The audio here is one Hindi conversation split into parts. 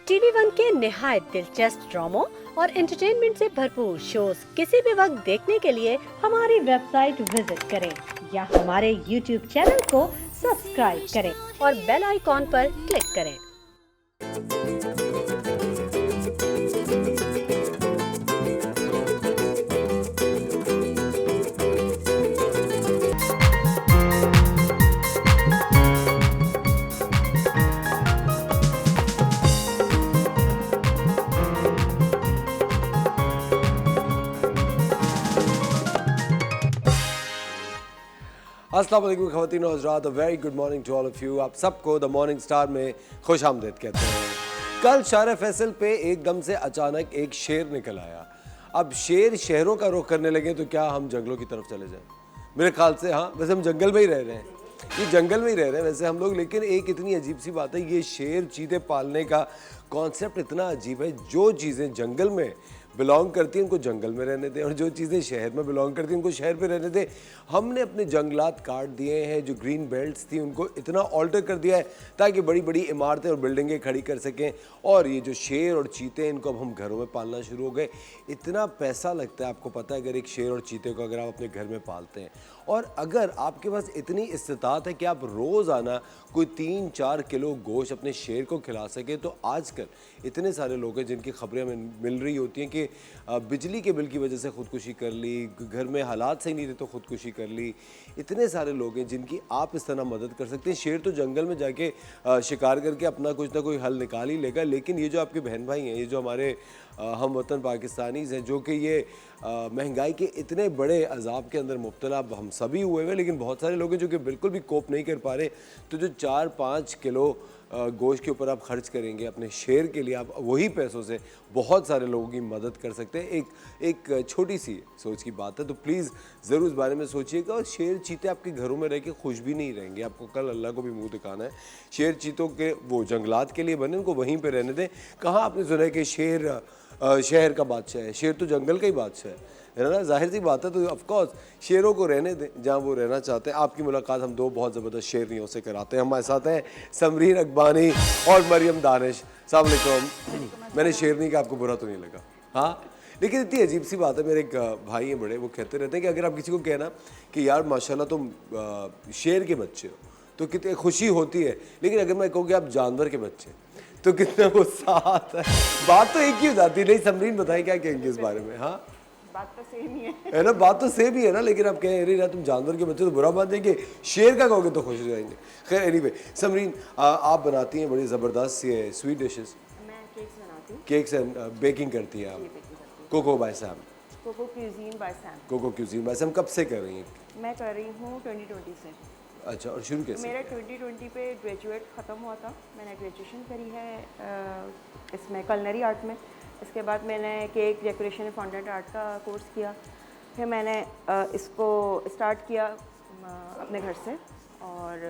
टीवी वन के निहायत दिलचस्प ड्रामों और एंटरटेनमेंट से भरपूर शोज किसी भी वक्त देखने के लिए हमारी वेबसाइट विजिट करें या हमारे यूट्यूब चैनल को सब्सक्राइब करें और बेल आइकॉन पर क्लिक करें। अस्सलाम वालेकुम ख़वातीन और हज़रात, very good morning to all of you. आप सबको द मॉर्निंग स्टार में खुश आमदीद कहते हैं। कल शार फैसल पे एकदम से अचानक एक शेर निकल आया। अब शेर शहरों का रुख करने लगे तो क्या हम जंगलों की तरफ चले जाएं? मेरे ख्याल से हाँ, वैसे हम जंगल में ही रह रहे हैं, ये जंगल में ही रह रहे हैं वैसे हम लोग, लेकिन एक इतनी अजीब सी बात है, ये शेर चीते पालने का कॉन्सेप्ट इतना अजीब है। जो चीज़ें जंगल में बिलोंग करती हैं उनको जंगल में रहने दें और जो चीज़ें शहर में बिलोंग करती हैं उनको शहर में रहने दें। हमने अपने जंगलात काट दिए हैं, जो ग्रीन बेल्ट्स थी उनको इतना ऑल्टर कर दिया है ताकि बड़ी बड़ी इमारतें और बिल्डिंगें खड़ी कर सकें। और ये जो शेर और चीते हैं इनको अब हम घरों में पालना शुरू हो गए। इतना पैसा लगता है, आपको पता है, अगर एक शेर और चीते को अगर आप अपने घर में पालते हैं और अगर आपके पास इतनी इस्तिताअत है कि आप रोज़ाना कोई 3-4 किलो गोश्त अपने शेर को खिला सके, तो आजकल इतने सारे लोग हैं जिनकी खबरें हमें मिल रही होती हैं कि बिजली के बिल की वजह से ख़ुदकुशी कर ली, घर में हालात सही नहीं थे तो ख़ुदकुशी कर ली। इतने सारे लोग हैं जिनकी आप इस तरह मदद कर सकते हैं। शेर तो जंगल में जाके शिकार करके अपना कुछ ना कोई हल निकाल ही लेगा, लेकिन ये जो आपके बहन भाई हैं, ये जो हमारे हम वतन पाकिस्तानीज़ हैं, जो कि ये महंगाई के इतने बड़े अजाब के अंदर मुब्तला हम सभी हुए हुए, लेकिन बहुत सारे लोग हैं जो कि बिल्कुल भी कोप नहीं कर पा रहे। तो जो 4-5 किलो गोश्त के ऊपर आप खर्च करेंगे अपने शेर के लिए, आप वही पैसों से बहुत सारे लोगों की मदद कर सकते हैं। एक छोटी सी सोच की बात है, तो प्लीज़ ज़रूर इस बारे में सोचिएगा। और शेर चीते आपके घरों में रह के खुश भी नहीं रहेंगे, आपको कल अल्लाह को भी मुंह दिखाना है। शेर चीतों के वो जंगलात के लिए बने, उनको वहीं पर रहने दें। कहाँ आपने सुना है कि शेर शहर का बादशाह है? शेर तो जंगल का ही बादशाह है ना, जाहिर सी बात है। तो ऑफकोर्स शेरों को रहने दें जहाँ वो रहना चाहते हैं। आपकी मुलाकात हम दो बहुत ज़बरदस्त शेरनियों से कराते हैं। हमारे साथ हैं समरीन अकबानी और मरियम दानिश। अस्सलाम वालेकुम। मैंने शेरनी का आपको बुरा तो नहीं लगा? हाँ, लेकिन इतनी अजीब सी बात है। मेरे एक भाई हैं बड़े, वो कहते रहते हैं कि अगर आप किसी को कहना कि यार माशाल्लाह तुम शेर के बच्चे हो तो कितनी खुशी होती है, लेकिन अगर मैं कहूँ कि आप जानवर के बच्चे तो कितना गुस्सा आता है। बात तो एक ही हो जाती है। नहीं समरीन बताएं क्या कहेंगे इस बारे में? हाँ, बात तो सेम ही है ना, बात तो सेम ही है ना, लेकिन आप कह रही ना तुम जानवर के बच्चे तो बुरा बात देंगे, शेर का कहोगे तो खुश हो जाएंगे। खैर एनीवे, समरीन आप बनाती हैं बड़ी ज़बरदस्त ये स्वीट डिशेस। मैं केक्स बनाती हूँ। केक्स एंड बेकिंग करती हैं आप? Coco by Sam. Coco cuisine by Sam. Coco cuisine by Sam कब से कर रही हैं? मैं कर रही हूँ 2020 से। अच्छा, और शुरू कैसे? मेरा 2020 पे ग्रेजुएट ख़त्म हुआ था। मैंने ग्रेजुएशन करी है इसमें कलनरी आर्ट में। इसके बाद मैंने केक डेकोरेशन फॉन्डेंट आर्ट का कोर्स किया। फिर मैंने इसको स्टार्ट किया अपने घर से, और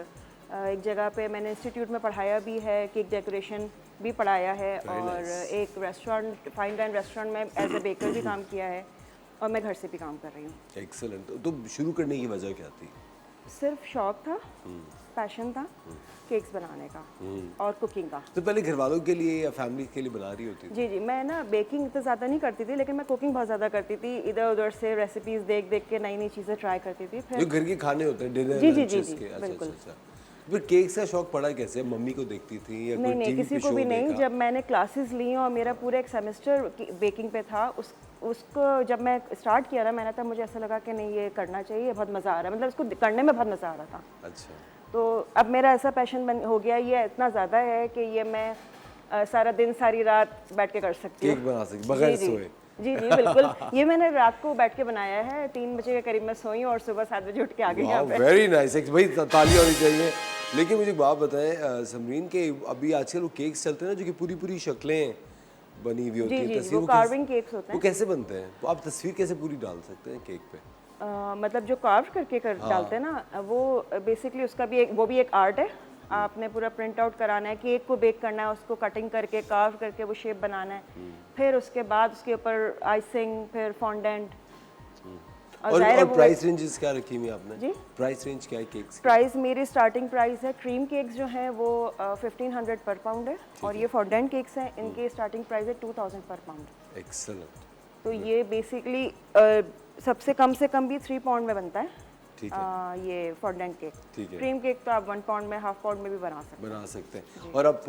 एक जगह पे मैंने इंस्टीट्यूट में पढ़ाया भी है, केक डेकोरेशन भी पढ़ाया है, और एक रेस्टोरेंट, फाइन डाइन रेस्टोरेंट में एज ए बेकर भी काम किया है, और मैं घर से भी काम कर रही हूँ। एक्सेलेंट। तो शुरू करने की वजह क्या थी? सिर्फ शौक था, पैशन था केक्स बनाने का और कुकिंग का। तो पहले घर वालों के लिए या फैमिली के लिए बना रही होती थी? जी जी, मैं ना बेकिंग तो ज़्यादा नहीं करती थी, लेकिन मैं कुकिंग बहुत ज़्यादा करती थी। इधर उधर से रेसिपीज़ देख देख के नई नई चीज़ें ट्राई करती थी। फिर जो घर के खाने होते हैं, डिनर जी जी लंचेस जी जी, के। अच्छा बिल्कुल। अच्छा अच्छा। फिर केक्स का शौक पड़ा कैसे? मम्मी को देखती थी या नहीं कोई नहीं, टीवी किसी पे को शो भी नहीं। देखा? जब मैंने क्लासेस ली और मेरा पूरा एक सेमेस्टर बेकिंग पे था, उसको जब मैं स्टार्ट किया ना मैंने, तब मुझे ऐसा लगा कि नहीं ये करना चाहिए, बहुत मज़ा आ रहा है, मतलब इसको करने में बहुत मज़ा आ रहा था। अच्छा। तो अब मेरा ऐसा पैशन हो गया, ये इतना ज़्यादा है कि ये मैं सारा दिन सारी रात बैठ के कर सकती हूँ। केक बना सकती बगैर सोए? जी जी बिल्कुल। ये मैंने रात को बैठ के बनाया है, 3 बजे के करीब मैं सोई और सुबह 7 बजे उठ के आ गई यहाँ पे। वेरी नाइस, भाई ताली होनी चाहिए। लेकिन मुझे एक बात बताएं समरीन के, अभी आजकल वो केक्स चलते हैं ना जो कि पूरी पूरी शक्लें बनी हुई होती जी है, जी, तस्वीर वो कार्विंग केक्स होते वो हैं। कैसे बनते हैं? वो आप तस्वीर कैसे पूरी डाल सकते हैं केक पे? मतलब जो कार्व करके डालते हैं ना, वो बेसिकली उसका भी वो भी एक आर्ट है। आपने पूरा प्रिंट आउट कराना है, केक को बेक करना है, उसको कटिंग करके कार्व करके वो शेप बनाना है, फिर उसके बाद उसके ऊपर आइसिंग, फिर फॉन्डेंट। ज़ाहिर है और वो प्राइस रेंजेस क्या रखी हुई आपने? जी? प्राइस रेंज क्या है केक्स की? प्राइस मेरी स्टार्टिंग प्राइस है, क्रीम केक्स जो हैं वो 1500 पर पाउंड है, और ये फॉन्डेंट केक्स हैं, इनकी स्टार्टिंग प्राइस है 2000 पर पाउंड। एक्सेलेंट, तो ये बेसिकली सबसे कम से कम भी 3 पाउंड में बनता है। ठीक है। ये फॉन्डेंट केक। ठीक है। क्रीम केक तो आप 1 पाउंड में, हाफ पाउंड में भी बना सकते बना सकते हैं। और आप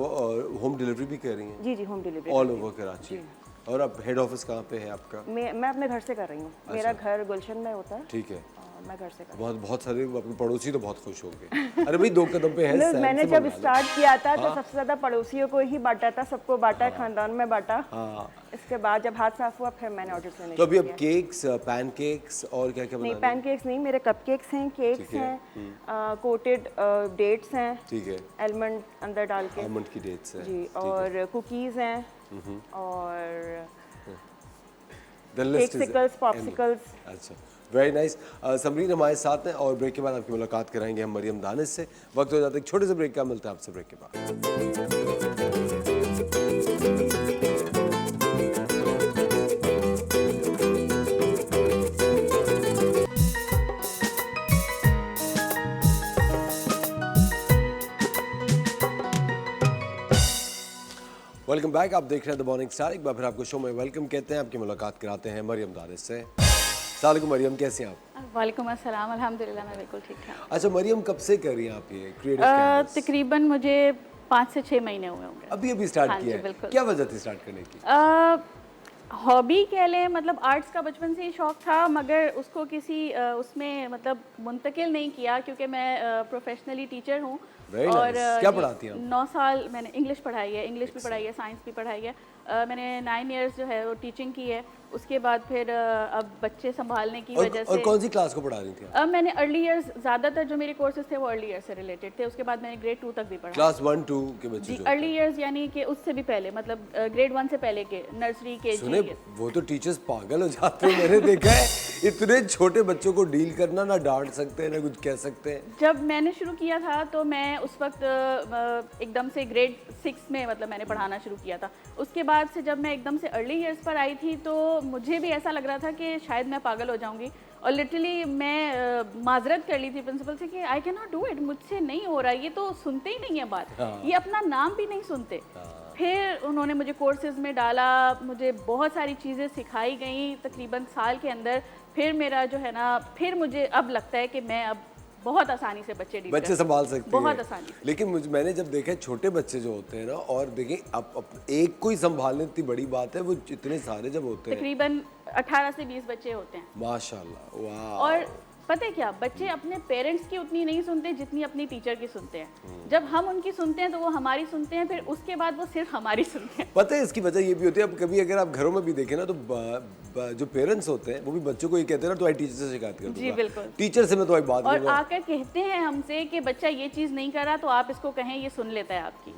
होम डिलीवरी भी कर रही हैं? हैं। जी जी, home delivery. All over Karachi. और अब हेड ऑफिस कहाँ पे है आपका? मैं अपने घर से कर रही हूँ। मेरा घर गुलशन में होता है, ठीक है। और मैं घर से कर बहुत सारे आपके पड़ोसी तो बहुत खुश हो गए। अरे भाई 2 कदम पे है, रही हूँ। सैम मैंने से जब मंगा लो। स्टार्ट किया था तो सबसे ज़्यादा पड़ोसियों को ही बांटा था, सबको बांटा, खानदान में बांटा। हाँ। इसके बाद जब हाथ साफ हुआ फिर मैंने ऑर्डर लेने तो अभी शुरू अब किया। केक्स, पैनकेक्स और क्या क्या नहीं, बना रही हैं? पैनकेक्स नहीं, मेरे कपकेक्स हैं, केक्स ठीक है। हैं, कोटेड डेट्स हैं, ठीक है। एलमंड अंदर डाल के। आलमंड की डेट्स है। जी, और कुकीज़ हैं, और The list is केक्सिकल्स, endless. Popsicles. अच्छा, वेरी नाइस। समरीन हमारे साथ हैं और ब्रेक के बाद आपकी मुलाकात कराएंगे हम मरियम दानिश से। वक्त हो जाता है एक छोटे से ब्रेक का, मिलता है आपसे ब्रेक के बाद। वेलकम बैक, आप देख रहे हैं द मॉर्निंग स्टार। एक बार फिर आपको शो में वेलकम कहते हैं। आपकी मुलाकात कराते हैं मरियम दानिश से। अस्सलाम मरियम, कैसी हैं आप? वालेकुम अस्सलाम, अल्हम्दुलिल्लाह मैं बिल्कुल ठीक ठाक। अच्छा मरियम, कब से कर रही हैं आप ये क्रिएटिव कैनवस? तकरीबन मुझे 5 से 6 महीने हुए होंगे। अभी अभी स्टार्ट हाँ जी, किया है? बिल्कुल। क्या वजह थी स्टार्ट करने की? हॉबी कह लें, मतलब आर्ट्स का बचपन से ही शौक था, मगर उसको किसी उसमें मतलब मुंतकिल नहीं किया, क्योंकि मैं प्रोफेशनली टीचर हूँ। Very nice. क्या पढ़ाती हैं आप? 9 साल मैंने इंग्लिश पढ़ाई है, इंग्लिश भी पढ़ाई है, साइंस भी पढ़ाई है। मैंने 9 इयर्स जो है वो टीचिंग की है। उसके बाद फिर अब बच्चे संभालने की वजह और से कौन सी क्लास को पढ़ा रही थी आप? अब मैंने अर्ली इयर्स, ज़्यादातर जो मेरे कोर्सेज थे वो अर्ली ईयर्स से रिलेटेड थे। उसके बाद मैंने ग्रेड 2 तक भी पढ़ा। क्लास 1 2 के बच्चे जी, जो अर्ली इयर्स यानी कि उससे भी पहले, मतलब ग्रेड 1 से पहले के, नर्सरी के सुने, जी। वो तो टीचर्स पागल हो जाते हैं। मैंने देखा है इतने छोटे बच्चों को डील करना, ना डांट सकते हैं ना कुछ कह सकते हैं। जब मैंने शुरू किया था तो मैं उस वक्त एकदम से ग्रेड 6 में मतलब मैंने पढ़ाना शुरू किया था। उसके बाद से जब मैं एकदम से अर्ली इयर्स पर आई थी तो मुझे भी ऐसा लग रहा था कि शायद मैं पागल हो जाऊंगी, और लिटरली मैं माजरत कर ली थी प्रिंसिपल से कि I can not do it, मुझसे नहीं हो रहा, ये तो सुनते ही नहीं है बात, ये अपना नाम भी नहीं सुनते। फिर उन्होंने मुझे कोर्सेज में डाला, मुझे बहुत सारी चीज़ें सिखाई गई तकरीबन साल के अंदर। फिर मेरा जो है ना, फिर मुझे अब लगता है कि मैं अब बहुत आसानी से बच्चे संभाल सकते हैं बहुत आसानी से। लेकिन मैंने जब देखा है छोटे बच्चे जो होते हैं ना, और देखिए अब एक को ही संभालने इतनी बड़ी बात है, वो इतने सारे जब होते हैं तकरीबन 18 से 20 बच्चे होते हैं। माशाल्लाह, वाह। और पता है क्या, बच्चे अपने पेरेंट्स की उतनी नहीं सुनते जितनी अपनी टीचर की सुनते हैं। जब हम उनकी सुनते हैं तो वो हमारी सुनते हैं, फिर उसके बाद वो सिर्फ हमारी सुनते हैं। पता है इसकी वजह ये भी होती है, अब कभी अगर आप घरों में भी देखें ना तो जो पेरेंट्स होते हैं वो भी बच्चों को ये कहते हैं ना, तो आई टीचर से शिकायत कर दूंगा। जी, बिल्कुल। टीचर से मैं तो आई बात और करूंगा। आकर कहते हैं हमसे कि बच्चा ये चीज़ नहीं कर रहा तो आप इसको कहें, ये सुन लेता है आपकी।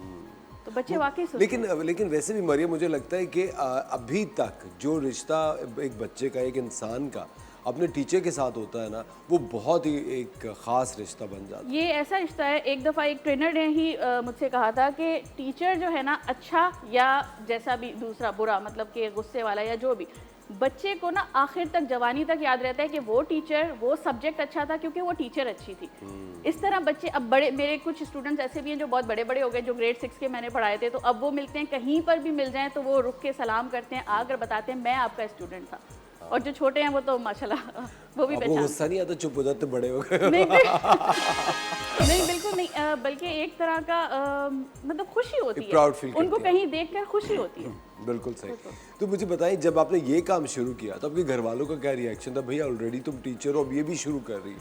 तो बच्चे वाकई सुनते हैं। लेकिन वैसे भी मरियम, मुझे लगता है कि अभी तक जो रिश्ता एक बच्चे का, एक इंसान का अपने टीचर के साथ होता है ना, वो बहुत ही एक ख़ास रिश्ता बन जाता है। ये ऐसा रिश्ता है, एक दफ़ा एक ट्रेनर ने ही मुझसे कहा था कि टीचर जो है ना, अच्छा या जैसा भी दूसरा बुरा, मतलब कि गुस्से वाला या जो भी, बच्चे को ना आखिर तक, जवानी तक याद रहता है कि वो टीचर, वो सब्जेक्ट अच्छा था क्योंकि वो टीचर अच्छी थी। इस तरह बच्चे, अब बड़े, मेरे कुछ स्टूडेंट्स ऐसे भी हैं जो बहुत बड़े बड़े हो गए, जो ग्रेड 6 के मैंने पढ़ाए थे, तो अब वो मिलते हैं, कहीं पर भी मिल जाएं तो वो रुक के सलाम करते हैं, आकर बताते हैं मैं आपका स्टूडेंट था। और जो छोटे हैं वो तो माशाल्लाह वो भी आपको पहचान। गुस्सा नहीं आता? चुप हो जाते बड़े हो गए। नहीं नहीं, बिल्कुल नहीं, बल्कि एक तरह का मतलब खुशी होती है, प्राउड फील उनको करते हैं। कहीं देखकर खुशी होती है। बिल्कुल सही। तो मुझे बताइए, जब आपने ये काम शुरू किया तो आपके घर वालों का क्या रिएक्शन था? भैया ऑलरेडी तुम टीचर हो, अब ये भी शुरू कर रही हो।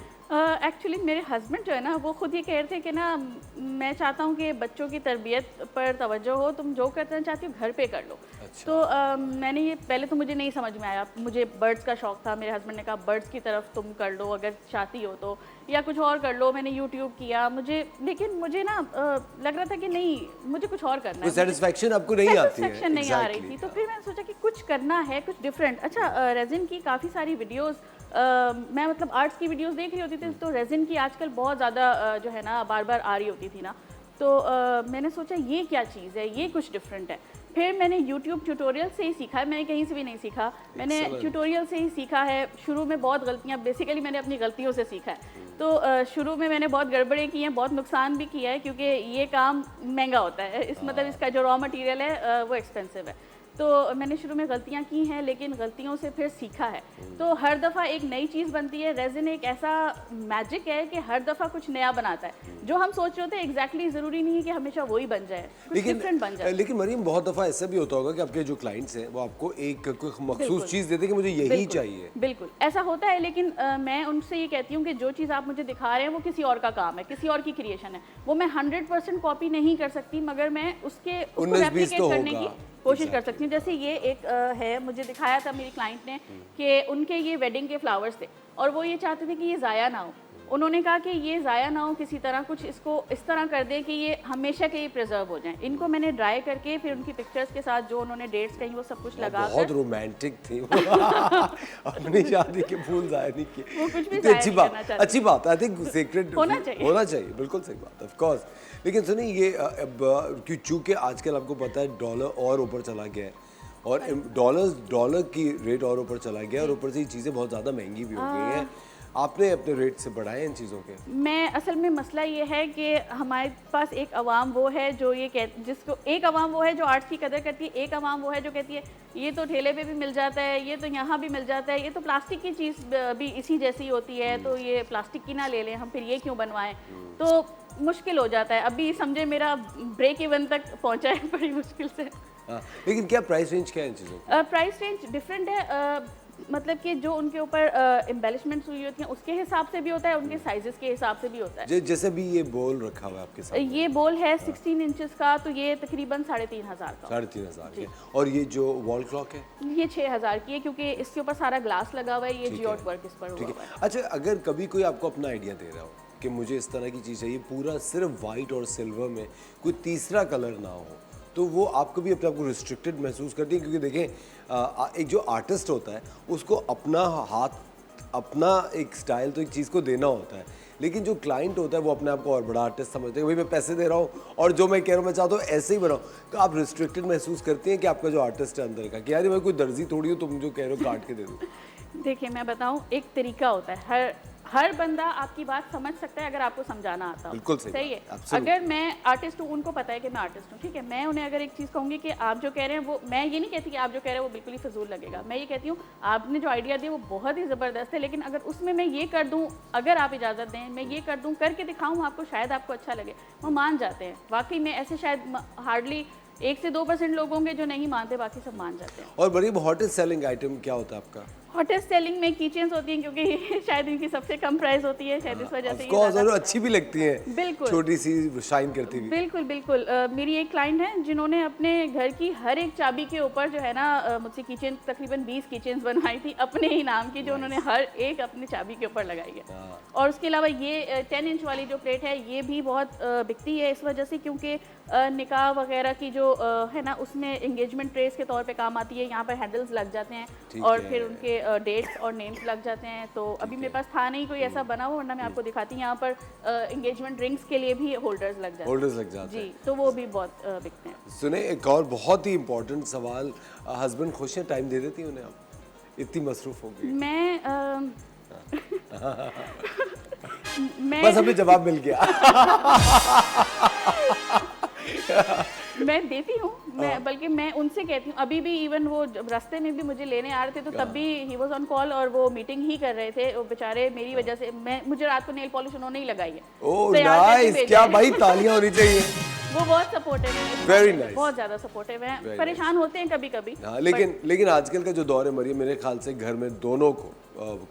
एक्चुअली मेरे हस्बैंड जो है ना, वो खुद ये कह रहे थे कि ना, मैं चाहता हूँ कि बच्चों की तरबियत पर तवज्जो हो, तुम जो करना चाहती हो घर पे कर लो। अच्छा। तो मैंने ये, पहले तो मुझे नहीं समझ में आया, मुझे बर्ड्स का शौक था, मेरे हस्बैंड ने कहा बर्ड्स की तरफ तुम कर लो अगर चाहती हो तो, या कुछ और कर लो। मैंने यूट्यूब किया, लेकिन मुझे ना लग रहा था कि नहीं, मुझे कुछ और करना है, सेटिस्फेक्शन आपको नहीं आती है। सेटिस्फेक्शन नहीं आ रही थी। तो फिर मैंने सोचा कि कुछ करना है, कुछ डिफरेंट। अच्छा, रेजिन की काफ़ी सारी वीडियोस, मैं मतलब आर्ट्स की वीडियोस देख रही होती थी, तो रेजिन की आजकल बहुत ज़्यादा जो है ना बार बार आ रही होती थी ना, तो मैंने सोचा ये क्या चीज़ है, ये कुछ डिफरेंट है। फिर मैंने YouTube ट्यूटोरियल से ही सीखा है, मैंने कहीं से भी नहीं सीखा, मैंने ट्यूटोरियल से ही सीखा है। शुरू में बहुत गलतियाँ, बेसिकली मैंने अपनी गलतियों से सीखा है। तो शुरू में मैंने बहुत गड़बड़ें की हैं, बहुत नुकसान भी किया है, क्योंकि ये काम महंगा होता है, इस मतलब इसका जो रॉ मटेरियल है वो एक्सपेंसिव है। तो मैंने शुरू में गलतियाँ की हैं, लेकिन गलतियों से फिर सीखा है। तो हर दफ़ा एक नई चीज़ बनती है। रेज़िन एक ऐसा मैजिक है कि हर दफ़ा कुछ नया बनाता है। जो हम सोच रहे होते हैं एग्जैक्टली ज़रूरी नहीं है कि हमेशा वही बन जाए, कुछ डिफरेंट बन जाए। लेकिन मरीम, बहुत दफ़ा ऐसा भी होता होगा कि आपके जो क्लाइंट्स हैं वो आपको एक कोई मखसूस चीज़ देते हैं कि मुझे यही चाहिए। बिल्कुल ऐसा होता है, लेकिन मैं उनसे ये कहती हूँ कि जो चीज़ आप मुझे दिखा रहे हैं वो किसी और का काम है, किसी और की क्रिएशन है। वो मैं 100% कॉपी नहीं कर सकती, मगर मैं उसको 19-20 रेप्लिकेट तो करने की होगा। कोशिश कर सकती हूँ। जैसे ये एक है, मुझे दिखाया था मेरी क्लाइंट ने कि उनके ये वेडिंग के फ्लावर्स थे और वो ये चाहते थे कि ये ज़ाया ना हो। उन्होंने कहा कि ये ज़ाया ना हो, किसी तरह कुछ इसको इस तरह कर दें कि ये हमेशा के लिए प्रिजर्व हो जाएं। इनको मैंने ड्राई करके फिर उनकी पिक्चर्स के साथ जो उन्होंने डेट्स कहीं वो सब कुछ लगा बहुत कर रोमांटिक थी अपनी शादी के फूल ज़ाया नहीं किए। वो कुछ भी इतनी ज़ाया नहीं करना चाहती। अच्छी बात, आई थिंक सीक्रेट होना चाहिए। बिल्कुल सही बात, ऑफ कोर्स। लेकिन सुनिए, ये अब चूंकि आजकल आपको पता है डॉलर और ऊपर चला गया है और डॉलर की रेट और ऊपर चला गया और ऊपर से ये चीज़ें बहुत ज़्यादा महंगी भी हो गई हैं। आपने अपने रेट से बढ़ाए इन चीज़ों के? मैं असल में मसला ये है कि हमारे पास एक अवाम वो है जो ये जिसको एक अवाम वो है जो आर्ट्स की कदर करती है, एक अवाम वो है जो कहती है ये तो ठेले पे भी मिल जाता है, ये तो यहाँ भी मिल जाता है, ये तो प्लास्टिक की चीज़ भी इसी जैसी होती है, तो ये प्लास्टिक की ना ले लें, हम फिर ये क्यों बनवाएं। तो मुश्किल हो जाता है। अभी समझे मेरा ब्रेक इवन तक पहुँचा है बड़ी मुश्किल से। हाँ, लेकिन क्या प्राइस रेंज क्या है इन चीज़ों की? प्राइस रेंज डिफरेंट है। मतलब कि जो उनके ऊपर एम्बेलिशमेंट्स हुई होती हैं उसके हिसाब से भी होता है, उनके साइजेस के हिसाब से भी होता है। जैसे भी ये बोल रखा हुआ है आपके साथ, ये बोल है 16 इंचेस का, तो ये तकरीबन 3,500 का। 3,500 के। और ये जो वॉल क्लॉक है ये 6,000 की है, क्योंकि इसके ऊपर सारा ग्लास लगा हुआ है, ये ठीक जियोट है। वर्क इस पर ठीक हुआ हुआ है। है। अच्छा, अगर कभी कोई आपको अपना आइडिया दे रहा हो कि मुझे इस तरह की चीज़ चाहिए, पूरा सिर्फ वाइट और सिल्वर में, कोई तीसरा कलर ना हो, तो वो आप कभी अपने आप को रिस्ट्रिक्टेड महसूस करती हैं? क्योंकि देखें, एक जो आर्टिस्ट होता है उसको अपना हाथ, अपना एक स्टाइल तो एक चीज़ को देना होता है, लेकिन जो क्लाइंट होता है वो अपने आप को और बड़ा आर्टिस्ट समझते हैं। भाई मैं पैसे दे रहा हूँ और जो मैं कह रहा हूँ मैं चाहता हूँ ऐसे ही बनाऊँ। तो आप रिस्ट्रिक्टेड महसूस करती हैं कि आपका जो आर्टिस्ट है अंदर का, कि यार मैं कोई दर्जी थोड़ी हूँ तुम जो कह रहे हो काट के दे दूँ? देखिए मैं बताऊं, एक तरीका होता है, हर बंदा आपकी बात समझ सकता है अगर आपको समझाना आता हो। बिल्कुल सही है। बात, absolutely। अगर मैं आर्टिस्ट हूँ, उनको पता है कि मैं आर्टिस्ट हूँ, ठीक है, मैं उन्हें अगर एक चीज़ कहूँगी कि आप जो कह रहे हैं वो, मैं ये नहीं कहती कि आप जो कह रहे हैं वो बिल्कुल ही फजूल लगेगा, मैं ये कहती हूँ आपने जो आइडिया दिया वो बहुत ही ज़बरदस्त है, लेकिन अगर उसमें मैं ये कर दूँ, अगर आप इजाज़त दें, मैं ये कर दूँ, करके दिखाऊँ आपको, शायद आपको अच्छा लगे। वो मान जाते हैं। वाकई में ऐसे शायद हार्डली 1 से 2% लोग होंगे जो नहीं मानते, बाकी सब मान जाते हैं। और बड़ी हॉटेस्ट सेलिंग आइटम क्या होता है आपका? हॉटेस्ट सेलिंग में कीचेन्स होती हैं, क्योंकि शायद इनकी सबसे कम प्राइस होती है, शायद इस वजह से ऑफ कोर्स, और अच्छी भी लगती हैं, बिल्कुल छोटी सी शाइन करती हुई। बिल्कुल बिल्कुल। मेरी एक क्लाइंट है जिन्होंने अपने घर की हर एक चाबी के ऊपर जो है ना मुझसे किचन, तकरीबन 20 किचन्स बनवाई थी अपने ही नाम की, जो उन्होंने हर एक अपनी चाबी के ऊपर लगाई है। और उसके अलावा ये 10 इंच वाली जो प्लेट है ये भी बहुत बिकती है इस वजह से, क्योंकि निकाह वगैरह की जो है ना उसमें एंगेजमेंट ट्रेस के तौर पे काम आती है। यहाँ पर हैंडल्स लग जाते हैं और फिर उनके डेट्स और नेम्स लग जाते हैं। तो अभी मेरे पास था नहीं कोई ऐसा बना हुआ, वरना मैं आपको दिखाती हूँ। यहाँ पर एंगेजमेंट रिंग्स के लिए भी होल्डर्स लग जाते हैं। जी, तो वो भी बहुत बिकते हैं। सुने, एक और बहुत ही इम्पोर्टेंट सवाल, हस्बैंड खुश हैं, टाइम दे देती हैं उन्हें आप? इतनी मसरूफ हो गई। मैं बस हमें जवाब मिल गया। मैं देती हूँ, मैं बल्कि मैं उनसे कहती हूँ। अभी भी इवन वो रास्ते में भी मुझे लेने आ रहे थे, तो तब भी ही वाज ऑन कॉल और वो मीटिंग ही कर रहे थे। वो बेचारे मेरी वजह से, मुझे रात को नेल पॉलिश उन्होंने ही लगाई है। ओह नाइस, क्या भाई, तालियां होनी चाहिए। वो बहुत सपोर्टिव है, वेरी नाइस, बहुत ज़्यादा सपोर्टिव है। परेशान होते हैं कभी कभी। हाँ, लेकिन आजकल का जो दौर है मरियम, मेरे ख्याल से घर में दोनों को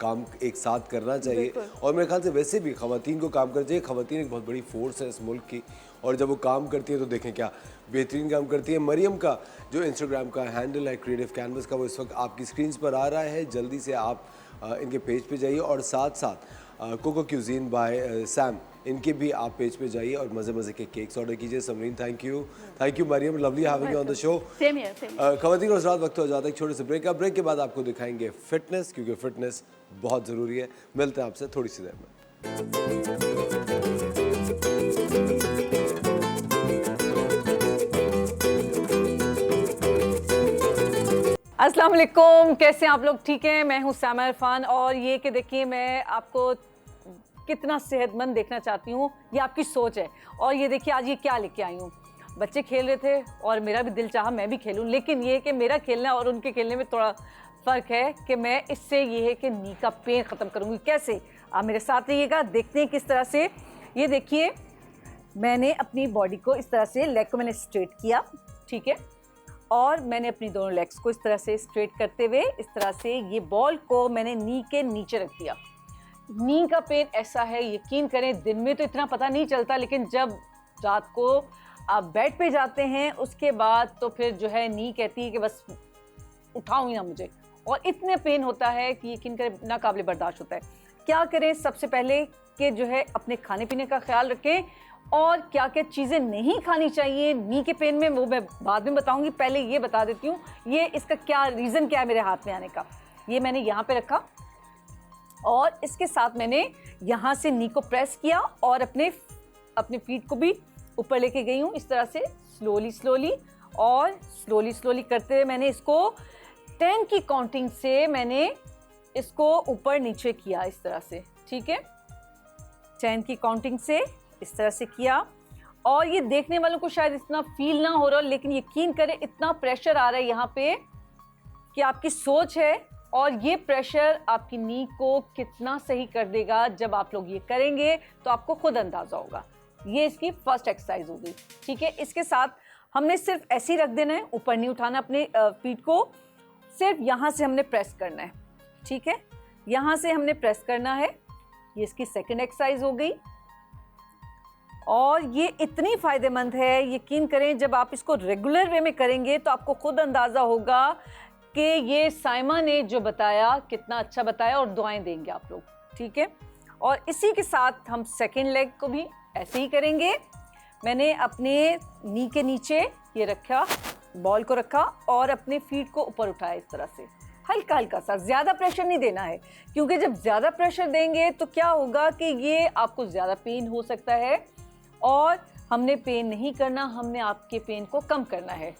काम एक साथ करना चाहिए। और मेरे ख्याल से वैसे भी खवातीन को काम करना चाहिए। खवातीन एक बहुत बड़ी फोर्स है इस मुल्क की, और जब वो काम करती है तो देखें क्या बेहतरीन काम करती है। मरियम का जो इंस्टाग्राम का हैंडल है क्रिएटिव कैनवस का, वो इस वक्त आपकी स्क्रीन पर आ रहा है। जल्दी से आप इनके पेज पे जाइए, और साथ साथ कोको क्यूजीन बाय सैम, इनके भी आप पेज पे जाइए और मज़े मज़े के केक्स ऑर्डर कीजिए। Samreen, thank you Mariam, lovely having you on the show. Same here. खवातीन और हज़रात, वक्त हो जाता है एक छोटे से ब्रेक का। ब्रेक के बाद आपको दिखाएंगे फिटनेस, क्योंकि फिटनेस बहुत ज़रूरी है। मिलते हैं आपसे थोड़ी सी देर में। अस्सलाम वालेकुम, कैसे हैं आप लोग? ठीक हैं, मैं हूं सामा इरफान और ये कि देखिए मैं आपको कितना सेहतमंद देखना चाहती हूँ, ये आपकी सोच है। और ये देखिए आज ये क्या लेके आई हूँ। बच्चे खेल रहे थे और मेरा भी दिल चाहा मैं भी खेलूँ, लेकिन ये कि मेरा खेलना और उनके खेलने में थोड़ा फ़र्क है कि मैं इससे ये है कि नी का पेन ख़त्म करूँगी। कैसे? आप मेरे साथ रहिएगा, देखते हैं किस तरह से। ये देखिए मैंने अपनी बॉडी को इस तरह से, लेग को मैंने स्ट्रेट किया, ठीक है, और मैंने अपनी दोनों लेग्स को इस तरह से स्ट्रेट करते हुए इस तरह से ये बॉल को मैंने नी के नीचे रख दिया। नी का पेन ऐसा है, यकीन करें दिन में तो इतना पता नहीं चलता, लेकिन जब रात को आप बेड पे जाते हैं उसके बाद तो फिर जो है नी कहती है कि बस उठाओ ही ना मुझे, और इतने पेन होता है कि यकीन करें नाकाबिले बर्दाश्त होता है। क्या करें? सबसे पहले कि जो है अपने खाने पीने का ख्याल रखें और क्या क्या चीज़ें नहीं खानी चाहिए नी के पेन में, वो मैं बाद में बताऊंगी। पहले ये बता देती हूँ ये इसका क्या रीज़न क्या है मेरे हाथ में आने का। ये मैंने यहाँ पे रखा और इसके साथ मैंने यहाँ से नी को प्रेस किया और अपने फीट को भी ऊपर लेके गई हूँ इस तरह से स्लोली स्लोली, और स्लोली स्लोली करते हुए मैंने इसको 10 की काउंटिंग से मैंने इसको ऊपर नीचे किया इस तरह से, ठीक है। 10 की काउंटिंग से इस तरह से किया, और ये देखने वालों को शायद इतना फील ना हो रहा, लेकिन यकीन करें इतना प्रेशर आ रहा है यहाँ पे कि आपकी सोच है, और ये प्रेशर आपकी नी को कितना सही कर देगा जब आप लोग ये करेंगे तो आपको खुद अंदाजा होगा। ये इसकी फर्स्ट एक्सरसाइज होगी, ठीक है। इसके साथ हमने सिर्फ ऐसे ही रख देना है, ऊपर नहीं उठाना अपने फीट को, सिर्फ यहाँ से हमने प्रेस करना है, ठीक है। यहाँ से हमने प्रेस करना है। ये इसकी सेकंड एक्सरसाइज हो गई, और ये इतनी फ़ायदेमंद है, यकीन करें जब आप इसको रेगुलर वे में करेंगे तो आपको खुद अंदाज़ा होगा कि ये साइमा ने जो बताया कितना अच्छा बताया, और दुआएं देंगे आप लोग, ठीक है। और इसी के साथ हम सेकंड लेग को भी ऐसे ही करेंगे। मैंने अपने नी के नीचे ये रखा, बॉल को रखा और अपने फीट को ऊपर उठाया इस तरह से, हल्का हल्का सा, ज़्यादा प्रेशर नहीं देना है, क्योंकि जब ज़्यादा प्रेशर देंगे तो क्या होगा कि ये आपको ज़्यादा पेन हो सकता है, और हमने पेन नहीं करना, हमने आपके पेन को कम करना है,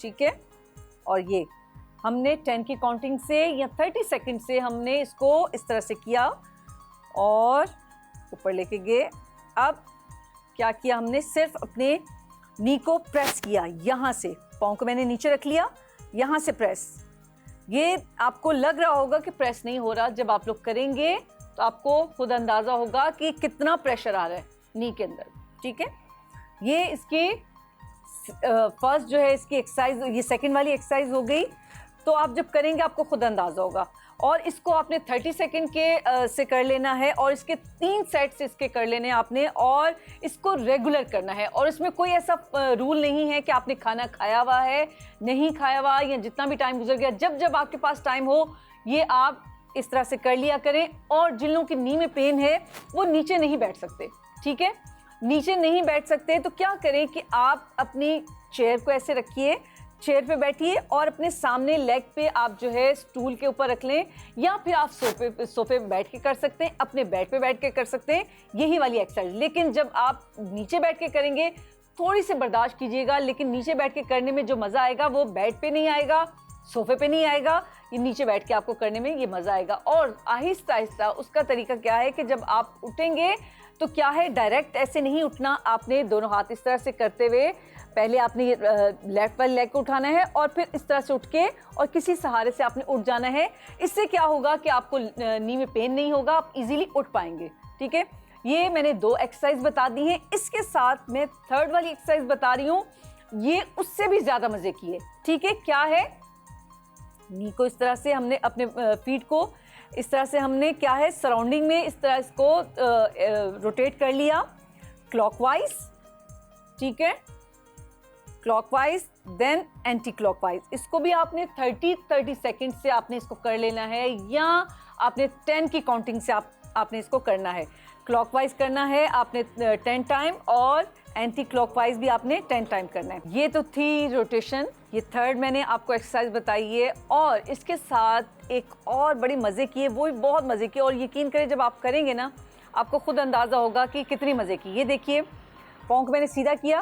ठीक है। और ये हमने 10 की काउंटिंग से या 30 सेकंड से हमने इसको इस तरह से किया और ऊपर लेके गए। अब क्या किया हमने? सिर्फ अपने नी को प्रेस किया, यहाँ से पाँव को मैंने नीचे रख लिया, यहाँ से प्रेस। ये आपको लग रहा होगा कि प्रेस नहीं हो रहा, जब आप लोग करेंगे तो आपको खुद अंदाज़ा होगा कि कितना प्रेशर आ रहा है नी के अंदर, ठीक है। ये इसकी फर्स्ट जो है इसकी एक्सरसाइज, ये सेकंड वाली एक्सरसाइज हो गई। तो आप जब करेंगे आपको खुद अंदाज़ा होगा, और इसको आपने 30 सेकंड के से कर लेना है, और इसके 3 सेट्स इसके कर लेने हैं आपने, और इसको रेगुलर करना है। और इसमें कोई ऐसा रूल नहीं है कि आपने खाना खाया हुआ है, नहीं खाया हुआ, या जितना भी टाइम गुजर गया, जब जब आपके पास टाइम हो ये आप इस तरह से कर लिया करें। और जिन लोगों की नी में पेन है वो नीचे नहीं बैठ सकते, ठीक है, नीचे नहीं बैठ सकते, तो क्या करें कि आप अपनी चेयर को ऐसे रखिए, चेयर पे बैठिए और अपने सामने लेग पे आप जो है स्टूल के ऊपर रख लें, या फिर आप सोफे पे बैठ के कर सकते हैं, अपने बेड पे बैठ के कर सकते हैं, यही वाली एक्सरसाइज। लेकिन जब आप नीचे बैठ के करेंगे थोड़ी सी बर्दाश्त कीजिएगा, लेकिन नीचे बैठ के करने में जो मज़ा आएगा वो बेड पे नहीं आएगा, सोफे पे नहीं आएगा, ये नीचे बैठ के आपको करने में ये मज़ा आएगा। और आहिस्ता आहिस्ता उसका तरीका क्या है कि जब आप उठेंगे तो क्या है, डायरेक्ट ऐसे नहीं उठना, आपने दोनों हाथ इस तरह से करते हुए पहले आपने ये लेफ्ट वाले लेग को उठाना है, और फिर इस तरह से उठ के और किसी सहारे से आपने उठ जाना है। इससे क्या होगा कि आपको नी में पेन नहीं होगा, आप इजीली उठ पाएंगे, ठीक है। ये मैंने 2 एक्सरसाइज बता दी हैं। इसके साथ मैं थर्ड वाली एक्सरसाइज बता रही हूँ, ये उससे भी ज़्यादा मज़े की है, ठीक है। क्या है? नी को इस तरह से हमने अपने फीट को इस तरह से हमने क्या है सराउंडिंग में इस तरह इसको रोटेट कर लिया क्लॉकवाइज, ठीक है, क्लॉकवाइज देन एंटी क्लॉकवाइज। इसको भी आपने 30 सेकंड से आपने इसको कर लेना है, या आपने 10 की काउंटिंग से आपने इसको करना है। क्लॉकवाइज करना है आपने 10 टाइम, और एंटी क्लॉकवाइज भी आपने 10 टाइम करना है। ये तो थी रोटेशन, ये थर्ड मैंने आपको एक्सरसाइज बताई है। और इसके साथ एक और बड़ी मज़े की है, वो भी बहुत मज़े की, और यकीन करें जब आप करेंगे ना आपको खुद अंदाज़ा होगा कि कितनी मज़े की। ये देखिए पाँव को मैंने सीधा किया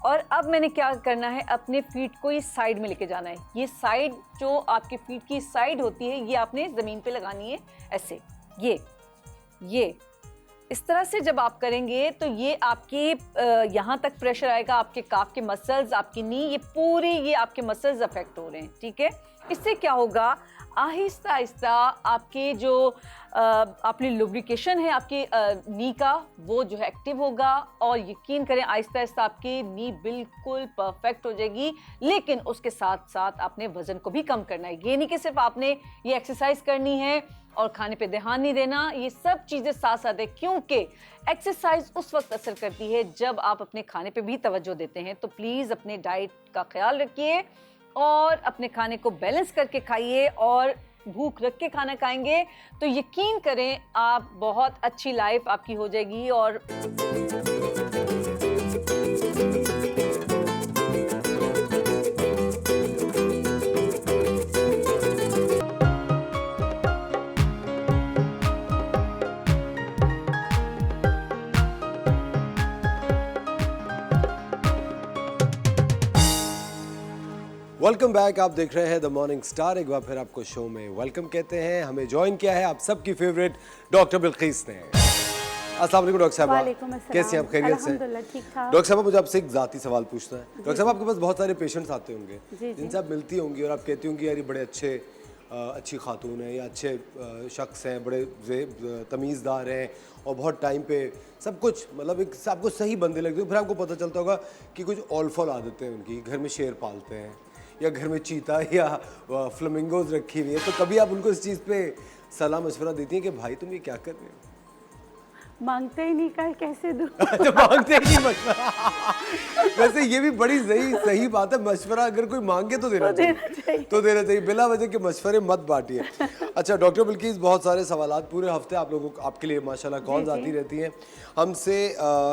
और अब मैंने क्या करना है, अपने फीट को इस साइड में लेके जाना है। ये साइड जो आपके फीट की साइड होती है ये आपने ज़मीन पे लगानी है ऐसे, ये इस तरह से जब आप करेंगे तो ये आपके यहाँ तक प्रेशर आएगा, आपके काफ के मसल्स, आपकी नी, ये पूरे ये आपके मसल्स अफेक्ट हो रहे हैं, ठीक है। इससे क्या होगा, आहिस्ता आहिस्ता आपके जो आपकी लुब्रिकेशन है आपकी नी का, वो जो है एक्टिव होगा, और यकीन करें आहिस्ता आहिस्ता आपकी नी बिल्कुल परफेक्ट हो जाएगी। लेकिन उसके साथ साथ आपने वजन को भी कम करना है। ये नहीं कि सिर्फ आपने ये एक्सरसाइज करनी है और खाने पे ध्यान नहीं देना, ये सब चीज़ें साथ साथ है, क्योंकि एक्सरसाइज उस वक्त असर करती है जब आप अपने खाने पे भी तवज्जो देते हैं। तो प्लीज़ अपने डाइट का ख्याल रखिए और अपने खाने को बैलेंस करके खाइए, और भूख रख के खाना खाएंगे तो यकीन करें आप बहुत अच्छी लाइफ आपकी हो जाएगी। और वेलकम बैक, आप देख रहे हैं द मॉर्निंग स्टार। एक बार फिर आपको शो में वेलकम कहते हैं। हमें ज्वाइन किया है आप सबकी फेवरेट डॉक्टर बिल्किस ने। अस्सलाम वालेकुम डॉक्टर साहब, वालेकुम अस्सलाम। कैसे हैं आप? खैरियत से? अल्हम्दुलिल्लाह ठीक ठाक। डॉक्टर साहब मुझे आपसे एक ज़ाती सवाल पूछना है। डॉक्टर साहब आपके पास बहुत सारे पेशेंट्स आते होंगे जी। जिनसे आप मिलती होंगी और आप कहती होंगी यार ये बड़े अच्छी खातून हैं या अच्छे शख्स हैं, बड़े तमीज़दार हैं और बहुत टाइम पे सब कुछ, मतलब एक आपको सही बंदे लगते हैं। फिर आपको पता चलता होगा कि कुछ ऑलफॉल आदतें हैं उनकी, घर में शेर पालते हैं या घर में चीता या फ्लेमिंगोज रखी हुई है। तो कभी आप उनको इस चीज़ पे सलाह मशवरा देती हैं कि भाई तुम ये क्या कर रहे हो? मांगते ही नहीं, कल कैसे दूं? तो मांगते ही नहीं मशवरा। वैसे ये भी बड़ी सही बात है, मशवरा अगर कोई मांगे तो देना चाहिए, तो देना चाहिए, बिला वजह के मशवरे मत बांटिए। अच्छा डॉक्टर बिल्किस, बहुत सारे सवालात पूरे हफ्ते आप लोगों को, आपके लिए माशाल्लाह कॉल्स आती रहती हैं। हमसे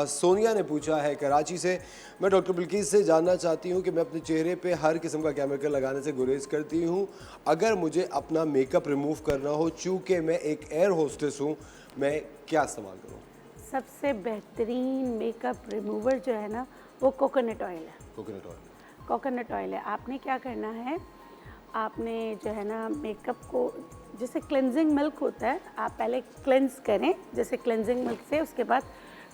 सोनिया ने पूछा है कराची से, मैं डॉक्टर बिल्किस से जानना चाहती हूँ कि मैं अपने चेहरे पे हर किस्म का केमिकल लगाने से गुरेज करती हूँ। अगर मुझे अपना मेकअप रिमूव करना हो, चूँकि मैं एक एयर होस्टेस हूँ, मैं क्या इस्तेमाल करूँ? सबसे बेहतरीन मेकअप रिमूवर जो है ना वो कोकोनट ऑयल है। Coconut oil. कोकोनट ऑयल है। आपने क्या करना है, आपने जो है ना मेकअप को, जैसे क्लेंजिंग मिल्क होता है, आप पहले क्लेंज करें जैसे क्लेंजिंग मिल्क से, उसके बाद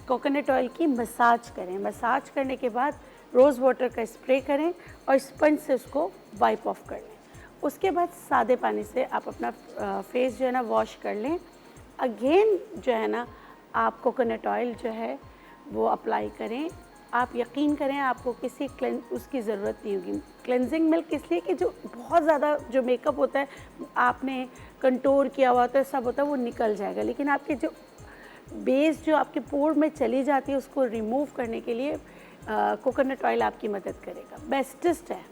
कोकोनट ऑयल की मसाज करें। मसाज करने के बाद रोज़ वाटर का स्प्रे करें और स्पंज से उसको वाइप ऑफ कर लें। उसके बाद सादे पानी से आप अपना फेस जो है ना वॉश कर लें। अगेन जो है ना आप कोकोनट ऑयल जो है वो अप्लाई करें। आप यकीन करें आपको किसी उसकी ज़रूरत नहीं होगी। क्लेंजिंग मिल्क इसलिए कि जो बहुत ज़्यादा जो मेकअप होता है, आपने कंटूर किया हुआ होता है, सब होता है, वो निकल जाएगा। लेकिन आपके जो बेस जो आपके पोर में चली जाती है, उसको रिमूव करने के लिए कोकोनट ऑयल आपकी मदद करेगा। बेस्टेस्ट है,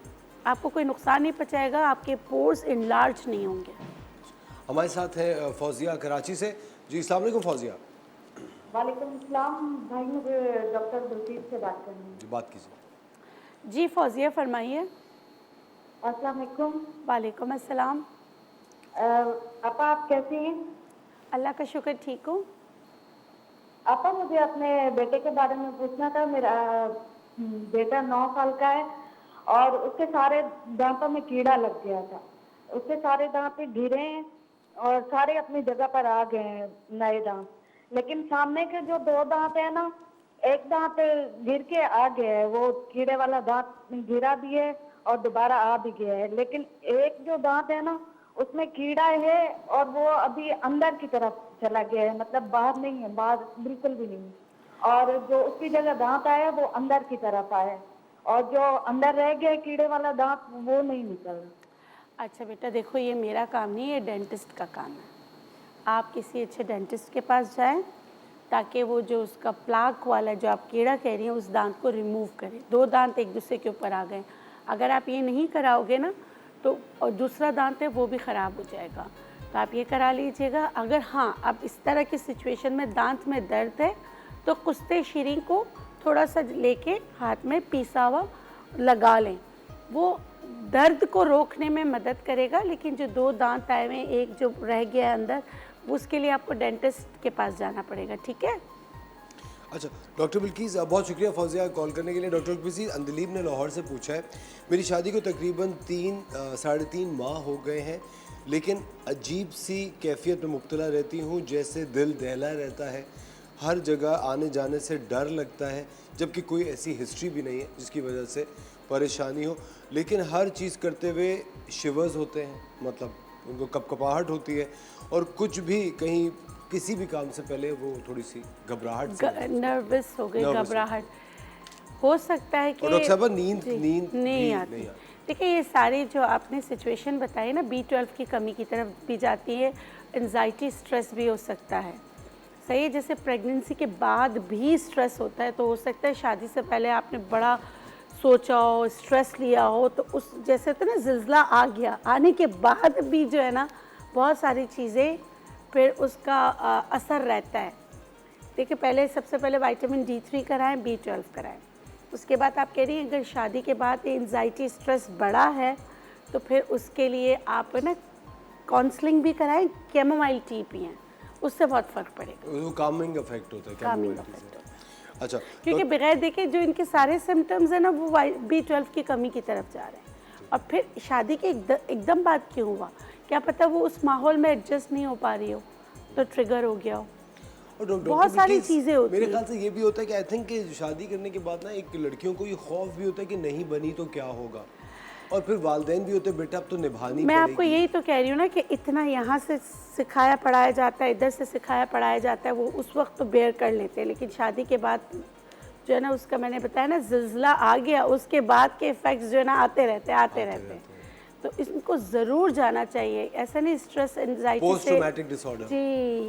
आपको कोई नुकसान नहीं पहुँचाएगा, आपके पोर्स इनलार्ज नहीं होंगे। हमारे साथ है फौजिया कराची से। जी अस्सलाम वालेकुम फौजिया। वालेकुम अस्सलाम भाई, मुझे डॉक्टर बिल्किस से बात करनी है। जी बात कीजिए। जी फौजिया फरमाइए। अस्सलाम वालेकुम। वालेकुम अस्सलाम। आपा आप कैसी हैं? अल्लाह का शुक्र, ठीक हूँ। आपा मुझे अपने बेटे के बारे में पूछना था। मेरा बेटा 9 साल का है और उसके सारे दांतों में कीड़ा लग गया था। उसके सारे दांत गिरे हैं और सारे अपनी जगह पर आ गए हैं नए दांत, लेकिन सामने के जो 2 दांत है ना, एक दांत गिर के आ गया है, वो कीड़े वाला दांत गिरा भी है और दोबारा आ भी गया है। लेकिन एक जो दांत है ना उसमें कीड़ा है और वो अभी अंदर की तरफ चला गया है, मतलब बाहर नहीं है, बाहर बिल्कुल भी नहीं। और जो उसकी जगह दांत आया वो अंदर की तरफ आया और जो अंदर रह गया कीड़े वाला दांत वो नहीं निकल रहा। अच्छा बेटा देखो, ये मेरा काम नहीं है, डेंटिस्ट का काम है। आप किसी अच्छे डेंटिस्ट के पास जाएं ताकि वो जो उसका प्लाक वाला जो आप कीड़ा कह रही हैं उस दांत को रिमूव करें। 2 दांत एक दूसरे के ऊपर आ गए, अगर आप ये नहीं कराओगे ना तो और दूसरा दांत है वो भी ख़राब हो जाएगा। तो आप ये करा लीजिएगा। अगर हाँ अब इस तरह की सिचुएशन में दांत में दर्द है तो कुश्ते शीरीं को थोड़ा सा लेके हाथ में पीसा हुआ लगा लें, वो दर्द को रोकने में मदद करेगा। लेकिन जो 2 दांत आए हुए हैं, एक जो रह गया है अंदर, उसके लिए आपको डेंटिस्ट के पास जाना पड़ेगा, ठीक है? अच्छा डॉक्टर बिल्किस, बहुत शुक्रिया फौजिया कॉल करने के लिए। डॉक्टर बिल्किस, अंदलीब ने लाहौर से पूछा है, मेरी शादी को तकरीबन 3-3.5 माह हो गए हैं, लेकिन अजीब सी कैफियत में मुब्तला रहती हूँ, जैसे दिल दहला रहता है, हर जगह आने जाने से डर लगता है, जबकि कोई ऐसी हिस्ट्री भी नहीं है जिसकी वजह से परेशानी हो, लेकिन हर चीज़ करते हुए शिवर्स होते हैं, मतलब उनको कपकपाहट होती है, और कुछ भी कहीं किसी भी काम से पहले वो थोड़ी सी घबराहट नर्वस हो गई, Nervous हो घबराहट हो सकता है कि और डॉक्टर साहब नींद जी, नींद नहीं भी आती। नहीं देखिए ये सारी जो आपने सिचुएशन बताई ना, B12 की कमी की तरफ भी जाती है, एनजाइटी स्ट्रेस भी हो सकता है। सही है, जैसे प्रेगनेंसी के बाद भी स्ट्रेस होता है, तो हो सकता है शादी से पहले आपने बड़ा सोचा हो, स्ट्रेस लिया हो, तो उस जैसे तो ना जिल्ज़ला आ गया, आने के बाद भी जो है ना बहुत सारी चीज़ें फिर उसका असर रहता है। देखिए पहले सबसे पहले विटामिन D3 कराएं, B12 कराएं। उसके बाद आप कह रही हैं अगर शादी के बाद एंजाइटी स्ट्रेस बढ़ा है तो फिर उसके लिए आप ना काउंसलिंग भी कराएं, कैमोमाइल टी पिएं, उससे बहुत फ़र्क पड़ेगा। वो कामिंग इफेक्ट होता है Calming कैमोमाइल टी effect से। अच्छा क्योंकि बगैर देखे जो इनके सारे सिम्टम्स हैं ना वो B12 की कमी की तरफ जा रहे हैं। और फिर शादी के एकदम बाद क्यों हुआ, क्या पता वो उस माहौल में एडजस्ट नहीं हो पा रही हो तो ट्रिगर हो गया हो। और बहुत सारी चीज़ें होती मेरे हैं। ख्याल से ये भी होता है कि आई थिंक कि शादी करने के बाद ना एक लड़कियों को ये खौफ भी होता है कि नहीं बनी तो क्या होगा, और फिर वालिदैन भी होते हैं बेटा अब तो निभानी मैं आपको पड़ेगी। यही तो कह रही हूँ ना कि इतना यहाँ से सिखाया पढ़ाया जाता है, इधर से सिखाया पढ़ाया जाता है, वो उस वक्त तो बेयर कर लेते हैं, लेकिन शादी के बाद जो है ना उसका मैंने बताया ना जिल्ज़ला आ गया, उसके बाद के इफ़ेक्ट्स जो है ना आते रहते हैं। तो इनको ज़रूर जाना चाहिए, ऐसा नहीं स्ट्रेस एंजाइटी पोस्ट से ट्रॉमेटिक डिसऑर्डर जी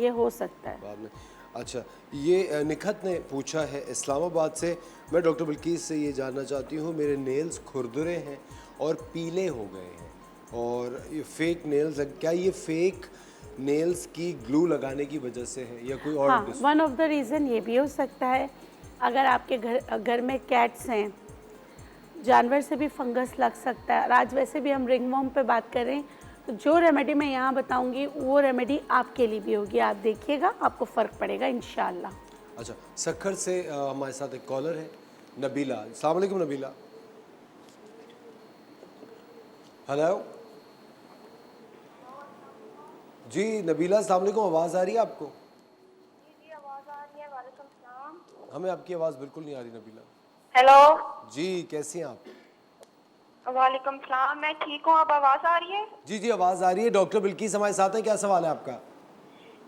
ये हो सकता है। बाद में। अच्छा ये निखत ने पूछा है इस्लामाबाद से, मैं डॉक्टर बिल्किस से ये जानना चाहती हूँ, मेरे नेल्स खुरदुरे हैं और पीले हो गए हैं, और ये फेक नेल्स, क्या ये फेक नेल्स की ग्लू लगाने की वजह से है या कोई और हाँ, वन ऑफ द रीज़न ये भी हो सकता है, अगर आपके घर में कैट्स हैं, जानवर से भी फंगस लग सकता है। और आज वैसे भी हम रिंगवॉर्म पे बात कर रहे हैं, तो जो रेमेडी मैं यहाँ बताऊँगी वो रेमेडी आपके लिए भी होगी, आप देखिएगा आपको फ़र्क पड़ेगा इंशाल्लाह। अच्छा सक्खर से हमारे साथ एक कॉलर है नबीला। अस्सलाम वालेकुम नबीला। हेलो जी नबीला, अस्सलाम वालेकुम, आवाज़ आ रही है आपको? जी आवाज़ आ रही है। वालेकुम सलाम। हमें आपकी आवाज़ बिल्कुल नहीं आ रही नबीला हेलो। जी, कैसी हैं आप? वालेकुम सलाम, मैं ठीक हूँ। अब आवाज़ आ रही है? जी जी आवाज़ आ रही है। डॉक्टर बिल्किस हमारे साथ हैं, क्या सवाल है आपका?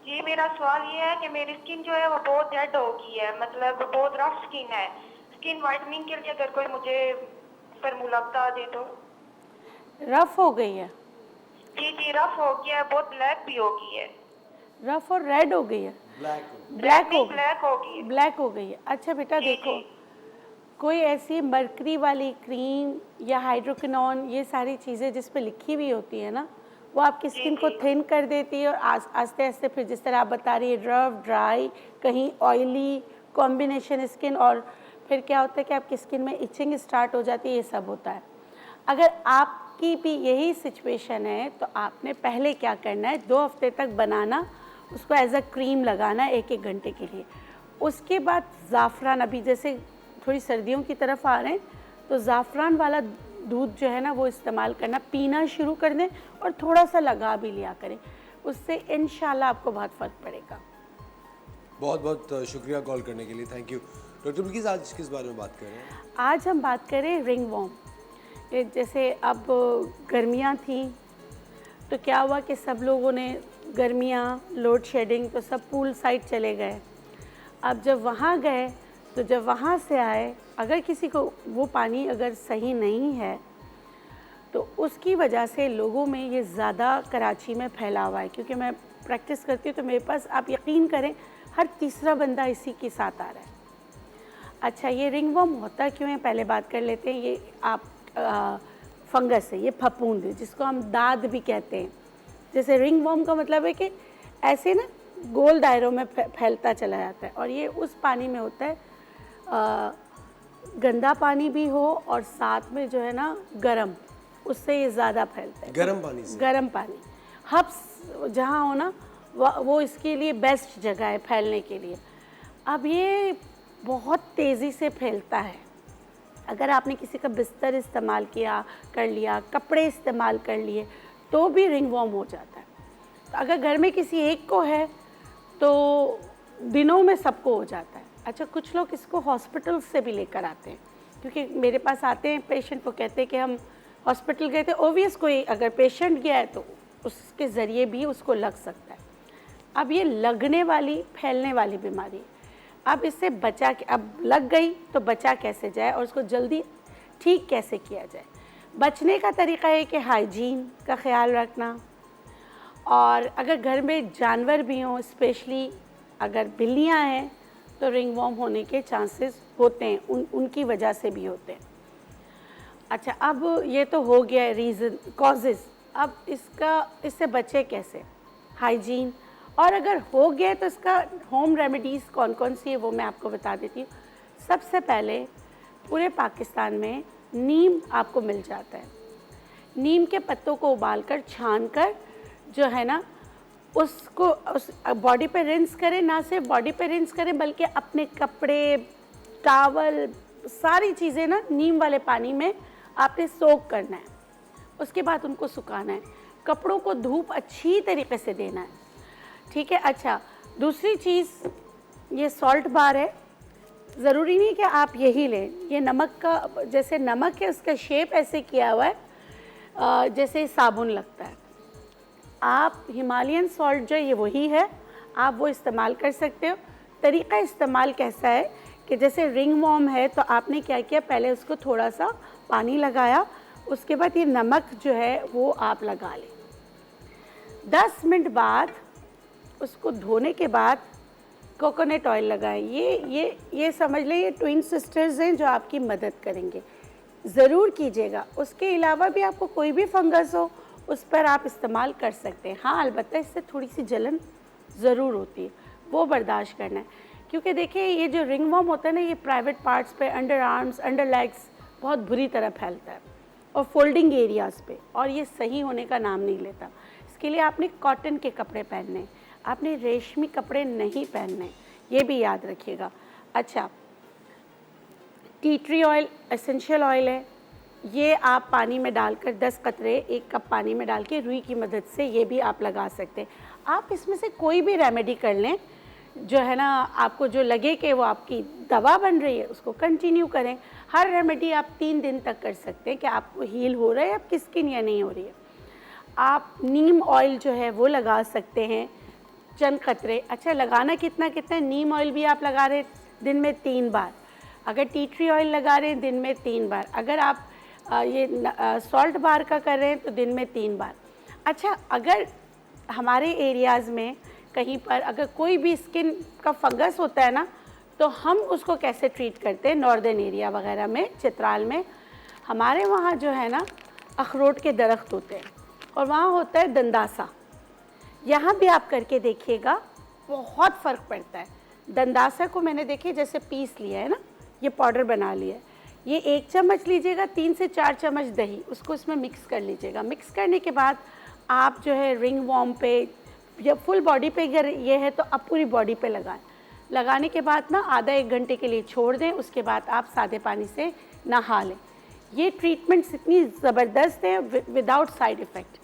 जी मेरा सवाल ये है कि मेरी स्किन जो है वो बहुत डेड हो गई है, मतलब बहुत रफ स्किन है। स्किन वाइटनिंग के लिए अगर कोई मुझे फार्मूला बता दे तो। रफ़ हो गई है, जी जी रफ हो गया है, बहुत ब्लैक भी हो गई है। रफ़ और रेड हो गई है, ब्लैक। ब्लैक हो ब्लैक हो गई है। ब्लैक हो गई है। अच्छा बेटा जी, देखो, जी। कोई ऐसी मरकरी वाली क्रीम या हाइड्रोकिनोन, ये सारी चीज़ें जिस पे लिखी हुई होती है ना, वो आपकी स्किन को थिन कर देती है, और आस्ते आस्ते फिर जिस तरह आप बता रही है रफ, ड्राई, कहीं ऑयली कॉम्बिनेशन स्किन, और फिर क्या होता है कि आपकी स्किन में इचिंग स्टार्ट हो जाती है, ये सब होता है। अगर आपकी भी यही सिचुएशन है तो आपने पहले क्या करना है, 2 हफ्ते तक बनाना, उसको एज अ क्रीम लगाना 1-1 घंटे के लिए। उसके बाद ज़ाफ़रान, अभी जैसे थोड़ी सर्दियों की तरफ आ रहे हैं तो ज़ाफ़रान वाला दूध जो है ना वो इस्तेमाल करना, पीना शुरू कर दें और थोड़ा सा लगा भी लिया करें, उससे इंशाल्लाह आपको बहुत फ़र्क पड़ेगा। बहुत बहुत शुक्रिया कॉल करने के लिए, थैंक यू। डॉक्टर बिल्किस आज किस बारे में बात कर रहे हैं? आज हम बात करें रिंगवॉर्म। जैसे अब गर्मियाँ थी तो क्या हुआ कि सब लोगों ने गर्मियाँ, लोड शेडिंग, तो सब पूल साइड चले गए। अब जब वहाँ गए तो जब वहाँ से आए, अगर किसी को वो पानी अगर सही नहीं है तो उसकी वजह से लोगों में ये ज़्यादा कराची में फैला हुआ है। क्योंकि मैं प्रैक्टिस करती हूँ तो मेरे पास, आप यकीन करें, हर तीसरा बंदा इसी के साथ आ रहा है। अच्छा ये रिंगवॉर्म होता क्यों है, पहले बात कर लेते हैं। ये आप फंगस है, ये फफूंद है, जिसको हम दाद भी कहते हैं। जैसे रिंगवॉर्म का मतलब है कि ऐसे ना गोल दायरों में फैलता चला जाता है, और ये उस पानी में होता है, गंदा पानी भी हो और साथ में जो है ना गर्म, उससे ये ज़्यादा फैलता है। गर्म पानी से? गर्म पानी, हब्स जहाँ हो ना वो इसके लिए बेस्ट जगह है फैलने के लिए। अब ये बहुत तेज़ी से फैलता है। अगर आपने किसी का बिस्तर इस्तेमाल कर लिया, कपड़े इस्तेमाल कर लिए, तो भी रिंगवॉर्म हो जाता है। तो अगर घर में किसी एक को है तो दिनों में सबको हो जाता है। अच्छा, कुछ लोग इसको हॉस्पिटल से भी लेकर आते हैं, क्योंकि मेरे पास आते हैं पेशेंट, वो कहते हैं कि हम हॉस्पिटल गए थे। ओबियस कोई अगर पेशेंट गया है तो उसके ज़रिए भी उसको लग सकता है। अब ये लगने वाली, फैलने वाली बीमारी है। अब इससे अब लग गई तो बचा कैसे जाए और उसको जल्दी ठीक कैसे किया जाए। बचने का तरीका है कि हाइजीन का ख्याल रखना, और अगर घर में जानवर भी हों, स्पेशली अगर बिल्लियां हैं, तो रिंगवॉर्म होने के चांसेस होते हैं, उनकी वजह से भी होते हैं। अच्छा, अब ये तो हो गया है रीज़न, कॉजेज़। अब इससे बचे कैसे, हाइजीन, और अगर हो गया तो इसका होम रेमेडीज़ कौन कौन सी है वो मैं आपको बता देती हूँ। सबसे पहले पूरे पाकिस्तान में नीम आपको मिल जाता है। नीम के पत्तों को उबालकर, छानकर जो है ना, उसको उस बॉडी पे रिंस करें। ना सिर्फ बॉडी पे रिंस करें बल्कि अपने कपड़े, टॉवल, सारी चीज़ें ना नीम वाले पानी में आपने सोक करना है। उसके बाद उनको सुखाना है। कपड़ों को धूप अच्छी तरीके से देना है, ठीक है। अच्छा, दूसरी चीज़, ये सॉल्ट बार है। ज़रूरी नहीं कि आप यही लें। ये नमक का, जैसे नमक है उसका शेप ऐसे किया हुआ है जैसे साबुन लगता है। आप हिमालयन सॉल्ट जो ये वही है, आप वो इस्तेमाल कर सकते हो। तरीका इस्तेमाल कैसा है कि जैसे रिंगवॉर्म है तो आपने क्या किया, पहले उसको थोड़ा सा पानी लगाया, उसके बाद ये नमक जो है वो आप लगा लें। 10 मिनट बाद उसको धोने के बाद कोकोनट ऑयल लगाएं। ये समझ लें, ये ट्विन सिस्टर्स हैं जो आपकी मदद करेंगे, ज़रूर कीजिएगा। उसके अलावा भी आपको कोई भी फंगस हो उस पर आप इस्तेमाल कर सकते हैं। हाँ, अलबत्ता इससे थोड़ी सी जलन ज़रूर होती है, वो बर्दाश्त करना है। क्योंकि देखिए, ये जो रिंगवॉर्म होता है ना, ये प्राइवेट पार्ट्स पे, अंडर आर्म्स, अंडर लेग्स बहुत बुरी तरह फैलता है, और फोल्डिंग एरियाज़ पे, और ये सही होने का नाम नहीं लेता। इसके लिए आपने कॉटन के कपड़े पहनने, आपने रेशमी कपड़े नहीं पहनने, ये भी याद रखिएगा। अच्छा, tea tree oil essential oil है, ये आप पानी में डालकर 10 कतरे 1 कप पानी में डाल के रुई की मदद से ये भी आप लगा सकते हैं। आप इसमें से कोई भी रेमेडी कर लें, जो है ना, आपको जो लगे कि वो आपकी दवा बन रही है, उसको कंटिन्यू करें। हर रेमेडी आप 3 दिन तक कर सकते हैं कि आपको हील हो रहा है, आपकी स्किन या नहीं हो रही है। आप नीम ऑयल जो है वो लगा सकते हैं, चंद कतरे। अच्छा, लगाना कितना नीम ऑयल भी आप लगा रहे दिन में 3 बार, अगर टी ट्री ऑयल लगा रहे हैं दिन में 3 बार, अगर आप सॉल्ट बार का कर रहे हैं तो दिन में 3 बार। अच्छा, अगर हमारे एरियाज़ में कहीं पर अगर कोई भी स्किन का फंगस होता है ना, तो हम उसको कैसे ट्रीट करते हैं, नॉर्दर्न एरिया वगैरह में, चित्राल में, हमारे वहाँ जो है ना अखरोट के दरख्त होते हैं, और वहाँ होता है दंदासा। यहाँ भी आप करके देखिएगा, बहुत फ़र्क पड़ता है। दंदासा को मैंने देखिए जैसे पीस लिया है ना, ये पाउडर बना लिया है, ये 1 चम्मच लीजिएगा, 3 से 4 चम्मच दही, उसको इसमें मिक्स कर लीजिएगा। मिक्स करने के बाद आप जो है रिंगवॉर्म पे या फुल बॉडी पे, अगर ये है तो आप पूरी बॉडी पे लगाएं। लगाने के बाद ना आधा 1 घंटे के लिए छोड़ दें, उसके बाद आप सादे पानी से नहा लें। ये ट्रीटमेंट्स इतनी ज़बरदस्त है, विदाउट साइड इफ़ेक्ट।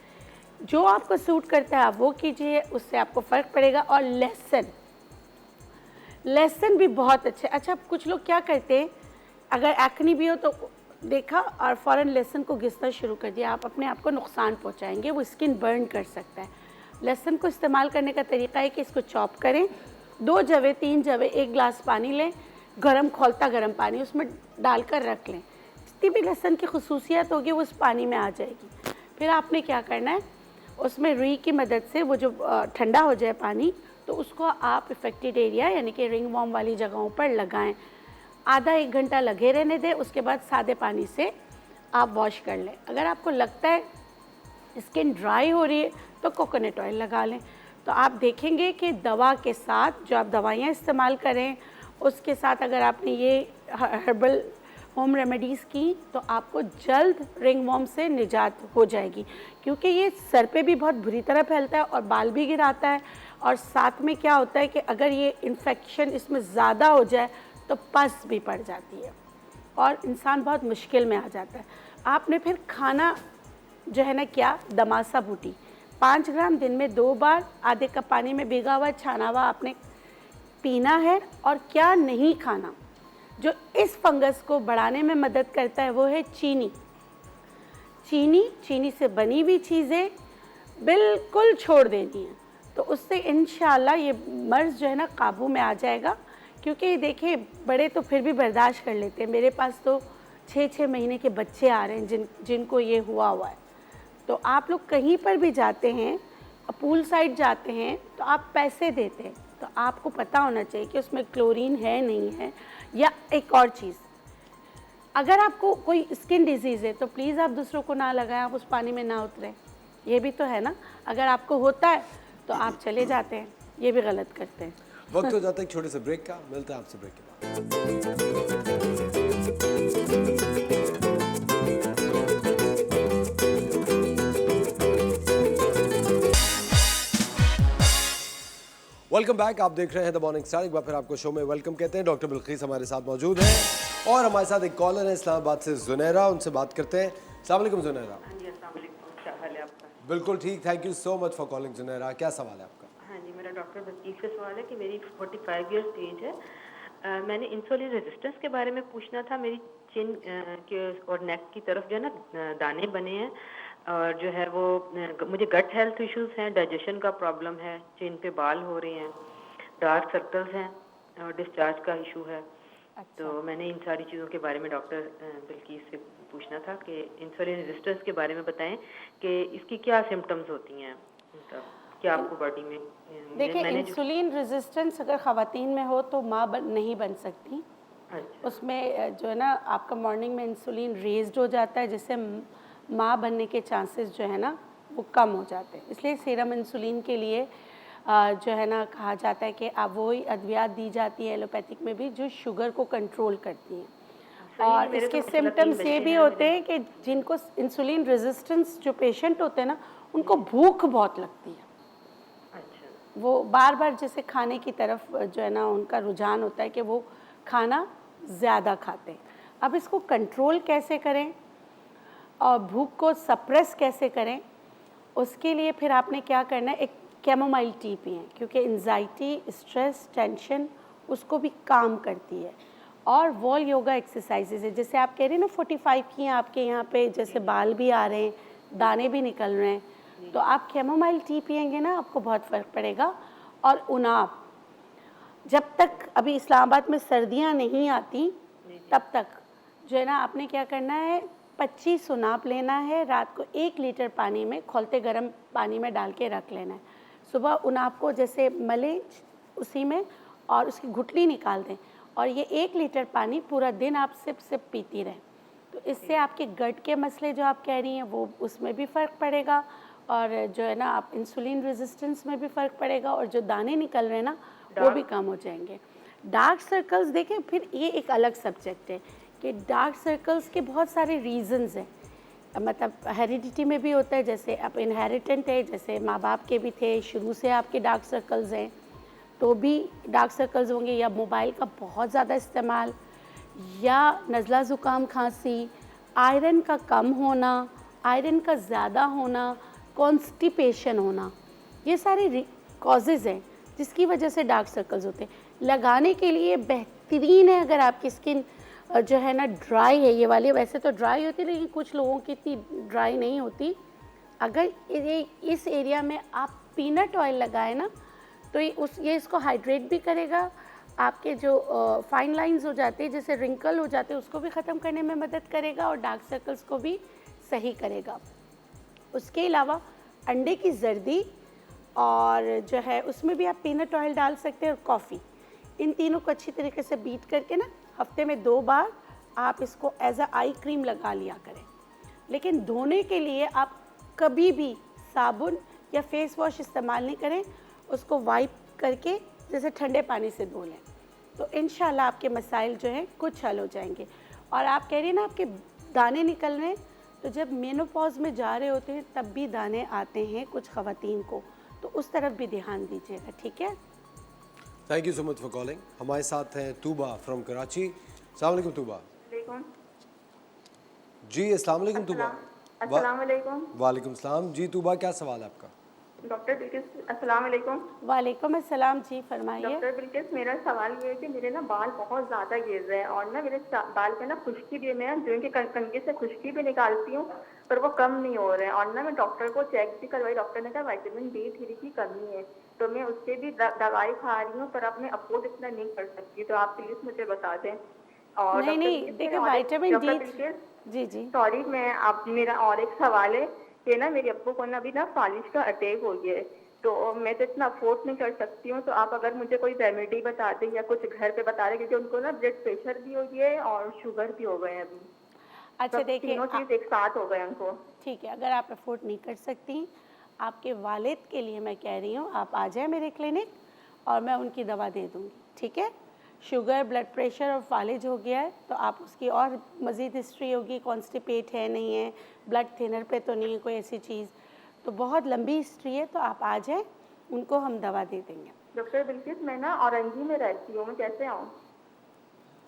जो आपको सूट करता है आप वो कीजिए, उससे आपको फ़र्क पड़ेगा। और लहसुन भी बहुत अच्छा। कुछ लोग क्या करते हैं, अगर एक्नी भी हो तो देखा और फ़ौरन लहसुन को घिसना शुरू कर दिया, आप अपने आप को नुकसान पहुंचाएंगे, वो स्किन बर्न कर सकता है। लहसुन को इस्तेमाल करने का तरीका है कि इसको चॉप करें, 2 जवे 3 जवे 1 गिलास पानी लें, खौलता गर्म पानी, उसमें डालकर रख लें। जितनी भी लहसुन की खसूसियत होगी वो उस पानी में आ जाएगी। फिर आपने क्या करना है, उसमें रुई की मदद से वो जो ठंडा हो जाए पानी, तो उसको आप इफ़ेक्टेड एरिया यानी कि रिंगवॉर्म वाली जगहों पर लगाएं। आधा 1 घंटा लगे रहने दें, उसके बाद सादे पानी से आप वॉश कर लें। अगर आपको लगता है स्किन ड्राई हो रही है तो कोकोनट ऑयल लगा लें। तो आप देखेंगे कि दवा के साथ जो आप दवाइयाँ इस्तेमाल करें, उसके साथ अगर आपने ये हर्बल होम रेमेडीज़ की तो आपको जल्द रिंगवॉर्म से निजात हो जाएगी। क्योंकि ये सर पे भी बहुत बुरी तरह फैलता है और बाल भी गिराता है, और साथ में क्या होता है कि अगर ये इन्फेक्शन इसमें ज़्यादा हो जाए तो पस भी पड़ जाती है और इंसान बहुत मुश्किल में आ जाता है। आपने फिर खाना जो है ना क्या, दमासा बूटी 5 ग्राम दिन में 2 बार आधे कप पानी में भिगा हुआ छाना हुआ आपने पीना है। और क्या नहीं खाना, जो इस फंगस को बढ़ाने में मदद करता है वो है चीनी। चीनी से बनी हुई चीज़ें बिल्कुल छोड़ देनी है, तो उससे इंशाल्लाह ये मर्ज़ जो है ना काबू में आ जाएगा। क्योंकि देखिए बड़े तो फिर भी बर्दाश्त कर लेते हैं, मेरे पास तो 6-6 महीने के बच्चे आ रहे हैं जिनको ये हुआ है। तो आप लोग कहीं पर भी जाते हैं, पूल साइड जाते हैं तो आप पैसे देते हैं, तो आपको पता होना चाहिए कि उसमें क्लोरीन है नहीं है। या एक और चीज़, अगर आपको कोई स्किन डिजीज़ है तो प्लीज़ आप दूसरों को ना लगाएं, आप उस पानी में ना उतरें, ये भी तो है ना। अगर आपको होता है तो आप चले जाते हैं, ये भी गलत करते हैं। वक्त हो जाता है एक छोटे से ब्रेक का, मिलते हैं आपसे ब्रेक के बाद। वेलकम बैक, आप देख रहे हैं द मॉर्निंग स्टार। एक बार फिर आपको शो में वेलकम कहते हैं। डॉक्टर बिल्किस हमारे साथ मौजूद हैं और हमारे साथ एक कॉलर है इस्लामाबाद से जुनैरा, उनसे बात करते हैं। अस्सलाम वालेकुम जुनैरा। हाँ जी, अस्सलाम वालेकुम, क्या हाल है आपका? बिल्कुल ठीक, thank you so much for calling Junaira. क्या सवाल है आपका? हाँ जी, मेरा डॉक्टर बिल्किस से सवाल है कि मेरी 45 ईयर्स एज है। मैंने इंसुलिन रेजिस्टेंस के बारे में पूछना था। मेरी चिन के और नेक की तरफ जो है ना दाने बने हैं, और जो है वो मुझे गट हेल्थ इश्यूज हैं, डाइजेशन का प्रॉब्लम है, चिन पे बाल हो रहे हैं, डार्क सर्कल्स हैं और डिस्चार्ज का इशू है। तो मैंने इन सारी चीज़ों के बारे में डॉक्टर बिल्किस से पूछना था कि इंसुलिन रेजिस्टेंस के बारे में बताएं कि इसकी क्या सिम्टम्स होती हैं, मतलब क्या आपको बॉडी में। देखिए, इंसुलिन रेजिस्टेंस अगर ख़वातीन में हो तो माँ नहीं बन सकती। अच्छा, उसमें जो है ना आपका मॉर्निंग में इंसुलिन रेज्ड हो जाता है, जिससे माँ बनने के चांसेस जो है ना वो कम हो जाते हैं। इसलिए सीरम इंसुलिन के लिए जो है ना कहा जाता है कि अब वही अद्वियात दी जाती है एलोपैथिक में भी जो शुगर को कंट्रोल करती हैं। और इसके सिम्टम्स ये भी होते हैं कि जिनको इंसुलिन रेजिस्टेंस जो पेशेंट होते हैं ना उनको भूख बहुत लगती है, अच्छा, वो बार बार जैसे खाने की तरफ जो है ना उनका रुझान होता है कि वो खाना ज़्यादा खाते हैं। अब इसको कंट्रोल कैसे करें और भूख को सप्रेस कैसे करें, उसके लिए फिर आपने क्या करना है, एक कैमोमाइल टी पिएं, क्योंकि एंजाइटी, स्ट्रेस, टेंशन उसको भी काम करती है। और वॉल योगा एक्सरसाइजेज है, जैसे आप कह रहे हैं ना 45 की हैं आपके यहाँ पे, जैसे बाल भी आ रहे हैं, दाने भी निकल रहे हैं, तो आप कैमोमाइल टी पिएंगे ना आपको बहुत फ़र्क पड़ेगा। और उनाप, जब तक अभी इस्लामाबाद में सर्दियाँ नहीं आती तब तक जो है ना आपने क्या करना है, 25 उनाप लेना है, रात को 1 लीटर पानी में खौलते गर्म पानी में डाल के रख लेना है। सुबह उनाप को जैसे मलें उसी में और उसकी गुठली निकाल दें, और ये 1 लीटर पानी पूरा दिन आप सिप सिप पीती रहें। तो इससे आपके गट के मसले जो आप कह रही हैं वो उसमें भी फ़र्क पड़ेगा, और जो है ना आप इंसुलिन रेजिस्टेंस में भी फ़र्क पड़ेगा, और जो दाने निकल रहे हैं ना वो भी कम हो जाएंगे। डार्क सर्कल्स देखें, फिर ये एक अलग सब्जेक्ट है कि डार्क सर्कल्स के बहुत सारे रीज़न्स हैं। मतलब हेरिडिटी में भी होता है, जैसे अब इनहेरिटेंट है, जैसे माँ बाप के भी थे, शुरू से आपके डार्क सर्कल्स हैं तो भी डार्क सर्कल्स होंगे, या मोबाइल का बहुत ज़्यादा इस्तेमाल, या नज़ला ज़ुकाम खांसी, आयरन का कम होना, आयरन का ज़्यादा होना, कॉन्स्टिपेशन होना, ये सारे कॉजेज़ हैं जिसकी वजह से डार्क सर्कल्स होते हैं। लगाने के लिए बेहतरीन है अगर आपकी स्किन जो है ना ड्राई है, ये वाली वैसे तो ड्राई होती है लेकिन कुछ लोगों की इतनी ड्राई नहीं होती। अगर इस एरिया में आप पीनट ऑयल लगाए ना तो ये इसको हाइड्रेट भी करेगा, आपके जो फाइन लाइंस हो जाते हैं, जैसे रिंकल हो जाते हैं, उसको भी ख़त्म करने में मदद करेगा और डार्क सर्कल्स को भी सही करेगा। उसके अलावा अंडे की जर्दी और जो है उसमें भी आप पीनट ऑयल डाल सकते हैं, और कॉफ़ी, इन तीनों को अच्छी तरीके से बीट करके ना हफ्ते में 2 बार आप इसको एज अ आई क्रीम लगा लिया करें। लेकिन धोने के लिए आप कभी भी साबुन या फेस वॉश इस्तेमाल नहीं करें, उसको वाइप करके जैसे ठंडे पानी से धो लें, तो इंशाल्लाह आपके मसाइल जो हैं कुछ हल हो जाएंगे। और आप कह रही हैं ना आपके दाने निकल रहे हैं, तो जब मेनोपॉज में जा रहे होते हैं तब भी दाने आते हैं कुछ ख़वातीन को, तो उस तरफ भी ध्यान दीजिएगा, ठीक है? Thank you so much for calling. हमारे साथ हैं तूबा फ्रॉम कराची। अस्सलाम वालेकुम तूबा। जी अस्सलाम वालेकुम तूबा। अस्सलाम वालेकुम। वालेकुम सलाम। जी तूबा, क्या सवाल है आपका? डॉक्टर बिल्किस, अस्सलाम वालेकुम। वालेकुम अस्सलाम जी, फरमाइए। डॉक्टर बिल्किस, मेरा सवाल ये है कि मेरे ना बाल बहुत ज़्यादा गिर रहे हैं और ना मेरे बाल पे ना खुश्की भी है। मैं जो इनके कंघी से खुश्की भी निकालती हूँ पर वो कम नहीं हो रहे हैं। और ना मैं डॉक्टर को चेक भी करवाई, डॉक्टर ने कहा विटामिन D3 की कमी है, तो मैं उसके भी दवाई खा रही हूँ पर अपने अफोर्ड इतना नहीं कर सकती। तो आप प्लीज़ मुझे बता दें। और नहीं नहीं, देखिए विटामिन D, जी जी, सॉरी, मैं आप मेरा और एक सवाल है कि ना मेरे अब्बू को ना अभी ना फालिज का अटैक हो गया है, तो मैं तो इतना अफोर्ड नहीं कर सकती हूँ। तो आप अगर मुझे कोई रेमेडी बता दें या कुछ घर पे बता दें, क्योंकि उनको ना ब्लड प्रेशर भी हो गया है और शुगर भी हो गए हैं अभी। अच्छा सब देखिए, तीनों चीज़ एक साथ हो गए उनको। ठीक है, अगर आप अफोर्ड नहीं कर सकती, आपके वालिद के लिए मैं कह रही हूँ आप आ जाए मेरे क्लिनिक और मैं उनकी दवा दे दूँगी, ठीक है। शुगर, ब्लड प्रेशर और फालिज हो गया है तो आप उसकी और मज़ीद हिस्ट्री होगी, कॉन्स्टिपेट है नहीं है, ब्लड थिनर पे तो नहीं है कोई ऐसी चीज़, तो बहुत लंबी हिस्ट्री है। तो आप आ जाएं, उनको हम दवा दे देंगे। डॉक्टर बिल्किस, मैं ना औरंगी में रहती हूँ, मैं कैसे आऊँ?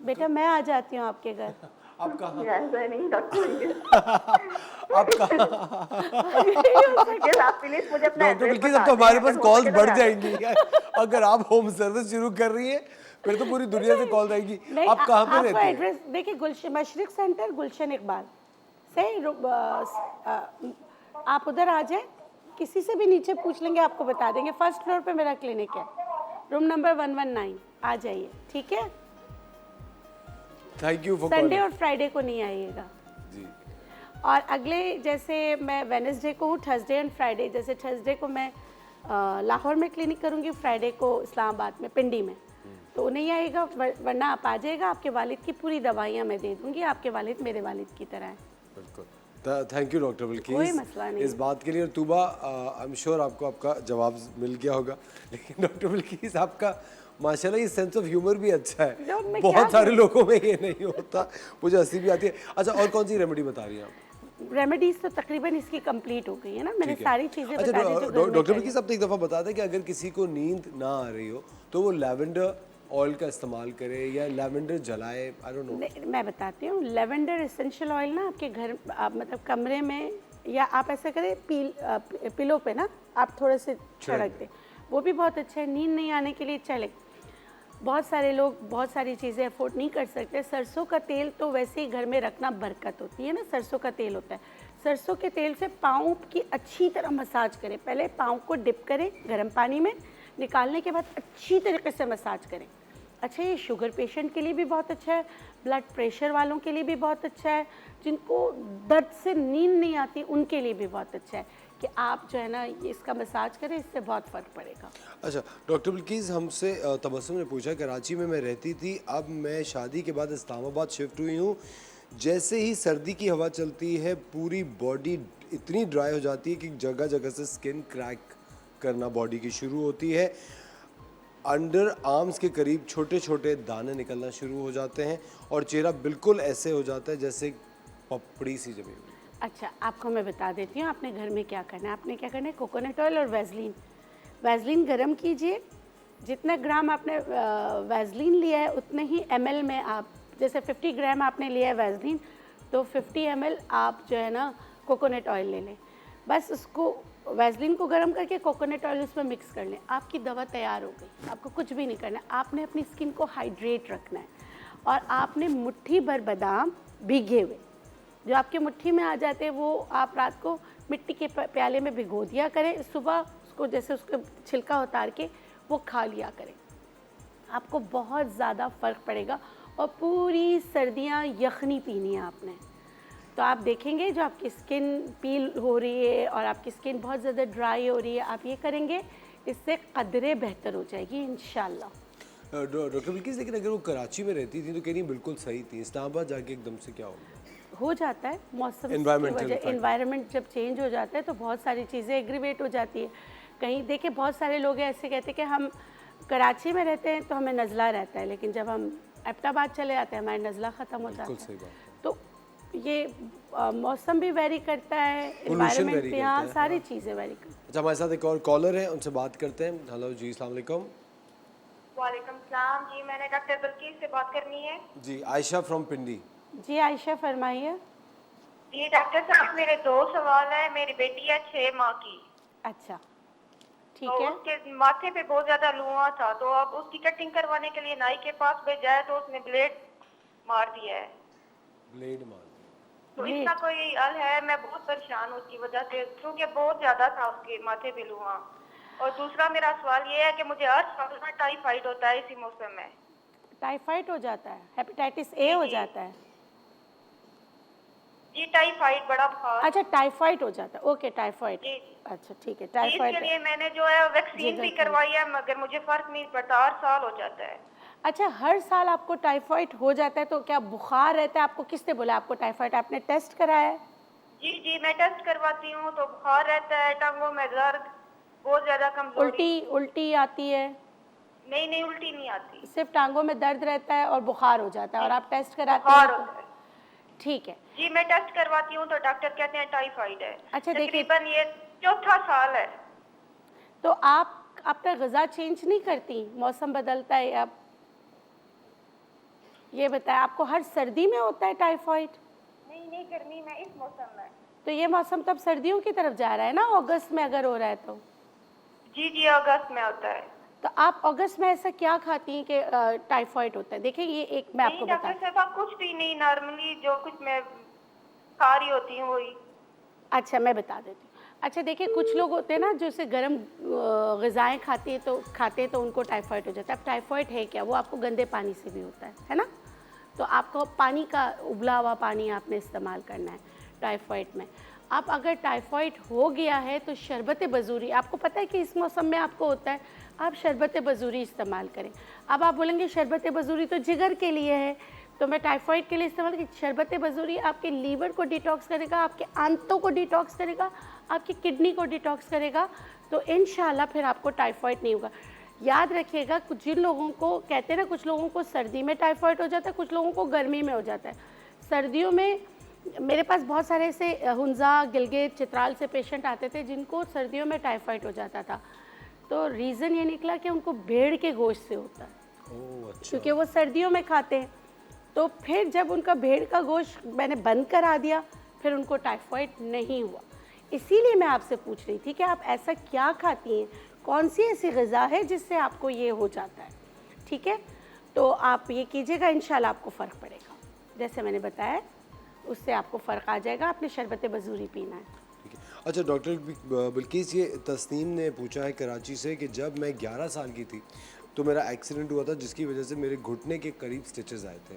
बेटा मैं आ जाती हूँ आपके घर। आप कहाँ? ऐसा नहीं डॉक्टर बिल्किस। आप कहाँ? आप प्लीज मुझे अपना डॉक्टर एड्रेस बिल्किस, बता अब तो हमारे दें, पास अगर कॉल्स हो सके तो बढ़ मैं आ जाएंगी। अगर आप होम सर्विस शुरू कर रही है फिर तो पूरी दुनिया से कॉल आएगी। नहीं, आप कहाँ पे आपको रहती हैं? एड्रेस देखिए, गुलशन मशरिक सेंटर, गुलशन इकबाल से आप उधर आ जाए, किसी से भी नीचे पूछ लेंगे आपको बता देंगे। फर्स्ट फ्लोर पे मेरा क्लिनिक है, रूम नंबर 119। आ जाइए, ठीक है। Thank you for Sunday calling. और फ्राइडे को नहीं आइएगा। जी और अगले जैसे मैं वेडनेसडे को हूँ, थर्सडे एंड फ्राइडे, जैसे थर्सडे को मैं लाहौर में क्लिनिक करूँगी, फ्राइडे को इस्लामाबाद में पिंडी में, तो नहीं आएगा, वरना आप आ जाएगा। आपके वालिद की पूरी दवाइयाँ मैं दे दूँगी, आपके वालिद मेरे वालिद की तरह हैं। बिल्कुल। थैंक यू डॉक्टर कोई बिल्किस मसला नहीं। इस बात के लिए। और तूबा, आई एम श्योर आपको आपका जवाब मिल गया होगा। लेकिन डॉक्टर बिल्किस, आपका माशाल्लाह ये सेंस ऑफ ह्यूमर भी अच्छा है। मैं बहुत क्या सारे लोगों में ये नहीं होता, मुझे हंसी भी आती है। अच्छा, और कौन सी रेमेडी बता रही हैं आप? रेमेडीज तो तकरीबन इसकी कंप्लीट हो गई है ना, मैंने ठीक है। सारी चीज़ें अच्छा, बता दी जो घर में डॉक्टर चाहिए। बिल्किस, आप तो एक दफ़ा बता दें कि अगर किसी को नींद ना आ रही हो तो वो लैवेंडर ऑयल का इस्तेमाल करे या लैवेंडर जलाए, आई डोंट नो। नहीं, मैं बताती हूँ। लेवेंडर एसेंशियल ऑयल ना आपके घर, आप मतलब कमरे में, या आप ऐसा करें पिलो पे ना आप थोड़े से छिड़क दें, वो भी बहुत अच्छा है नींद नहीं आने के लिए। चले, बहुत सारे लोग बहुत सारी चीज़ें अफोर्ड नहीं कर सकते। सरसों का तेल तो वैसे ही घर में रखना बरकत होती है ना, सरसों का तेल होता है। सरसों के तेल से पाँव की अच्छी तरह मसाज करें। पहले पाँव को डिप करें गर्म पानी में, निकालने के बाद अच्छी तरीके से मसाज करें। अच्छा, ये शुगर पेशेंट के लिए भी बहुत अच्छा है, ब्लड प्रेशर वालों के लिए भी बहुत अच्छा है, जिनको दर्द से नींद नहीं आती उनके लिए भी बहुत अच्छा है कि आप जो है ना ये इसका मसाज करें, इससे बहुत फ़र्क पड़ेगा। अच्छा डॉक्टर बिल्किस, हमसे तबस्सुम ने पूछा, कराची में मैं रहती थी, अब मैं शादी के बाद इस्लामाबाद शिफ्ट हुई हूँ। जैसे ही सर्दी की हवा चलती है पूरी बॉडी इतनी ड्राई हो जाती है कि जगह जगह से स्किन क्रैक करना बॉडी की शुरू होती है। अंडर आर्म्स के करीब छोटे छोटे दाने निकलना शुरू हो जाते हैं और चेहरा बिल्कुल ऐसे हो जाता है जैसे पपड़ी सी जमी हुई। अच्छा, आपको मैं बता देती हूँ आपने घर में क्या करना है। आपने क्या करना है, कोकोनट ऑयल और वैसलीन, वैसलीन गरम कीजिए। जितना ग्राम आपने वैसलीन लिया है उतने ही ml में आप, जैसे 50 ग्राम आपने लिया है वैसलीन, तो 50 ml आप जो है ना कोकोनट ऑयल ले लें। बस उसको वैसलीन को गर्म करके कोकोनट ऑयल उसमें मिक्स कर लें, आपकी दवा तैयार हो गई। आपको कुछ भी नहीं करना है, आपने अपनी स्किन को हाइड्रेट रखना है। और आपने मुट्ठी भर बादाम भीगे हुए जो आपके मुट्ठी में आ जाते हैं वो आप रात को मिट्टी के प्याले में भिगो दिया करें, सुबह उसको जैसे उसका छिलका उतार के वो खा लिया करें। आपको बहुत ज़्यादा फ़र्क पड़ेगा। और पूरी सर्दियाँ यखनी पीनी है आपने, तो आप देखेंगे जो आपकी स्किन पील हो रही है और आपकी स्किन बहुत ज़्यादा ड्राई हो रही है, आप ये करेंगे इससे कदरे बेहतर हो जाएगी इंशाल्लाह। डॉक्टर बिल्किस, लेकिन अगर वो कराची में रहती थी तो कह रही बिल्कुल सही थी, इस्लामाबाद जाके एकदम से क्या हो जाता है मौसम की Environmental वजह, factor। इन्वायरमेंट जब चेंज हो जाता है तो बहुत सारी चीज़ें एग्रीवेट हो जाती है। कहीं देखिए बहुत सारे लोग ऐसे कहते हैं कि हम कराची में रहते हैं तो हमें नज़ला रहता है, लेकिन जब हम एबटाबाद चले जाते हैं हमारा नज़ला ख़त्म हो जाता सही है। बात है। तो ये मौसम भी वेरी करता है, vary इन्वायरमेंट भी, करता हाँ है, सारी चीज़ें वेरी करती हैं। अच्छा, हमारे साथ एक और कॉलर है, उनसे बात करते हैं। हेलो जी, अस्सलाम वालेकुम। वालेकुम सलाम जी, मैंने डॉक्टर बल्कीस से बात करनी है। जी, आयशा फ्रॉम पिंडी। जी आयशा फरमाइए। जी डॉक्टर साहब, मेरे 2 सवाल है। मेरी बेटी है 6 माह की, अच्छा ठीक तो है। उसके माथे पे बहुत ज्यादा लुआ था, तो अब उसकी कटिंग करवाने के लिए नाई के पास भेजा है, तो उसने ब्लेड मार दिया है। ब्लेड मार तो ब्लेड? इसका कोई हल है? मैं बहुत परेशान हूँ उसकी वजह से, क्योंकि बहुत ज्यादा था उसके माथे पे लुआ। और दूसरा मेरा सवाल ये है कि मुझे हर साल ना टाइफाइड होता है इसी मौसम में। टाइफाइड हो जाता है, हेपेटाइटिस ए हो जी। जाता है। जी टाइफाइड, बड़ा बुखार। अच्छा टाइफाइड हो जाता है, ओके टाइफाइड। जी। अच्छा ठीक है जी, इसके टाइफाइड। लिए मैंने जो है वैक्सीन जिगर भी की। करवाई है, मगर मुझे फर्क नहीं पड़ता, हर साल हो जाता है। अच्छा हर साल आपको टाइफाइड हो जाता है, तो क्या बुखार रहता है? आपको किसने बोला आपको टाइफाइड? आपने टेस्ट कराया है? जी मैं टेस्ट करवाती हूँ तो बुखार रहता है, टांगों में दर्द, बहुत ज्यादा कमजोरी। उल्टी उल्टी आती है? नहीं उल्टी नहीं आती, सिर्फ टांगों में दर्द रहता है और बुखार हो जाता है, और आप टेस्ट कराते बुखार हैं होता तो है। ठीक है। जी मैं टेस्ट करवाती हूँ तो डॉक्टर कहते हैं टाइफाइड है। अच्छा, देखिए- तकरीबन ये 4था साल है। तो आप अपना ग़िज़ा चेंज नहीं करती? मौसम बदलता है अब, ये बताएं आपको हर सर्दी में होता है टाइफाइड? नहीं गर्मी में, इस मौसम में। तो ये मौसम तो अब सर्दियों की तरफ जा रहा है ना, अगस्त में अगर हो रहा है तो। जी अगस्त में होता है। तो आप अगस्त में ऐसा क्या खाती हैं कि टाइफाइड होता है? देखिए ये एक मैं आपको नहीं बता, डॉक्टर साहब, कुछ भी नहीं, नॉर्मली जो कुछ मैं खा रही होती हूँ वही। अच्छा मैं बता देती हूँ। अच्छा देखिए कुछ लोग होते हैं ना जो से गर्म ग़िज़ाएँ खाते हैं तो उनको टाइफाइड हो जाता है। अब टाइफाइड है क्या? वो आपको गंदे पानी से भी होता है ना? तो आपको पानी का उबला हुआ पानी आपने इस्तेमाल करना है टाइफाइड में। अब अगर टाइफाइड हो गया है तो शरबत बजूरी, आपको पता है कि इस मौसम में आपको होता है, आप शरबत बजूरी इस्तेमाल करें। अब आप बोलेंगे शरबत बजूरी तो जिगर के लिए है, तो मैं टाइफाइड के लिए इस्तेमाल की। शरबत बजूरी आपके लीवर को डिटॉक्स करेगा, आपके आंतों को डिटॉक्स करेगा, आपकी किडनी को डिटॉक्स करेगा, तो इंशाल्लाह फिर आपको टाइफाइड नहीं होगा। याद रखिएगा, कुछ जिन लोगों को कहते हैं ना, कुछ लोगों को सर्दी में टाइफाइड हो जाता है, कुछ लोगों को गर्मी में हो जाता है। सर्दियों में मेरे पास बहुत सारे ऐसे हुंजा, गिलगित, चित्राल से पेशेंट आते थे जिनको सर्दियों में टाइफाइड हो जाता था। तो रीज़न ये निकला कि उनको भेड़ के गोश्त से होता है, अच्छा। क्योंकि वो सर्दियों में खाते हैं। तो फिर जब उनका भेड़ का गोश्त मैंने बंद करा दिया, फिर उनको टाइफाइड नहीं हुआ। इसीलिए मैं आपसे पूछ रही थी कि आप ऐसा क्या खाती हैं, कौन सी ऐसी ग़िज़ा है जिससे आपको ये हो जाता है। ठीक है, तो आप ये कीजिएगा, इंशाल्लाह आपको फ़र्क पड़ेगा। जैसे मैंने बताया उससे आपको फ़र्क आ जाएगा। आपने शरबत बजूरी पीना है। ठीक है। अच्छा डॉक्टर बिल्किस, ये तस्नीम ने पूछा है कराची से कि जब मैं 11 साल की थी तो मेरा एक्सीडेंट हुआ था, जिसकी वजह से मेरे घुटने के करीब स्टिचेस आए थे।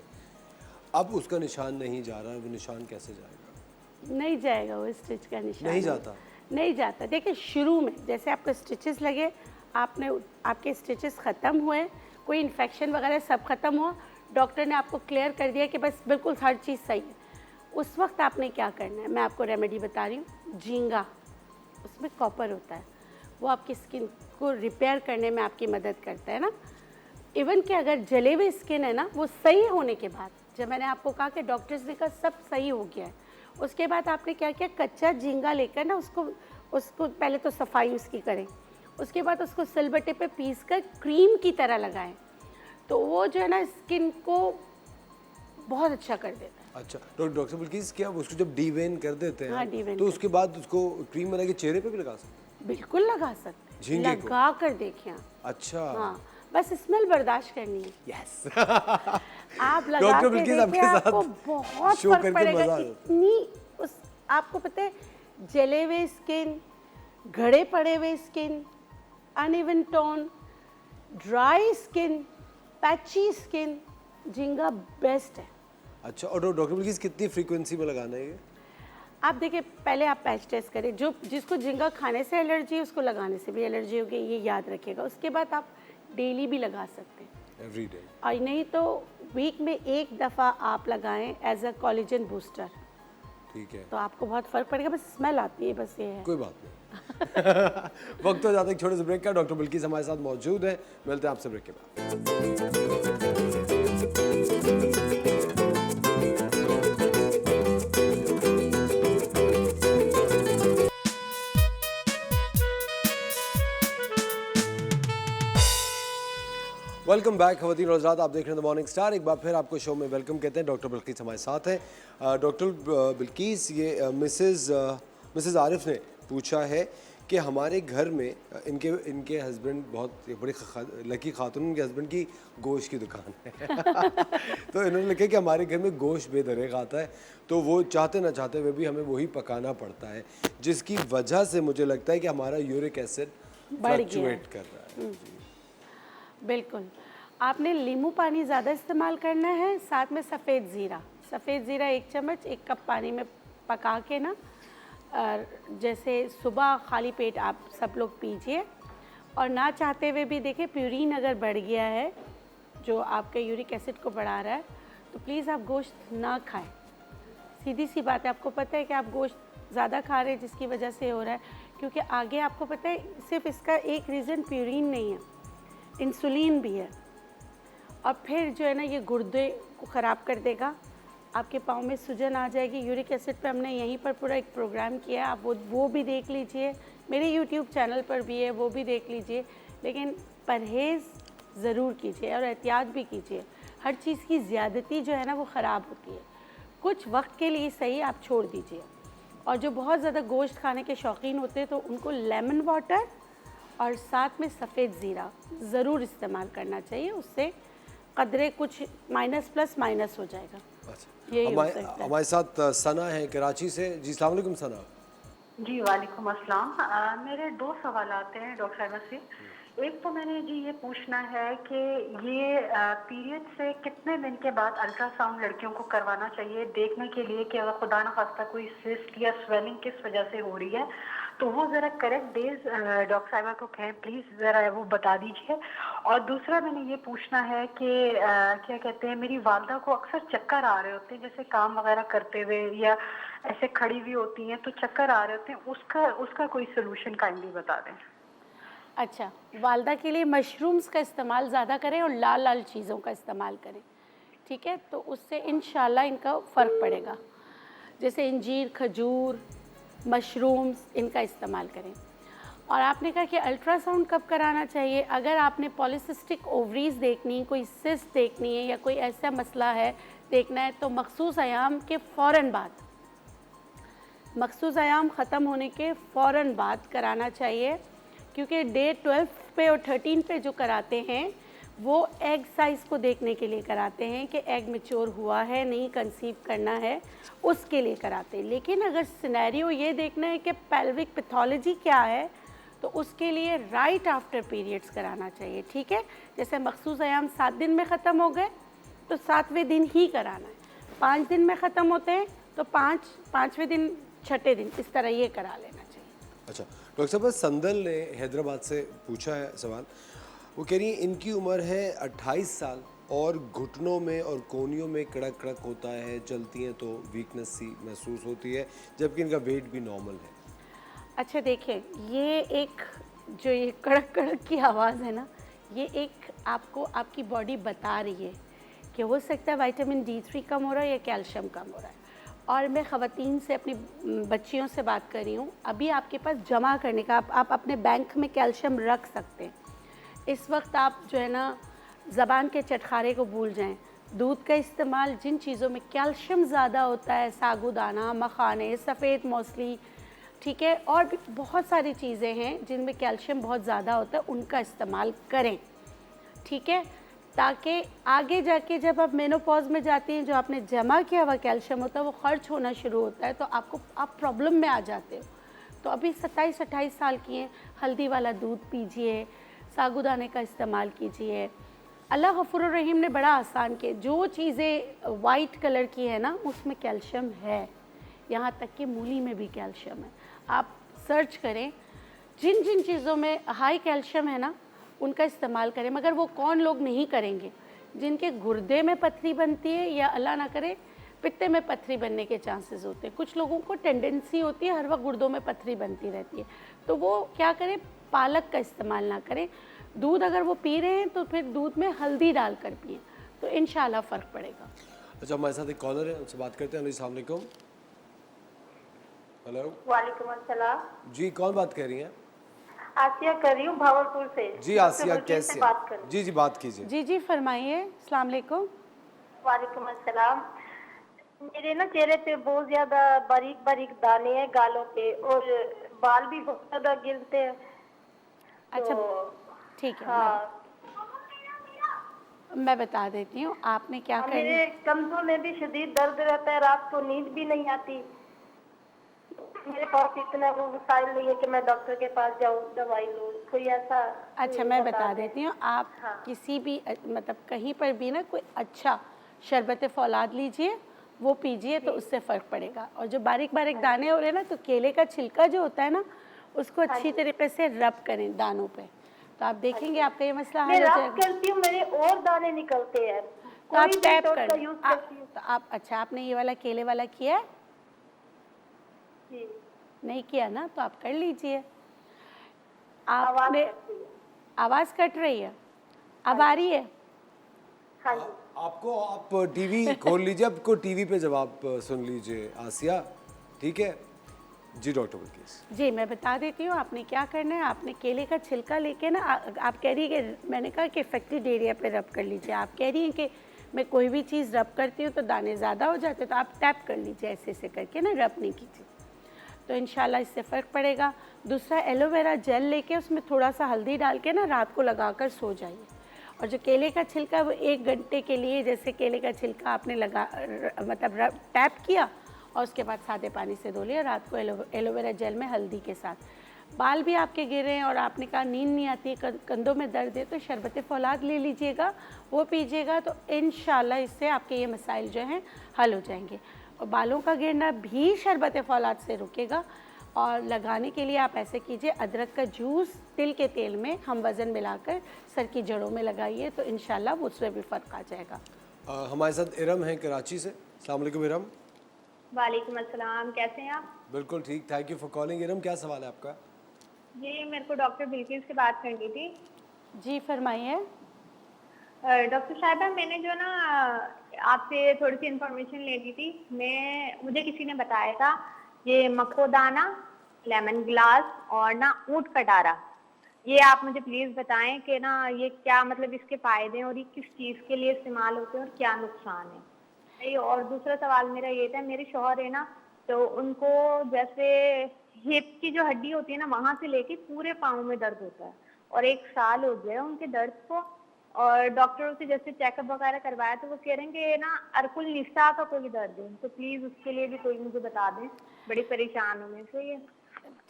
अब उसका निशान नहीं जा रहा है, वो निशान कैसे जाएगा? नहीं जाएगा वो स्टिच का निशान। नहीं जाता? नहीं जाता। देखिए शुरू में जैसे आपको स्टिचेस लगे, आपके स्टिचेस ख़त्म हुए, कोई इन्फेक्शन वगैरह सब ख़त्म हुआ, डॉक्टर ने आपको क्लियर कर दिया कि बस बिल्कुल हर चीज़ सही है, उस वक्त आपने क्या करना है, मैं आपको रेमेडी बता रही हूँ। झींगा, उसमें कॉपर होता है, वो आपकी स्किन को रिपेयर करने में आपकी मदद करता है ना। इवन कि अगर जले हुए स्किन है ना, वो सही होने के बाद, जब मैंने आपको कहा कि डॉक्टर्स ने कहा सब सही हो गया है, उसके बाद आपने क्या किया, कच्चा झींगा लेकर ना उसको पहले तो सफाई उसकी करें, उसके बाद उसको सिलबट्टे पे पीस कर क्रीम की तरह लगाएं, तो वो जो है ना स्किन को बहुत अच्छा कर देता है। अच्छा डॉक्टर बिल्किस, क्या उसको जब डीवेन कर देते हैं हाँ, डीवेन तो उसके बाद उसको क्रीम बना के चेहरे पे भी लगा सकते हैं? बिल्कुल लगा सकते हैं, झींगे को? लगा कर देखिए आप। अच्छा। हाँ, बस स्मेल बर्दाश्त करनी है। यस। आप लगा डॉक्टर के बिल्किस, देखिए, आपके आपको साथ बहुत शो फर्क करके पड़ेगा। मजा आ जाता इतनी आपको पता है, जले हुए स्किन, घड़े पड़े हुए skin, uneven tone, dry skin, patchy skin, झींगा बेस्ट है। अच्छा, और डॉक्टर बिल्किस कितनी फ्रीक्वेंसी में लगाना है ये? आप देखिए, पहले आप पैच टेस्ट करें, जिसको झींगा खाने से एलर्जी है उसको लगाने से भी एलर्जी होगी, ये याद रखिएगा। उसके बाद आप डेली भी लगा सकते हैं, एवरी डे, और नहीं तो वीक में एक दफ़ा आप लगाएं एज अ कोलेजन बूस्टर, ठीक है? तो आपको बहुत फ़र्क पड़ेगा। बस स्मेल आती है, बस ये है। कोई बात नहीं। वक्त हो जाता है एक छोटे से ब्रेक का। डॉक्टर बिल्किस हमारे साथ मौजूद है, मिलते हैं आपसे ब्रेक के बाद। वेलकम बैक खवातीन और हज़रात, आप देख रहे हैं द मॉर्निंग स्टार। एक बार फिर आपको शो में वेलकम कहते हैं। डॉक्टर बिल्किस हमारे साथ हैं। डॉक्टर बिल्किस, ये मिसेस आरिफ ने पूछा है कि हमारे घर में इनके हस्बैंड बहुत बड़ी लकी खातून, इनके हस्बैंड की गोश्त की दुकान है तो इन्होंने लिखा कि हमारे घर में गोश्त बेदरेक आता है, तो वो चाहते ना चाहते हुए भी हमें वही पकाना पड़ता है, जिसकी वजह से मुझे लगता है कि हमारा यूरिक एसिड बढ़ गया फ्लक्चुएट कर रहा है। बिल्कुल, आपने नींबू पानी ज़्यादा इस्तेमाल करना है, साथ में सफ़ेद ज़ीरा 1 चम्मच 1 कप पानी में पका के ना, जैसे सुबह खाली पेट आप सब लोग पीजिए। और ना चाहते हुए भी देखिए, प्यूरिन अगर बढ़ गया है जो आपके यूरिक एसिड को बढ़ा रहा है, तो प्लीज़ आप गोश्त ना खाएं। सीधी सी बात है, आपको पता है कि आप गोश्त ज़्यादा खा रहे हैं जिसकी वजह से हो रहा है, क्योंकि आगे आपको पता है सिर्फ इसका एक रीज़न प्यूरिन नहीं है, इंसुलिन भी है। और फिर जो है ना, ये गुर्दे को ख़राब कर देगा, आपके पाँव में सूजन आ जाएगी। यूरिक एसिड पे हमने यहीं पर पूरा एक प्रोग्राम किया है, आप वो भी देख लीजिए, मेरे यूट्यूब चैनल पर भी है, वो भी देख लीजिए। लेकिन परहेज़ ज़रूर कीजिए और एहतियात भी कीजिए। हर चीज़ की ज़्यादती जो है ना, वो ख़राब होती है। कुछ वक्त के लिए सही आप छोड़ दीजिए। और जो बहुत ज़्यादा गोश्त खाने के शौकीन होते हैं, तो उनको लेमन वाटर और साथ में सफ़ेद ज़ीरा ज़रूर इस्तेमाल करना चाहिए। उससे कदरे कुछ माइनस हो जाएगा। अच्छा, यही हो सकता है। हमारे साथ सना है कराची से। जी अस्सलाम वालेकुम सना। जी वालेकुम अस्सलाम। मेरे 2 सवाल आते हैं डॉक्टर साहिबा से। एक तो मैंने जी ये पूछना है कि ये पीरियड से कितने दिन के बाद अल्ट्रासाउंड लड़कियों को करवाना चाहिए, देखने के लिए कि अगर खुदा न खास्ता कोई सिस्ट या स्वेलिंग किस वजह से हो रही है, तो वो ज़रा करेक्ट डेज डॉक्टर साहिबा को कहें प्लीज़, ज़रा वो बता दीजिए। और दूसरा मैंने ये पूछना है कि क्या कहते हैं, मेरी वालदा को अक्सर चक्कर आ रहे होते हैं, जैसे काम वगैरह करते हुए या ऐसे खड़ी हुई होती हैं तो चक्कर आ रहे होते हैं, उसका कोई सोल्यूशन काइंडली बता दें। अच्छा, वालदा के लिए मशरूम्स का इस्तेमाल ज़्यादा करें और लाल लाल चीज़ों का इस्तेमाल करें, ठीक है? तो उससे इंशाल्लाह इनका फ़र्क पड़ेगा। जैसे इंजीर, खजूर, मशरूम्स, इनका इस्तेमाल करें। और आपने कहा कि अल्ट्रासाउंड कब कराना चाहिए? अगर आपने पॉलीसिस्टिक ओवरीज़ देखनी, कोई सिस्ट देखनी है या कोई ऐसा मसला है देखना है, तो मखसूस अयाम के फ़ौरन बाद, मखसूस अयाम ख़त्म होने के फ़ौरन बाद कराना चाहिए। क्योंकि डे 12 पे और 13 पे जो कराते हैं, वो एग साइज़ को देखने के लिए कराते हैं कि एग मैच्योर हुआ है, नहीं कंसीव करना है, उसके लिए कराते हैं। लेकिन अगर सिनेरियो ये देखना है कि पेल्विक पैथोलॉजी क्या है, तो उसके लिए राइट आफ्टर पीरियड्स कराना चाहिए, ठीक है? जैसे मखसूस अयाम 7 दिन में ख़त्म हो गए, तो 7वें दिन ही कराना है। 5 दिन में ख़त्म होते हैं, तो 5वें दिन, 6ठे दिन, इस तरह ये करा लेना चाहिए। अच्छा डॉक्टर साहब, संदल ने हैदराबाद से पूछा है सवाल। वो कह रही है इनकी उम्र है 28 साल और घुटनों में और कोहनियों में कड़क कड़क होता है, चलती हैं तो वीकनेस सी महसूस होती है, जबकि इनका वेट भी नॉर्मल है। अच्छा देखिए, ये एक जो ये कड़क कड़क की आवाज़ है ना, ये एक आपको आपकी बॉडी बता रही है कि हो सकता है विटामिन D3 कम हो रहा है या कैल्शियम कम हो रहा है। और मैं ख़वातीन से, अपनी बच्चियों से बात कर रही हूँ, अभी आपके पास जमा करने का, आप अपने बैंक में कैल्शियम रख सकते हैं। इस वक्त आप जो है ना, ज़बान के चटखारे को भूल जाएं। दूध का इस्तेमाल, जिन चीज़ों में कैल्शियम ज़्यादा होता है, साबूदाना, मखाने, सफ़ेद मौसली, ठीक है, और भी बहुत सारी चीज़ें हैं जिनमें कैल्शियम बहुत ज़्यादा होता है, उनका इस्तेमाल करें, ठीक है? ताकि आगे जाके जब आप मेनोपॉज में जाती हैं, जो आपने जमा किया हुआ कैल्शियम होता है वो खर्च होना शुरू होता है, तो आप प्रॉब्लम में आ जाते हो। तो अभी 27-28 साल की हैं, हल्दी वाला दूध पीजिए, साबूदाने का इस्तेमाल कीजिए। अल्लाह गफूर रहीम ने बड़ा आसान किया, जो चीज़ें वाइट कलर की है ना, उसमें कैल्शियम है, यहाँ तक कि मूली में भी कैल्शियम है। आप सर्च करें, जिन जिन चीज़ों में हाई कैल्शियम है ना, उनका इस्तेमाल करें। मगर वो कौन लोग नहीं करेंगे? जिनके गुर्दे में पथरी बनती है या अल्लाह ना करे पित्ते में पथरी बनने के चांसेस होते हैं। कुछ लोगों को टेंडेंसी होती है, हर वक्त गुर्दों में पथरी बनती रहती है, तो वो क्या करें, पालक का इस्तेमाल ना करें। दूध अगर वो पी रहे हैं तो फिर दूध में हल्दी डालकर पिएं, तो इंशाल्लाह फ़र्क पड़ेगा। अच्छा, हमारे साथ एक कॉलर है, उनसे बात करते हैं। अस्सलाम वालेकुम। हेलो। वालेकुम अस्सलाम। जी, कौन बात कर रही हैं? आसिया कर रही हूँ भावलपुर से। जी डॉक्टर आसिया बलकीस कैसे से हैं? बात कर रही हूँ। जी जी बात कीजिए। जी जी फरमाइए, अस्सलाम वालेकुम। वालेकुम अस्सलाम। मेरे ना चेहरे पे बहुत ज्यादा बारीक बारीक दाने हैं गालों पे, और बाल भी बहुत ज्यादा गिरते हैं। अच्छा ठीक है, मैं बता देती हूँ आपने क्या और करना है। मेरे कमजोर में भी शदीद दर्द रहता है, रात को नींद भी नहीं आती। मेरे पास इतना वो वसाइल नहीं है कि मैं डॉक्टर के पास जाऊँ, दवाई लूँ, कोई ऐसा। अच्छा मैं बता देती हूँ, आप किसी भी मतलब कहीं पर भी ना कोई अच्छा शरबत फौलाद लीजिए, वो पीजिए तो उससे फ़र्क पड़ेगा। और जो बारीक बारीक दाने हो रहे हैं ना, तो केले का छिलका जो होता है ना, उसको अच्छी तरीके से रब करें दानों पे, तो आप देखेंगे आपका ये मसला मैं हल हो रब जाएगा। करती हूँ, मेरे और दाने निकलते हैं। तो आप कोई भी टैप टॉनिक का कर यूज आप, करती हूँ। तो आप अच्छा आपने ये वाला केले वाला किया है? जी। नहीं किया ना, तो आप कर लीजिए। आवाज आपने करती है। आवाज़ कट रही है, अब आ रही है? हाँ जी। आपको आप टीवी खोल लीजिए, आपको टीवी पे जवाब सुन लीजिए आसिया, ठीक है जी डॉक्टर बलकीस। जी मैं बता देती हूँ आपने क्या करना है। आपने केले का छिलका लेके ना, आप कह रही है कि मैंने कहा कि इफेक्टेड एरिया पे रब कर लीजिए, आप कह रही हैं कि मैं कोई भी चीज़ रब करती हूँ तो दाने ज़्यादा हो जाते, तो आप टैप कर लीजिए ऐसे ऐसे करके ना, रब नहीं कीजिए, तो इंशाल्लाह इससे फ़र्क पड़ेगा। दूसरा एलोवेरा जेल लेके उसमें थोड़ा सा हल्दी डाल के ना रात को लगा कर सो जाइए। और जो केले का छिलका है वो 1 घंटे के लिए, जैसे केले का छिलका आपने मतलब टैप किया और उसके बाद सादे पानी से धो लिया, रात को एलोवेरा जेल में हल्दी के साथ। बाल भी आपके गिरे हैं और आपने कहा नींद नहीं आती, कंधों में दर्द है, तो शरबत फौलाद ले लीजिएगा, वो पीजिएगा, तो इंशाल्लाह इससे आपके ये मसाइल जो हैं हल हो जाएंगे। और बालों का गिरना भी शरबत फौलाद से रुकेगा। और लगाने के लिए आप ऐसे कीजिए, अदरक का जूस तिल के तेल में हम वज़न मिलाकर सर की जड़ों में लगाइए, तो इंशाल्लाह उसमें भी फ़र्क आ जाएगा। हमारे साथ इरम है कराची से। अस्सलाम वालेकुम इरम। वालेकुम अस्सलाम, कैसे हैं आप? बिल्कुल ठीक, thank you for calling. Iram क्या सवाल है आपका? जी मेरे को डॉक्टर बिल्किस से बात करनी थी। जी फरमाइए। डॉक्टर साहिबा, मैंने जो ना आपसे थोड़ी सी इंफॉर्मेशन लेनी थी। मुझे किसी ने बताया था ये मखोदाना, लेमन ग्लास और ना ऊँट कटारा, ये आप मुझे प्लीज़ बताएं कि ना ये क्या मतलब इसके फ़ायदे हैं और ये किस चीज़ के लिए इस्तेमाल होते हैं और क्या नुकसान है। और दूसरा सवाल मेरा ये था, मेरे शौहर है ना, तो उनको जैसे हिप की जो हड्डी होती है ना, वहाँ से लेके पूरे पाँव में दर्द होता है और 1 साल हो गया उनके दर्द को। और डॉक्टरों से जैसे चेकअप वगैरह करवाया तो वो कह रहे हैं कि ना अर्कुल निसा का कोई दर्द है, तो प्लीज़ उसके लिए भी कोई मुझे बता दें, बड़ी परेशान हूँ मैं से ये।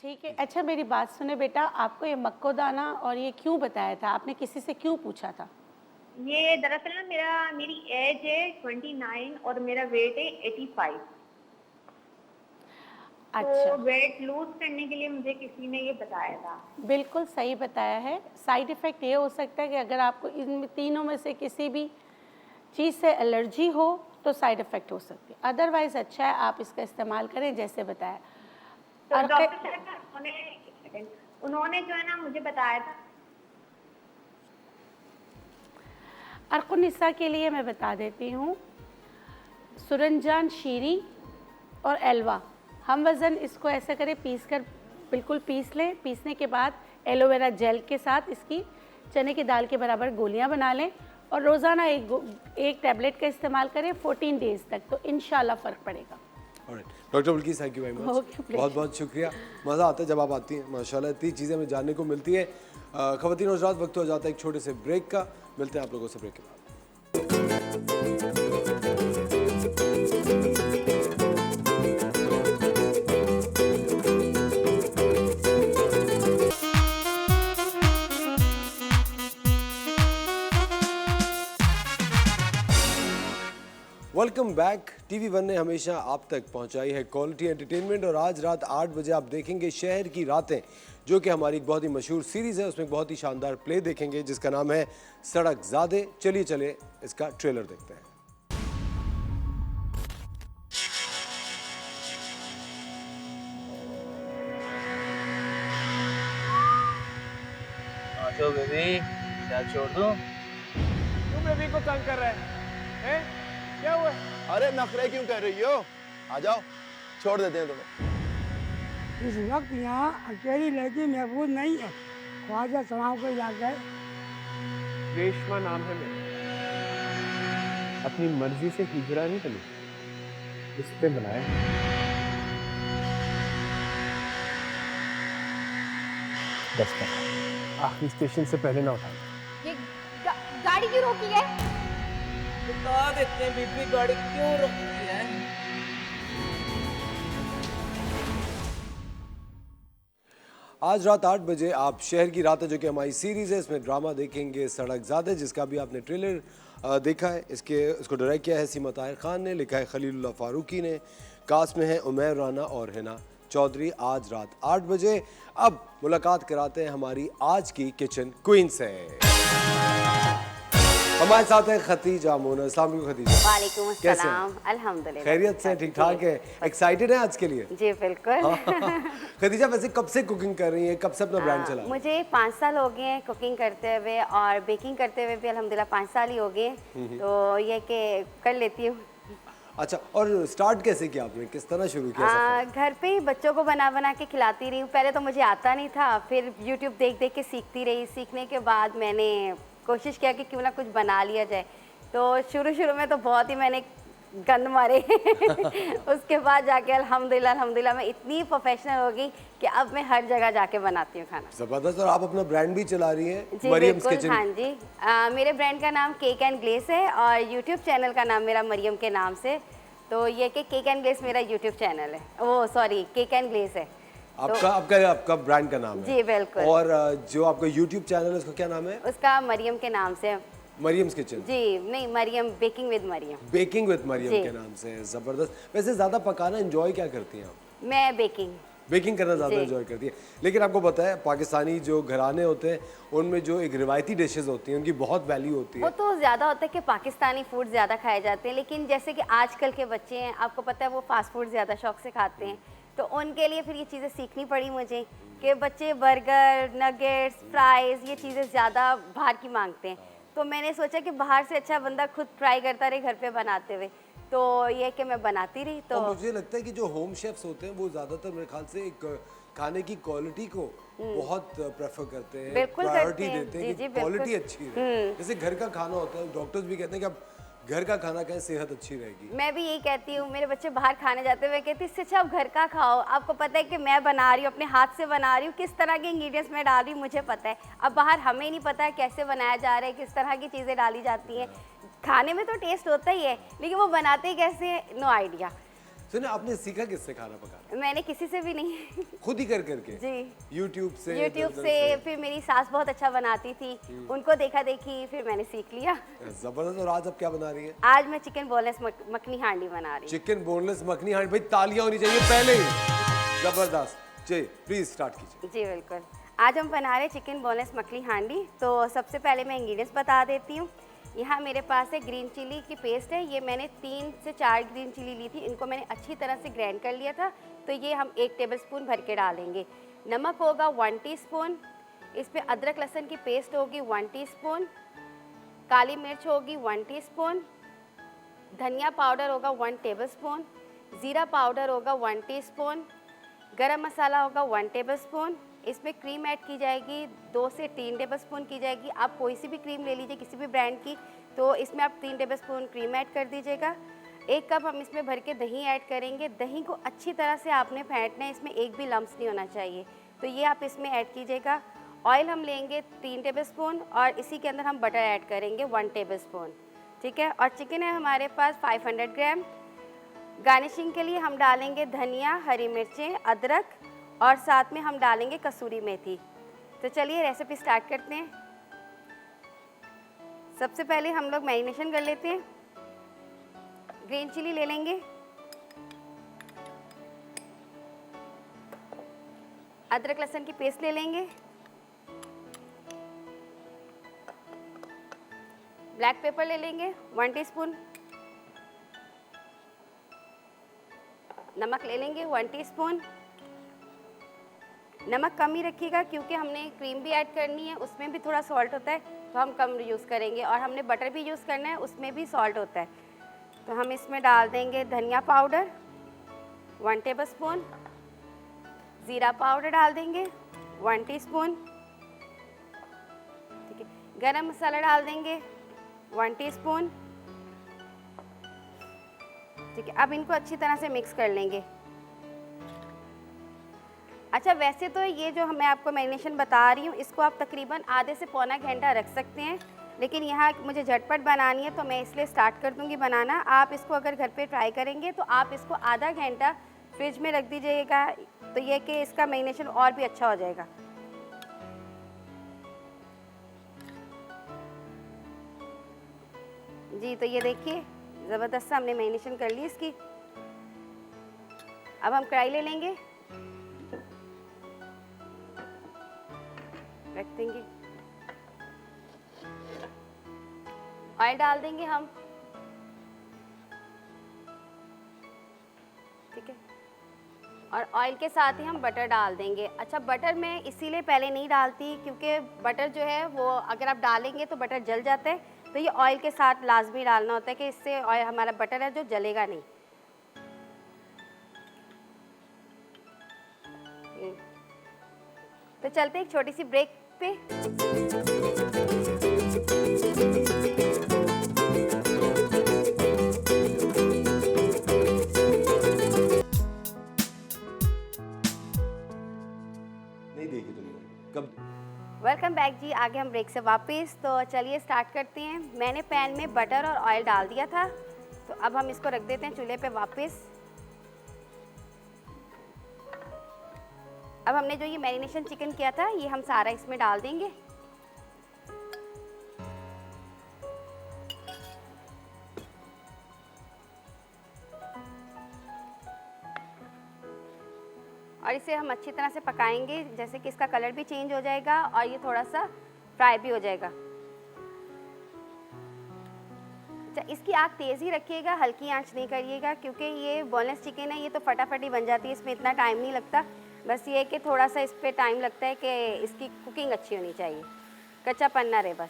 ठीक है, अच्छा मेरी बात सुने बेटा, आपको ये मक्कोदाना और ये क्यों बताया था, आपने किसी से क्यों पूछा था? ये दरअसल ना मेरी एज है 29 और मेरा वेट है 85। अच्छा, तो वेट लूज करने के लिए मुझे किसी ने ये बताया था। बिल्कुल सही बताया है। साइड इफ़ेक्ट ये हो सकता है कि अगर आपको इन तीनों में से किसी भी चीज़ से एलर्जी हो तो साइड इफ़ेक्ट हो सकती है, अदरवाइज़ अच्छा है आप इसका इस्तेमाल करें जैसे बताया। तो डॉक्टर साहब उन्होंने जो है ना मुझे बताया था। अर्कुनिसा के लिए मैं बता देती हूँ, सुरंजान शीरी और एलवा, हम वज़न इसको ऐसे करें, पीस कर बिल्कुल पीस लें, पीसने के बाद एलोवेरा जेल के साथ इसकी चने की दाल के बराबर गोलियां बना लें और रोज़ाना एक टैबलेट का इस्तेमाल करें 14 डेज़ तक, तो इंशाल्लाह फ़र्क पड़ेगा। Doctor Balqees thank you very much, बहुत बहुत शुक्रिया। मज़ा आता है जब आप आती हैं, माशाल्लाह इतनी चीज़ें हमें जानने को मिलती है। ख़वातीन और हज़रात, वक्त हो जाता है एक छोटे से ब्रेक का, मिलते हैं आप लोगों से ब्रेक के बाद। Welcome back. टीवी वन ने हमेशा आप तक पहुंचाई है क्वालिटी एंटरटेनमेंट और आज रात 8 बजे आप देखेंगे शहर की रातें, जो कि हमारी एक बहुत ही मशहूर सीरीज़ है। उसमें एक बहुत ही शानदार प्ले देखेंगे जिसका नाम है सड़कज़ादे। चलिए चले इसका ट्रेलर देखते हैं। तो बेबी क्या छोड़ दूं? क्यों बेबी को तंग कर रहा है? हैं? क्या हुआ? अरे नखरे क्यों कर रही हो? आ जाओ, छोड़ देते हैं तुम्हें। इस वक्त यहाँ अकेली लड़की महफूज नहीं है। ख्वाजा सलाम को याद है। रेशमा नाम है मेरा। अपनी मर्जी से हिजरा नहीं बनी, इस पे बनाया। बस कर, आखिरी स्टेशन से पहले ना उठाना। ये गाड़ी क्यों रोकी है? बता देते हैं बीबी, गाड़ी क्यों रोकी है। आज रात 8 बजे आप शहर की रातें, जो कि हमारी सीरीज़ है, इसमें ड्रामा देखेंगे सड़क ज़ादे, जिसका भी आपने ट्रेलर देखा है। इसको डायरेक्ट किया है सीमा ताहिर खान ने, लिखा है खलीलुल्लाह फारूकी ने, कास्ट में है उमैर राना और हिना चौधरी। आज रात 8 बजे। अब मुलाकात कराते हैं हमारी आज की किचन क्वीन से। हमारे साथ है खतीजा मोना। अस्सलाम वालेकुम खतीजा। वालेकुम अस्सलाम। अल्हम्दुलिल्लाह खैरियत से, ठीक ठाक है? एक्साइटेड है आज के लिए? जी बिल्कुल। खतीजा वैसे कब से कुकिंग कर रही है, कब से अपना ब्रांड चला? मुझे 5 साल हो गए हैं कुकिंग करते हुए, और बेकिंग करते हुए भी अल्हम्दुलिल्लाह 5 साल ही हो गए। तो ये कि कर लेती हूँ। अच्छा, और स्टार्ट कैसे किया आपने, किस तरह शुरू किया? घर पे ही बच्चों को बना बना के खिलाती रही हूँ। पहले तो मुझे आता नहीं था, फिर यूट्यूब देख देख के सीखती रही। सीखने के बाद मैंने कोशिश किया कि क्यों ना कुछ बना लिया जाए। तो शुरू में तो बहुत ही मैंने गंद मारे। उसके बाद जाके अल्हम्दुलिल्लाह मैं इतनी प्रोफेशनल हो गई कि अब मैं हर जगह जाके बनाती हूँ खाना। जबरदस्त। और आप अपना ब्रांड भी चला रही हैं? जी बिल्कुल, हाँ जी। मेरे ब्रांड का नाम केक एंड ग्लेस है और यूट्यूब चैनल का नाम मेरा मरियम के नाम से। तो ये कि केक एंड ग्लेस मेरा यूट्यूब चैनल है, वो सॉरी केक एंड ग्लेस है आपका ब्रांड का नाम है? जी बिल्कुल। और जो आपका यूट्यूब चैनल है उसका क्या नाम है? उसका मरियम के नाम से। Mariam's kitchen? जी नहीं, Mariyam baking with Mariyam. Baking with Mariyam के नाम से। जबरदस्त। वैसे ज्यादा पकाना एंजॉय क्या करती हैं आप? मैं बेकिंग करना ज़्यादा एंजॉय करती है। लेकिन आपको पता है पाकिस्तानी जो घराने होते हैं उनमें जो एक रिवायती डिशेस होती हैं उनकी बहुत वैल्यू होती है। वो तो ज़्यादा होता है कि पाकिस्तानी फूड ज़्यादा खाए जाते हैं, लेकिन जैसे कि आजकल के बच्चे हैं, आपको पता है वो फास्ट फूड ज़्यादा शौक से खाते हैं। तो उनके लिए फिर ये चीज़ें सीखनी पड़ी मुझे कि बच्चे बर्गर, नगेट्स, फ्राइज़, ये चीज़ें ज़्यादा बाहर की मांगते हैं। तो मैंने सोचा कि बाहर से अच्छा बंदा खुद ट्राई करता रहे घर पे बनाते हुए। तो ये कि मैं बनाती रही। तो मुझे लगता है कि जो होम शेफ्स होते हैं वो ज़्यादातर मेरे ख्याल से एक खाने की क्वालिटी को बहुत प्रेफर करते हैं, प्रायोरिटी देते हैं कि क्वालिटी अच्छी रहे। जैसे घर का खाना होता है, डॉक्टर्स भी कहते हैं कि आप घर का खाना खाएं, सेहत अच्छी रहेगी। मैं भी यही कहती हूँ। मेरे बच्चे बाहर खाने जाते हुए कहती इससे अच्छा आप घर का खाओ। आपको पता है कि मैं बना रही हूँ, अपने हाथ से बना रही हूँ, किस तरह के इंग्रेडिएंट्स मैं डाल रही हूँ मुझे पता है। अब बाहर हमें नहीं पता है कैसे बनाया जा रहा है, किस तरह की चीज़ें डाली जाती हैं। खाने में तो टेस्ट होता ही है, लेकिन वो बनाते कैसे, नो आइडिया। सुनिए, आपने सीखा किससे खाना पकाना? मैंने किसी से भी नहीं, खुद ही कर करके? जी, यूट्यूब से। फिर मेरी सास बहुत अच्छा बनाती थी, उनको देखा देखी फिर मैंने सीख लिया। जबरदस्त। और आज आप क्या बना रही है? आज मैं चिकन बोनलेस मखनी हांडी बना रही हूँ। चिकन बोनलेस मखनी हांडी, भाई तालियां होनी चाहिए पहले ही। जबरदस्त। जी प्लीज स्टार्ट कीजिए। जी बिल्कुल। आज हम बना रहे चिकन बोनलेस मखनी हांडी। तो सबसे पहले मैं इंग्रेडिएंट्स बता देती हूँ। यहाँ मेरे पास है ग्रीन चिली की पेस्ट है। ये मैंने 3 से 4 ग्रीन चिली ली थी, इनको मैंने अच्छी तरह से ग्राइंड कर लिया था। तो ये हम 1 टेबलस्पून भर के डालेंगे। नमक होगा 1 टीस्पून। इस पर अदरक लहसुन की पेस्ट होगी 1 टीस्पून। काली मिर्च होगी 1 टीस्पून। धनिया पाउडर होगा 1 टेबलस्पून। ज़ीरा पाउडर होगा 1 टीस्पून। गरम मसाला होगा 1 टेबलस्पून। इसमें क्रीम ऐड की जाएगी 2 से 3 टेबलस्पून की जाएगी। आप कोई सी भी क्रीम ले लीजिए, किसी भी ब्रांड की। तो इसमें आप 3 टेबलस्पून क्रीम ऐड कर दीजिएगा। 1 कप हम इसमें भर के दही ऐड करेंगे। दही को अच्छी तरह से आपने फेंटना है, इसमें एक भी लम्स नहीं होना चाहिए। तो ये आप इसमें ऐड कीजिएगा। ऑयल हम लेंगे 3 टेबलस्पून और इसी के अंदर हम बटर ऐड करेंगे 1 टेबलस्पून। ठीक है। और चिकन है हमारे पास 500 ग्राम। गार्निशिंग के लिए हम डालेंगे धनिया, हरी मिर्चें, अदरक और साथ में हम डालेंगे कसूरी मेथी। तो चलिए रेसिपी स्टार्ट करते हैं। सबसे पहले हम लोग मैरिनेशन कर लेते हैं। ग्रीन चिली ले लेंगे, अदरक लहसुन की पेस्ट ले लेंगे, ब्लैक पेपर ले लेंगे 1 टीस्पून, नमक ले लेंगे 1 टीस्पून। नमक कम ही रखिएगा क्योंकि हमने क्रीम भी ऐड करनी है, उसमें भी थोड़ा सॉल्ट होता है, तो हम कम यूज़ करेंगे। और हमने बटर भी यूज़ करना है, उसमें भी सॉल्ट होता है। तो हम इसमें डाल देंगे धनिया पाउडर 1 टेबलस्पून, ज़ीरा पाउडर डाल देंगे 1 टीस्पून, गरम मसाला डाल देंगे 1 टीस्पून। ठीक है, अब इनको अच्छी तरह से मिक्स कर लेंगे। अच्छा, वैसे तो ये जो मैं आपको मैरिनेशन बता रही हूँ, इसको आप तकरीबन आधे से पौना घंटा रख सकते हैं, लेकिन यहाँ मुझे झटपट बनानी है तो मैं इसलिए स्टार्ट कर दूँगी बनाना। आप इसको अगर घर पे ट्राई करेंगे तो आप इसको आधा घंटा फ्रिज में रख दीजिएगा, तो ये कि इसका मैरिनेशन और भी अच्छा हो जाएगा। जी, तो ये देखिए ज़बरदस्त सा हमने मैरिनेशन कर ली इसकी। अब हम कढ़ाई ले लेंगे, रख देंगे, ऑयल डाल देंगे हम। ठीक है, और ऑयल के साथ ही हम बटर डाल देंगे। अच्छा, बटर मैं इसीलिए पहले नहीं डालती क्योंकि बटर जो है वो अगर आप डालेंगे तो बटर जल जाता है, तो ये ऑयल के साथ लाजमी डालना होता है कि इससे ऑयल हमारा बटर है जो जलेगा नहीं। तो चलते हैं एक छोटी सी ब्रेक पे। नहीं देखी तुमने कब? वेलकम बैक जी, आगे हम ब्रेक से वापस। तो चलिए स्टार्ट करते हैं। मैंने पैन में बटर और ऑयल डाल दिया था, तो अब हम इसको रख देते हैं चूल्हे पे वापस। अब हमने जो ये मैरिनेशन चिकन किया था ये हम सारा इसमें डाल देंगे। और इसे हम अच्छी तरह से पकाएंगे, जैसे कि इसका कलर भी चेंज हो जाएगा और ये थोड़ा सा फ्राई भी हो जाएगा। अच्छा, इसकी आग तेज़ ही रखिएगा, हल्की आंच नहीं करिएगा, क्योंकि ये बोनलेस चिकन है, ये तो फटाफट ही बन जाती है, इसमें इतना टाइम नहीं लगता। बस ये है कि थोड़ा सा इस पर टाइम लगता है कि इसकी कुकिंग अच्छी होनी चाहिए, कच्चापन ना रहे बस।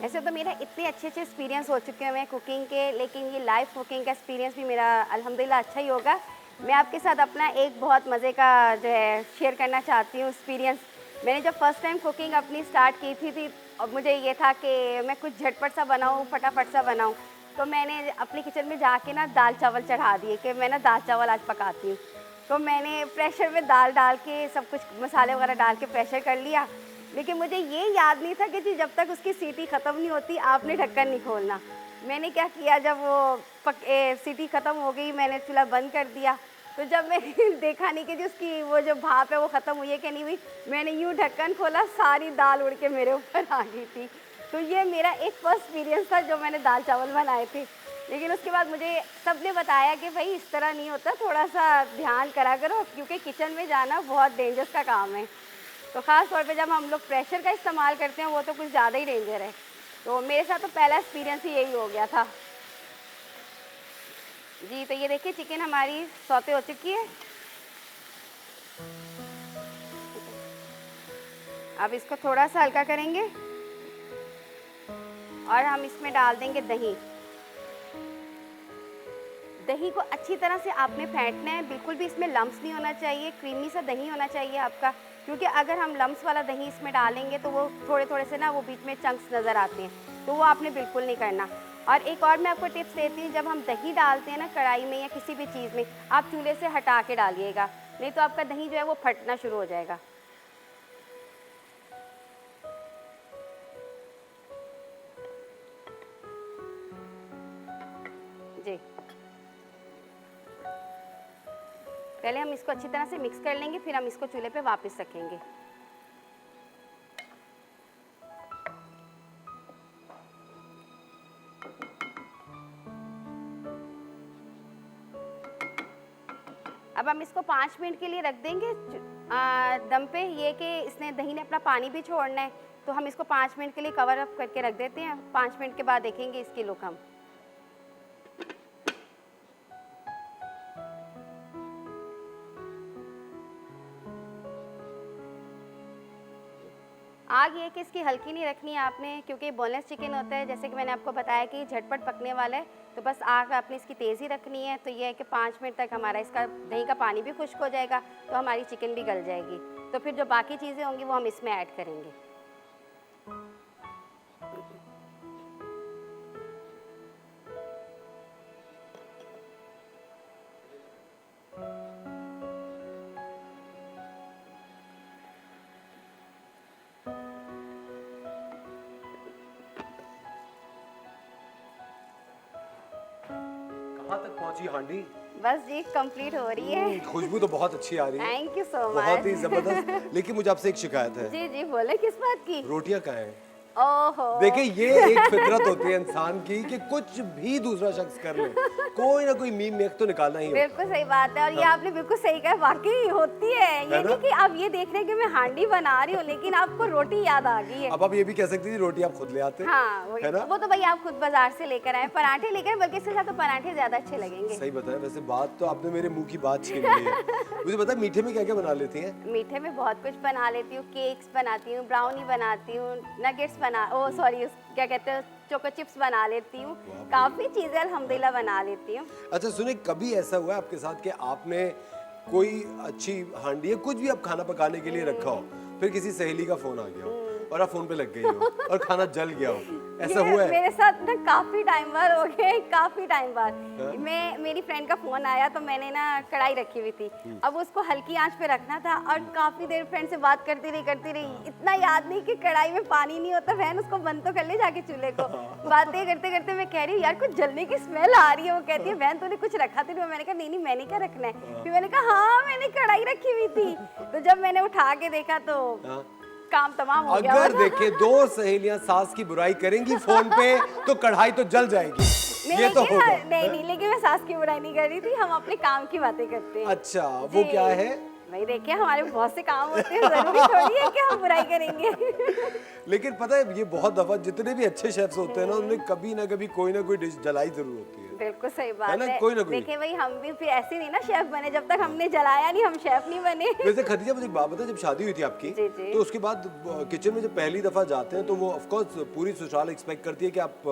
ऐसे तो मेरा इतने अच्छे एक्सपीरियंस हो चुके हैं कुकिंग के, लेकिन ये लाइव कुकिंग का एक्सपीरियंस भी मेरा अल्हम्दुलिल्लाह अच्छा ही होगा। मैं आपके साथ अपना एक बहुत मज़े का जो है शेयर करना चाहती हूँ एक्सपीरियंस। मैंने जब फर्स्ट टाइम कुकिंग अपनी स्टार्ट की थी और मुझे ये था कि मैं कुछ झटपट सा बनाऊँ, फटाफट सा बनाऊँ, तो मैंने अपनी किचन में जाके ना दाल चावल चढ़ा दिए कि मैं ना दाल चावल आज पकाती हूँ। तो मैंने प्रेशर में दाल डाल के सब कुछ मसाले वगैरह डाल के प्रेशर कर लिया, लेकिन मुझे ये याद नहीं था कि जी जब तक उसकी सीटी ख़त्म नहीं होती आपने ढक्कन नहीं खोलना। मैंने क्या किया, जब वो सीटी ख़त्म हो गई मैंने चूल्हा बंद कर दिया, तो जब मैंने देखा नहीं कि जी उसकी वो जो भाप है वो ख़त्म हुई है कि नहीं हुई, मैंने यूँ ढक्कन खोला, सारी दाल उड़ के मेरे ऊपर आ गई थी। तो ये मेरा एक फर्स्ट एक्सपीरियंस था जो मैंने दाल चावल बनाए थे। लेकिन उसके बाद मुझे सब ने बताया कि भाई इस तरह नहीं होता, थोड़ा सा ध्यान करा करो, क्योंकि किचन में जाना बहुत डेंजरस का काम है। तो ख़ास तौर पे जब हम लोग प्रेशर का इस्तेमाल करते हैं वो तो कुछ ज़्यादा ही डेंजर है। तो मेरे साथ तो पहला एक्सपीरियंस ही यही हो गया था जी। तो ये देखिए चिकन हमारी सौते हो चुकी है। अब इसको थोड़ा सा हल्का करेंगे और हम इसमें डाल देंगे दही। दही को अच्छी तरह से आपने फेंटना है, बिल्कुल भी इसमें लम्स नहीं होना चाहिए, क्रीमी सा दही होना चाहिए आपका, क्योंकि अगर हम लम्स वाला दही इसमें डालेंगे तो वो थोड़े थोड़े से ना वो बीच में चंक्स नज़र आते हैं, तो वो आपने बिल्कुल नहीं करना। और एक और मैं आपको टिप्स देती हूँ, जब हम दही डालते हैं ना कढ़ाई में या किसी भी चीज़ में, आप चूल्हे से हटा के डालिएगा, नहीं तो आपका दही जो है वो फटना शुरू हो जाएगा। जी, पहले हम इसको अच्छी तरह से मिक्स कर लेंगे, फिर हम इसको चूल्हे पे वापस रखेंगे। अब हम इसको 5 मिनट के लिए रख देंगे दम पे। ये कि इसने दही ने अपना पानी भी छोड़ना है, तो हम इसको 5 मिनट के लिए कवर अप करके रख देते हैं। 5 मिनट के बाद देखेंगे इसकी लुक हम। बात ये है कि इसकी हल्की नहीं रखनी है आपने, क्योंकि बोनलेस चिकन होता है, जैसे कि मैंने आपको बताया कि झटपट पकने वाला है, तो बस आग आपने इसकी तेज़ ही रखनी है। तो ये है कि 5 मिनट तक हमारा इसका दही का पानी भी खुश्क हो जाएगा, तो हमारी चिकन भी गल जाएगी। तो फिर जो बाकी चीज़ें होंगी वो हम इसमें ऐड करेंगे। कहाँ तक पहुंची हांडी? बस जी कंप्लीट हो रही है। खुशबू तो बहुत अच्छी आ रही है। Thank you so much. बहुत ही जबरदस्त। लेकिन मुझे आपसे एक शिकायत है। जी जी बोले, किस बात की? रोटियां कहाँ हैं? ओहो, देखिए ये एक फितरत होती है इंसान की कि कुछ भी दूसरा शख्स कर ले, कोई ना कोई मीम मेक तो निकालना ही होता है। बिल्कुल सही बात है, और ये आपने बिल्कुल सही कहा, वाकई होती है। ये नहीं कि आप ये देख रहे हैं कि मैं हांडी बना रही हूँ, लेकिन आपको रोटी याद आ गई है। अब आप ये भी कह सकती थी रोटी आप खुद ले आते। हाँ, है ना? वो तो भाई आप खुद बाजार से लेकर आए, पराठे लेकर, बल्कि इसके साथ तो पराठे ज्यादा अच्छे लगेंगे। सही बताया, वैसे बात तो आपने मेरे मुंह की बात छीन ली है। मुझे पता है मीठे में क्या क्या बना लेती हैं? मीठे में बहुत कुछ बना लेती हूँ, केक्स बनाती हूँ, ब्राउनी बनाती हूँ, नगेट्स क्या कहते हैं, चोको चिप्स बना लेती हूँ, काफी चीजें अल्हम्दुलिल्लाह बना लेती हूँ। अच्छा सुनिए, कभी ऐसा हुआ है आपके साथ कि आपने कोई अच्छी हांडी है, कुछ भी आप खाना पकाने के लिए रखा हो, फिर किसी सहेली का फोन आ गया हो और आप फोन पे लग गई हो और खाना जल गया हो, ऐसा हुआ है? मेरे साथ ना काफी टाइम बाद हो गए, काफी टाइम बाद। मेरी फ्रेंड का फोन आया तो मैंने ना कढ़ाई रखी हुई थी, अब उसको हल्की आंच पे रखना था और काफी देर फ्रेंड से बात करती रही, इतना याद नहीं कि कढ़ाई में पानी नहीं होता, बहन उसको बंद तो कर ले जाके चूल्हे को। बातें करते करते मैं कह रही हूँ यार कुछ जलने की स्मेल आ रही है, वो कहती है बहन तूने कुछ रखा था? मैंने कहा नहीं मैंने क्या रखना है। फिर मैंने कहा हाँ मैंने कढ़ाई रखी हुई थी, तो जब मैंने उठा के देखा तो काम तमाम हो गया। अगर देखे दो सहेलियां सास की बुराई करेंगी फोन पे तो कढ़ाई तो जल जाएगी। ये तो होगा। नहीं, लेकिन मैं सास की बुराई नहीं कर रही थी, हम अपने काम की बातें करते हैं। अच्छा, वो क्या है? भाई देखिए हमारे बहुत से काम होते हैं, जरूरी थोड़ी है कि हम बुराई करेंगे। लेकिन पता है ये बहुत दफा जितने भी अच्छे शेफ्स होते हैं ना, उनमें कभी ना कभी कोई ना कोई डिश जलाई जरूर होती है। बिल्कुल सही बात है। कोई ना कोई। देखिए भाई हम भी फिर ऐसे नहीं ना शेफ बने, जब तक हमने जलाया नहीं हम शेफ नहीं बने। वैसे खदीजा मुझे एक बात बता, जब शादी हुई थी आपकी तो उसके बाद किचन में जब पहली दफा जाते हैं तो वो ऑफ कोर्स पूरी ससुराल एक्सपेक्ट करती है कि आप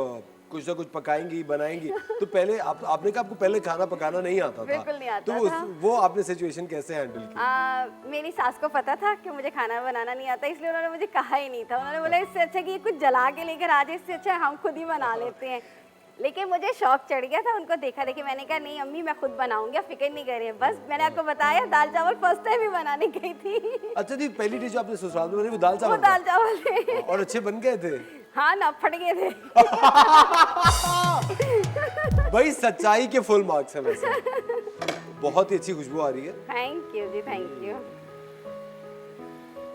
कुछ ना कुछ पकाएंगी बनाएंगी, तो पहले आपने कहा आपको पहले खाना पकाना नहीं आता था। बिल्कुल नहीं आता तो था। वो आपने सिचुएशन कैसे हैंडल की? मेरी सास को पता था कि मुझे खाना बनाना नहीं आता, इसलिए उन्होंने मुझे कहा ही नहीं था। उन्होंने बोला इससे अच्छा कि ये कुछ जला के लेकर आ जाए, इससे अच्छा हम खुद ही बना लेते हैं। लेकिन मुझे शौक चढ़ गया था उनको देखा देखी, मैंने कहा नहीं अम्मी मैं खुद बनाऊंगी, आप फिक्र नहीं करें। बस मैंने आपको बताया दाल चावल फर्स्ट टाइम ही बनाने गई थी। अच्छा जी, पहली डिश आपने ससुराल में बनाई वो दाल चावल? वो दाल चावल थे। और अच्छे बन गए थे? हाँ ना, फट गए थे। भाई सच्चाई के फुल मार्क्स हैं वैसे। बहुत ही अच्छी खुशबू आ रही है। थैंक यू जी, थैंक यू।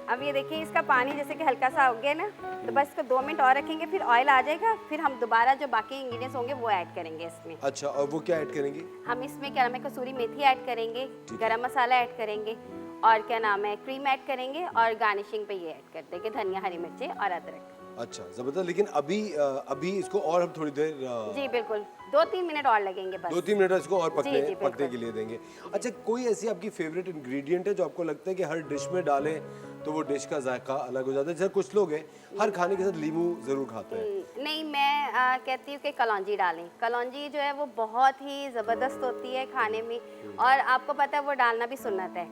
अब ये देखिए इसका पानी जैसे कि हल्का सा हो गया ना, तो बस इसको 2 मिनट और रखेंगे, फिर ऑयल आ जाएगा, फिर हम दोबारा जो बाकी इंग्रेडिएंट्स होंगे वो ऐड करेंगे इसमें। अच्छा, और वो क्या ऐड करेंगे? हम इसमें क्या नाम है कसूरी मेथी ऐड करेंगे, गरम मसाला ऐड करेंगे, और क्या नाम है क्रीम ऐड करेंगे, और गार्निशिंग पे ये ऐड कर देंगे धनिया, हरी मिर्ची और अदरक। अच्छा जबरदस्त। लेकिन अभी इसको और हम थोड़ी देर जी बिल्कुल 2-3 मिनट और लगेंगे बस। 2-3 मिनट इसको और जी, पकने के लिए देंगे। अच्छा, कोई ऐसी आपकी फेवरेट इंग्रेडिएंट है जो आपको लगता है कि हर डिश में डालें तो वो डिश का जायका अलग हो जाता है? जैसे कुछ लोग हैं हर खाने के साथ लीमू जरूर खाते हैं। नहीं, मैं कहती हूँ कि कलौंजी डालें। कलौंजी जो है वो बहुत ही ज़बरदस्त होती है खाने में, और आपको पता है वो डालना भी सुन्नत है।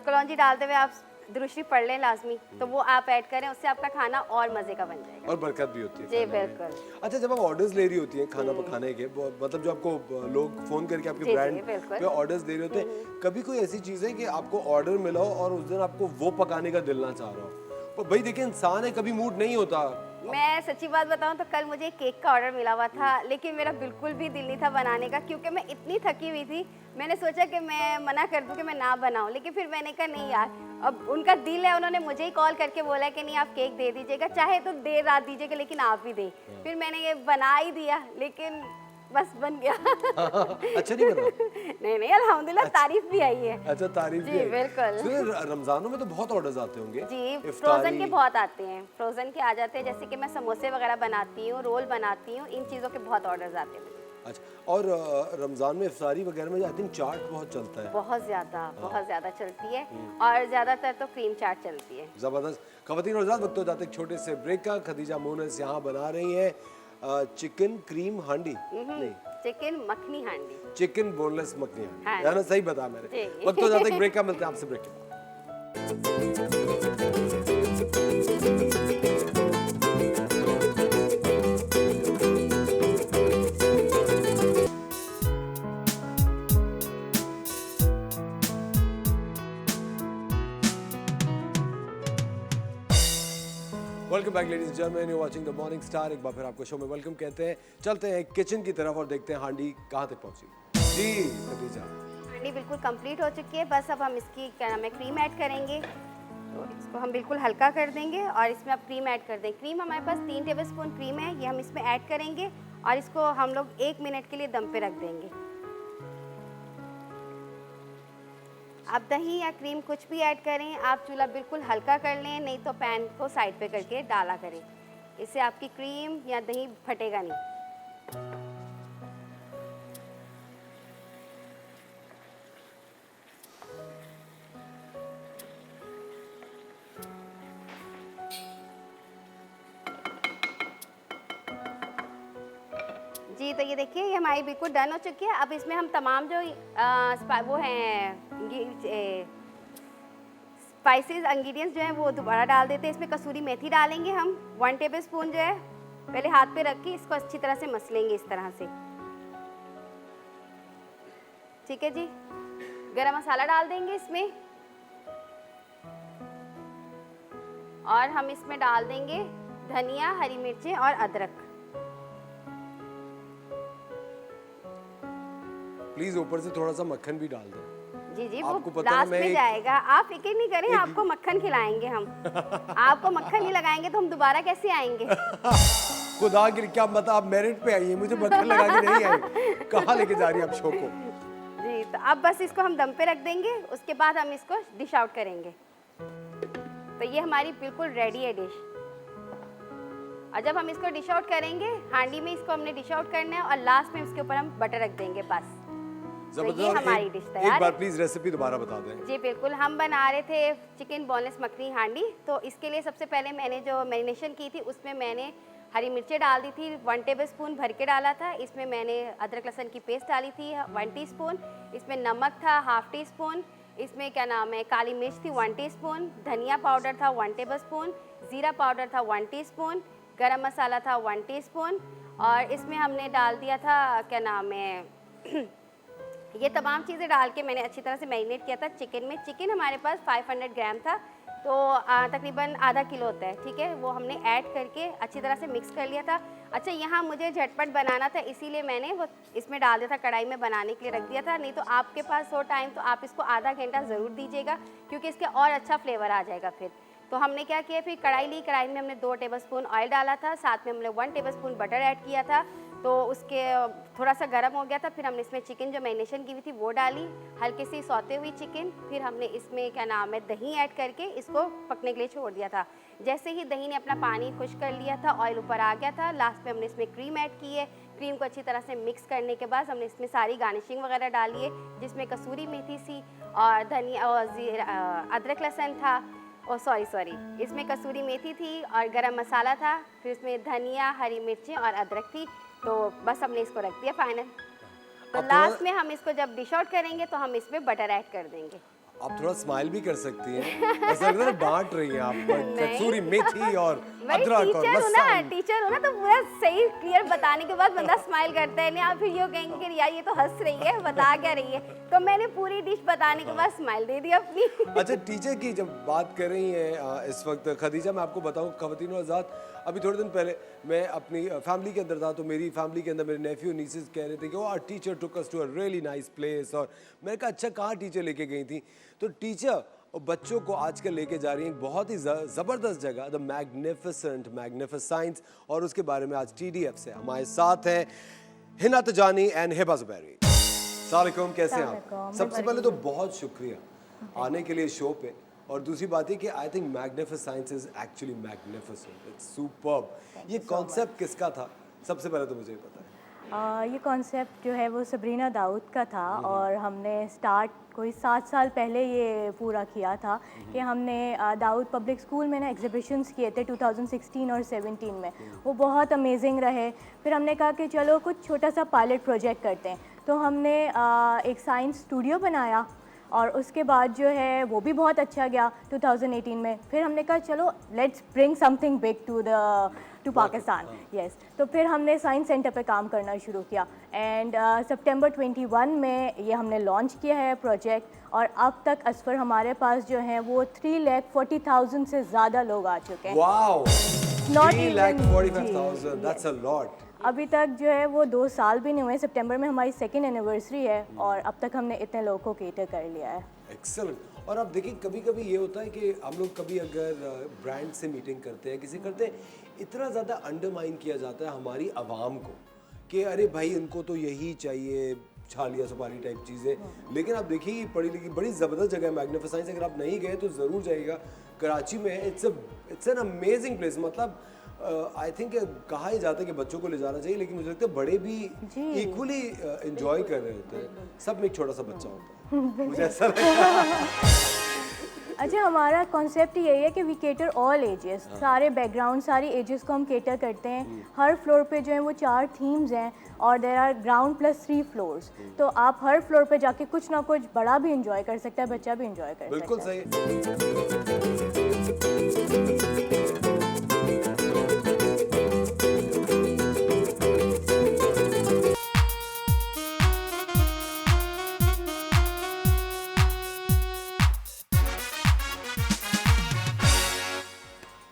कलौंजी डालते हुए आप दुरुशी पढ़ लें लाजमी, तो वो आप ऐड करें, उससे आपका खाना और मज़े का बन जाएगा और बरकत भी होती है। जी बिल्कुल। अच्छा, जब आप ऑर्डर्स ले रही होती हैं खाना पकाने के, मतलब जो आपको लोग फोन करके आपके ब्रांड पे ऑर्डर्स दे रहे होते हैं, कभी कोई ऐसी चीज़ है कि आपको ऑर्डर मिला हो और उस दिन आपको वो पकाने का दिल ना चाह रहा हो? पर भाई देखिए इंसान है, कभी मूड नहीं होता। मैं सच्ची बात बताऊं तो कल मुझे केक का ऑर्डर मिला हुआ था, लेकिन मेरा बिल्कुल भी दिल नहीं था बनाने का, क्योंकि मैं इतनी थकी हुई थी। मैंने सोचा कि मैं मना कर दूं कि मैं ना बनाऊं, लेकिन फिर मैंने कहा नहीं यार, अब उनका दिल है, उन्होंने मुझे ही कॉल करके बोला कि नहीं आप केक दे दीजिएगा, चाहे तो देर रात दीजिएगा लेकिन आप ही दें। फिर मैंने ये बना ही दिया, लेकिन बस बन गया। अच्छा नहीं बना? नहीं अल्हम्दुलिल्लाह, तारीफ भी आई है। अच्छा, तारीफ जी बिल्कुल। रमजानों में तो बहुत ऑर्डर्स आते होंगे जी, फ्रोजन के बहुत आते हैं, फ्रोजन के आ जाते हैं, जैसे कि मैं समोसे वगैरह बनाती हूँ, रोल बनाती हूँ, इन चीज़ों के बहुत ऑर्डर्स आते हैं। अच्छा, और रमज़ान में इफ्तारी वगैरह में आई थिंक चाट बहुत चलता है। बहुत ज़्यादा चलती है और ज़्यादातर तो क्रीम चाट चलती है। ज़बरदस्त। ख़वातीन और हज़रात, वक्त हो जाते एक छोटे से ब्रेक का। खदीजा मोनस यहाँ बना रही हैं चिकन क्रीम हांडी, नहीं चिकन मखनी हांडी, चिकन बोनलेस मखनी हाँ। हांडी, यानी सही बताया मैंने। जी। वक्त हो जाता है एक ब्रेक का, मिलते हैं आपसे ब्रेक के बाद। Welcome back ladies and gentleman, you watching the morning star. एक बार फिर आपको शो में वेलकम कहते हैं। चलते हैं किचन की तरफ और देखते हैं हांडी कहाँ तक पहुंची। जी खदीजा, हांडी बिल्कुल कंप्लीट हो चुकी है। बस अब हम इसकी क्या नाम है क्रीम ऐड करेंगे। तो इसको हम बिल्कुल हल्का कर देंगे और इसमें अब क्रीम ऐड कर दें। क्रीम हमारे पास 3 टेबलस्पून क्रीम है, ये हम इसमें ऐड करेंगे और इसको हम लोग 1 मिनट के लिए दम पे रख देंगे। आप दही या क्रीम कुछ भी ऐड करें, आप चूल्हा बिल्कुल हल्का कर लें, नहीं तो पैन को साइड पे करके डाला करें। इससे आपकी क्रीम या दही फटेगा नहीं। जी तो ये देखिए ये हमारी बिल्कुल डन हो चुकी है। अब इसमें हम तमाम जो वो हैं स्पाइसेस इंग्रेडिएंट्स जो हैं वो दोबारा डाल देते हैं। इसमें कसूरी मेथी डालेंगे हम 1 टेबलस्पून जो है, पहले हाथ पे रख के इसको अच्छी तरह से मसलेंगे इस तरह से। ठीक है जी। गरम मसाला डाल देंगे इसमें और हम इसमें डाल देंगे धनिया, हरी मिर्चें और अदरक। प्लीज ऊपर से थोड़ा सा मक्खन भी डाल दें। जी जी, आपको वो पता है लास्ट मैं में जाएगा। आप फिक्र नहीं करें, आपको मक्खन खिलाएंगे हम। आपको मक्खन नहीं लगाएंगे तो हम दोबारा कैसे आएंगे? खुदा की क्या बता, आप मेरिट पे आई हैं, मुझे मक्खन लगा के नहीं आई। कहाँ लेके जा रही है आप शो को? जी तो अब बस इसको हम दम पे रख देंगे, उसके बाद हम इसको डिश आउट करेंगे। तो ये हमारी बिल्कुल रेडी है डिश। और जब हम इसको डिश आउट करेंगे, हांडी में इसको हमने डिश आउट करना है और लास्ट में इसके ऊपर हम बटर रख देंगे बस। तो ये हमारी डिश तैयार है। एक बार प्लीज रेसिपी दोबारा बता दें। जी बिल्कुल, हम बना रहे थे चिकन बोनलेस मखनी हांडी। तो इसके लिए सबसे पहले मैंने जो मैरिनेशन की थी उसमें मैंने हरी मिर्चें डाल दी थी, 1 टेबलस्पून भर के डाला था। इसमें मैंने अदरक लहसुन की पेस्ट डाली थी 1 टीस्पून। इसमें नमक था 1/2 टीस्पून। इसमें क्या नाम है काली मिर्च थी 1 टीस्पून। धनिया पाउडर था 1 टेबलस्पून। ज़ीरा पाउडर था 1 टीस्पून। गरम मसाला था 1 टीस्पून। और इसमें हमने डाल दिया था क्या नाम है ये तमाम चीज़ें डाल के मैंने अच्छी तरह से मैरिनेट किया था चिकन में। चिकन हमारे पास 500 ग्राम था, तो तकरीबन आधा किलो होता है। ठीक है, वो हमने ऐड करके अच्छी तरह से मिक्स कर लिया था। अच्छा, यहाँ मुझे झटपट बनाना था, इसीलिए मैंने वो इसमें डाल दिया था, कढ़ाई में बनाने के लिए रख दिया था। नहीं तो आपके पास हो टाइम तो आप इसको आधा घंटा ज़रूर दीजिएगा, क्योंकि इसके और अच्छा फ्लेवर आ जाएगा फिर। तो हमने क्या किया, फिर कढ़ाई ली, कढ़ाई में हमने 2 टेबलस्पून ऑयल डाला था, साथ में हमने 1 टेबलस्पून बटर ऐड किया था। तो उसके थोड़ा सा गर्म हो गया था, फिर हमने इसमें चिकन जो मैरिनेशन की हुई थी वो डाली, हल्की सी सौते हुई चिकन। फिर हमने इसमें क्या नाम है दही ऐड करके इसको पकने के लिए छोड़ दिया था। जैसे ही दही ने अपना पानी खुश्क कर लिया था, ऑयल ऊपर आ गया था, लास्ट में हमने इसमें क्रीम ऐड की है। क्रीम को अच्छी तरह से मिक्स करने के बाद हमने इसमें सारी गार्निशिंग वगैरह डाली है, जिसमें कसूरी मेथी सी और धनिया और अदरक लहसुन था, और सॉरी इसमें कसूरी मेथी थी और गरम मसाला था। फिर इसमें धनिया, हरी मिर्चें और अदरक थी। तो बस हमने इसको रख दिया फाइनल। तो लास्ट में हम इसको जब डिश आउट करेंगे तो हम इसमें बटर ऐड कर देंगे। आप थोड़ा स्माइल भी कर सकती हैं, ऐसा लग रहा है डांट रही हैं आप। कसूरी मेथी और अदरक और लहसुन। टीचर हो ना, तो पूरा सही क्लियर बताने के बाद बंदा स्माइल करता है। नहीं आप फिर ये कहेंगे कि यार ये तो हंस रही है, बता क्या रही है। तो मैंने पूरी डिश बताने के बाद स्माइल दे दी अपनी। अच्छा, टीचर की जब बात कर रही हैं इस वक्त खदीजा, मैं आपको बताऊं ख़वातीन और हज़रात, अभी थोड़े दिन पहले मैं अपनी फैमिली के अंदर था, तो मेरी फैमिली के अंदर मेरे नेफ्यू नीसेस कह रहे थे कि वो our teacher took us to a really nice place. और मैंने कहा अच्छा कहाँ टीचर लेके गई थी? तो टीचर और बच्चों को आजकल लेके जा रही हैं एक बहुत ही ज़बरदस्त जगह, द मैग्निफिसेंट, और उसके बारे में आज TDF से हमारे साथ हैं हिना तजानी एंड हिबा ज़ुबैरी। अस्सलाम वालेकुम, कैसे हैं आप? सबसे पहले तो बहुत शुक्रिया आने के लिए शो पे, और दूसरी बात है कि I think magnificent is actually magnificent, it's superb. ये कॉन्सेप्ट किसका था? सबसे पहले तो मुझे पता है। ये कॉन्सेप्ट जो है वो सबरीना दाऊद का था और हमने स्टार्ट कोई 7 साल पहले ये पूरा किया था कि हमने दाऊद पब्लिक स्कूल में ना एग्जीबिशंस किए थे 2016 और 17 में। वो बहुत अमेजिंग रहे। फिर हमने कहा कि चलो कुछ छोटा सा पायलट प्रोजेक्ट करते हैं, तो हमने एक साइंस स्टूडियो बनाया और उसके बाद जो है वो भी बहुत अच्छा गया 2018 में। फिर हमने कहा चलो let's bring something big to Pakistan. Yes, तो फिर हमने साइंस सेंटर पे काम करना शुरू किया एंड सितंबर 21 में ये हमने लॉन्च किया है प्रोजेक्ट और अब तक असफर हमारे पास जो हैं वो 3,40,000 से ज़्यादा लोग आ चुके हैं। Wow, Not 3,45,000, even- that's a lot. अभी तक जो है वो 2 साल भी नहीं हुए। सितंबर में हमारी 2nd एनिवर्सरी है और अब तक हमने इतने लोगों को केटर कर लिया है। एक्सेलेंट। और आप देखिए कभी कभी ये होता है कि हम लोग कभी अगर ब्रांड से मीटिंग करते हैं, किसी करते हैं, इतना ज़्यादा अंडरमाइन किया जाता है हमारी आवाम को कि अरे भाई इनको तो यही चाहिए, छालिया सुपारी टाइप चीज़ें। लेकिन आप देखिए पढ़ी लिखी बड़ी ज़बरदस्त जगह है मैग्निफिसेंस। अगर आप नहीं गए तो ज़रूर जाइएगा। कराची में इट्स एन अमेजिंग प्लेस। मतलब आई थिंक कहा ही जाता है कि बच्चों को ले जाना चाहिए, लेकिन मुझे लगता है बड़े भी इक्वली एंजॉय कर रहे होते हैं। सब में एक छोटा सा बच्चा होता है, मुझे ऐसा लगता है। अच्छा, हमारा कॉन्सेप्ट यही है कि वी केटर ऑल एजेस, सारे बैकग्राउंड, सारी एजेस को हम केटर करते हैं। हर फ्लोर पे जो है वो 4 थीम्स हैं और there are ground plus 3 floors. तो आप हर फ्लोर पे जाके कुछ ना कुछ बड़ा भी इंजॉय कर सकता है, बच्चा भी इंजॉय कर सकता है। बिल्कुल सही।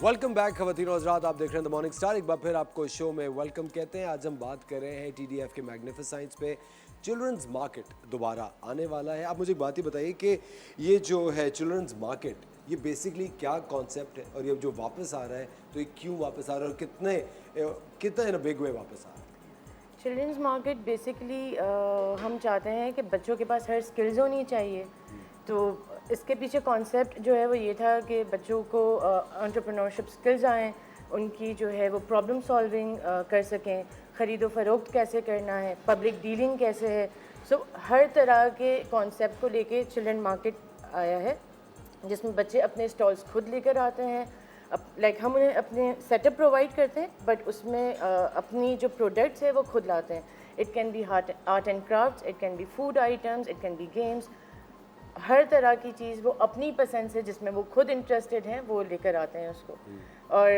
वेलकम बैक खवातीन और हज़रात, आप देख रहे हैं द मॉर्निंग स्टार। एक बार फिर आपको शो में वेलकम कहते हैं। आज हम बात कर रहे हैं TDF के मैग्निफिसेंस पे। चिल्ड्रंस मार्केट दोबारा आने वाला है। आप मुझे एक बात ही बताइए कि ये जो है चिल्ड्रंस मार्केट, ये बेसिकली क्या कॉन्सेप्ट है और ये जो वापस आ रहा है तो ये क्यों वापस आ रहा है और कितना इन अ बिग वे वापस आ रहा है? चिल्ड्रंस मार्केट बेसिकली हम चाहते हैं कि बच्चों के पास हर स्किल्स होनी चाहिए। तो इसके पीछे कॉन्सेप्ट जो है वो ये था कि बच्चों को एंटरप्रेन्योरशिप स्किल्स आएँ, उनकी जो है वो प्रॉब्लम सॉल्विंग कर सकें, ख़रीदो फरोख्त कैसे करना है, पब्लिक डीलिंग कैसे है। सो हर तरह के कॉन्सेप्ट को लेके चिल्ड्रन मार्केट आया है, जिसमें बच्चे अपने स्टॉल्स खुद लेकर आते हैं। लाइक हम उन्हें अपने सेटअप प्रोवाइड करते हैं, बट उसमें अपनी जो प्रोडक्ट्स है वो खुद लाते हैं। It can be art and crafts, it can be food items, it can be games. हर तरह की चीज़ वो अपनी पसंद से, जिसमें वो खुद इंटरेस्टेड हैं, वो लेकर आते हैं उसको। और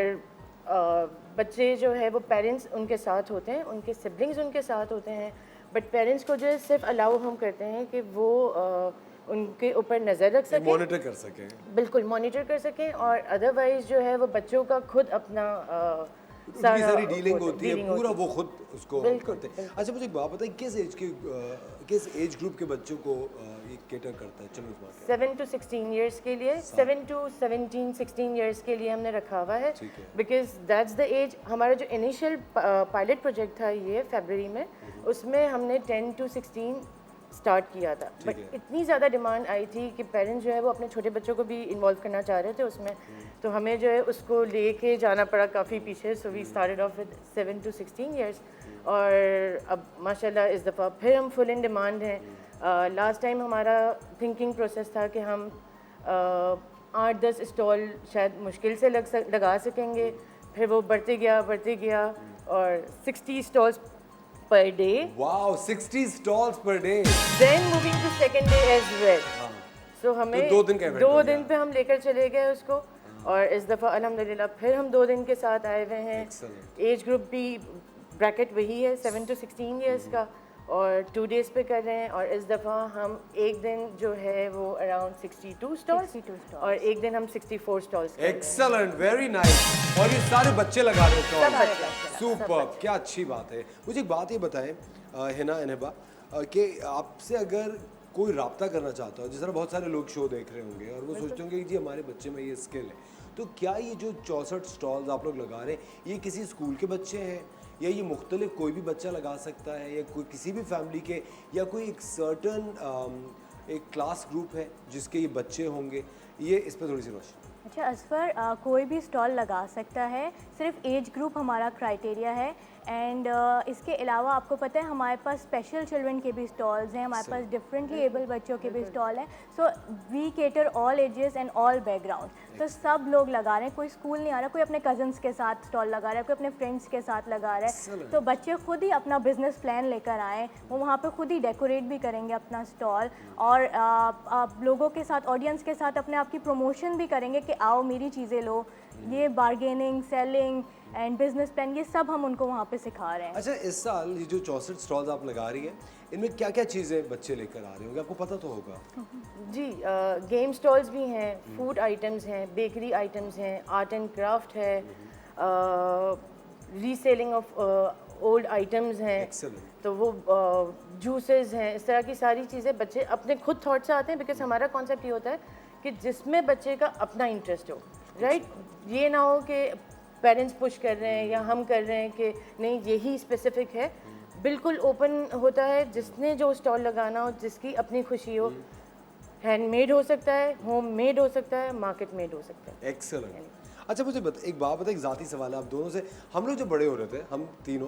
बच्चे जो है वो पेरेंट्स उनके साथ होते हैं, उनके सिबलिंग्स उनके साथ होते हैं, बट पेरेंट्स को जो है सिर्फ अलाउ हम करते हैं कि वो उनके ऊपर नज़र रख सकें, मॉनिटर कर सकें, बिल्कुल मॉनिटर कर सकें। और अदरवाइज जो है वो बच्चों का खुद अपना सारी डीलिंग होती है, पूरा वो खुद उसको करते हैं। अच्छा, मुझे एक बात बताइए, किस एज ग्रुप के बच्चों को ये केटर करता है चिल्ड्रंस मार्केट? 7 to 16 ईयर्स के लिए, 7 to 17, 16 ईयर्स के लिए हमने रखा हुआ है, बिकॉज दैट्स द एज। हमारा जो इनिशियल पायलट प्रोजेक्ट था ये फरवरी में, उसमें हमने 10 to 16 स्टार्ट किया था, बट इतनी ज़्यादा डिमांड आई थी कि पेरेंट्स जो है वो अपने छोटे बच्चों को भी इन्वॉल्व करना चाह रहे थे उसमें, तो हमें जो है उसको लेके जाना पड़ा काफ़ी पीछे। So we started off with 7 to 16 years और अब माशाल्लाह इस दफ़ा फिर हम फुल इन डिमांड हैं। लास्ट टाइम हमारा थिंकिंग प्रोसेस था कि हम 8-10 स्टॉल शायद मुश्किल से लगा सकेंगे, फिर वो बढ़ते गया और 60 stalls per day. Wow, 60 stalls per day. Then moving to second day as well. So हमें तो 2 दिन का दो दिन पे हम लेकर चले गए उसको, और इस दफ़ा अल्हम्दुलिल्लाह फिर हम 2 दिन के साथ आए हुए हैं। एज ग्रुप भी ब्रैकेट वही है 7 to 16 ईयर्स का, और 2 डेज़ पे कर रहे हैं। और इस दफ़ा हम एक दिन जो है वो अराउंड 62 स्टॉल्स और एक दिन हम 64 स्टॉल्स। Excellent, very nice. और ये सारे बच्चे लगा रहे हैं, सुपर, क्या अच्छी बात है। मुझे एक बात ये बताएं हिना अनहबा, कि आपसे अगर कोई रब्ता करना चाहता हो, जिस तरह बहुत सारे लोग शो देख रहे होंगे और वो सोचते होंगे कि जी हमारे बच्चे में ये स्किल है, तो क्या ये जो 64 स्टॉल्स आप लोग लगा रहे हैं, ये किसी स्कूल के बच्चे हैं या ये मुख्तलिफ कोई भी बच्चा लगा सकता है, या कोई किसी भी फैमिली के, या कोई एक सर्टन एक क्लास ग्रुप है जिसके ये बच्चे होंगे? ये इस पर थोड़ी सी रोशनी। अच्छा असफर, कोई भी स्टॉल लगा सकता है, सिर्फ एज ग्रुप हमारा क्राइटेरिया है। एंड इसके अलावा आपको पता है हमारे पास स्पेशल चिल्ड्रन के भी स्टॉल्स हैं, हमारे पास डिफरेंटली एबल बच्चों के भी स्टॉल हैं। So we cater all ages and all background, तो सब लोग लगा रहे हैं, कोई स्कूल नहीं आ रहा, कोई अपने कजन्स के साथ स्टॉल लगा रहा है, कोई अपने फ्रेंड्स के साथ लगा रहा है। तो बच्चे खुद ही अपना बिजनेस प्लान लेकर आएँ, वो वहाँ पे खुद ही डेकोरेट भी करेंगे अपना स्टॉल, और आप लोगों के साथ, ऑडियंस के साथ अपने आप की प्रमोशन भी करेंगे कि आओ मेरी चीज़ें लो। ये bargaining, selling and business plan, ये सब हम उनको वहाँ पे सिखा रहे हैं। अच्छा, इस साल ये जो 64 स्टॉल्स आप लगा रही हैं, इनमें क्या क्या चीज़ें बच्चे लेकर आ रहे होंगे, आपको पता तो होगा? जी, गेम स्टॉल्स भी हैं, फूड आइटम्स हैं, बेकरी आइटम्स हैं, आर्ट एंड क्राफ्ट है, रीसेलिंग ऑफ ओल्ड आइटम्स हैं, तो वो जूसेस हैं, इस तरह की सारी चीज़ें बच्चे अपने खुद थॉट से आते हैं। बिकॉज हमारा कॉन्सेप्ट ये होता है कि जिसमें बच्चे का अपना इंटरेस्ट हो, राइट? ये ना हो कि पेरेंट्स पुश कर रहे हैं या हम कर रहे हैं कि नहीं यही स्पेसिफिक है। बिल्कुल ओपन होता है, जिसने जो स्टॉल लगाना हो, जिसकी अपनी खुशी हो। हैंडमेड हो सकता है, होम मेड हो सकता है, मार्केट मेड हो सकता है। एक्सेलेंट। अच्छा मुझे एक बात बताइए, एक ज़ाती सवाल है आप दोनों से। हम लोग जब बड़े हो रहे थे, हम तीनों,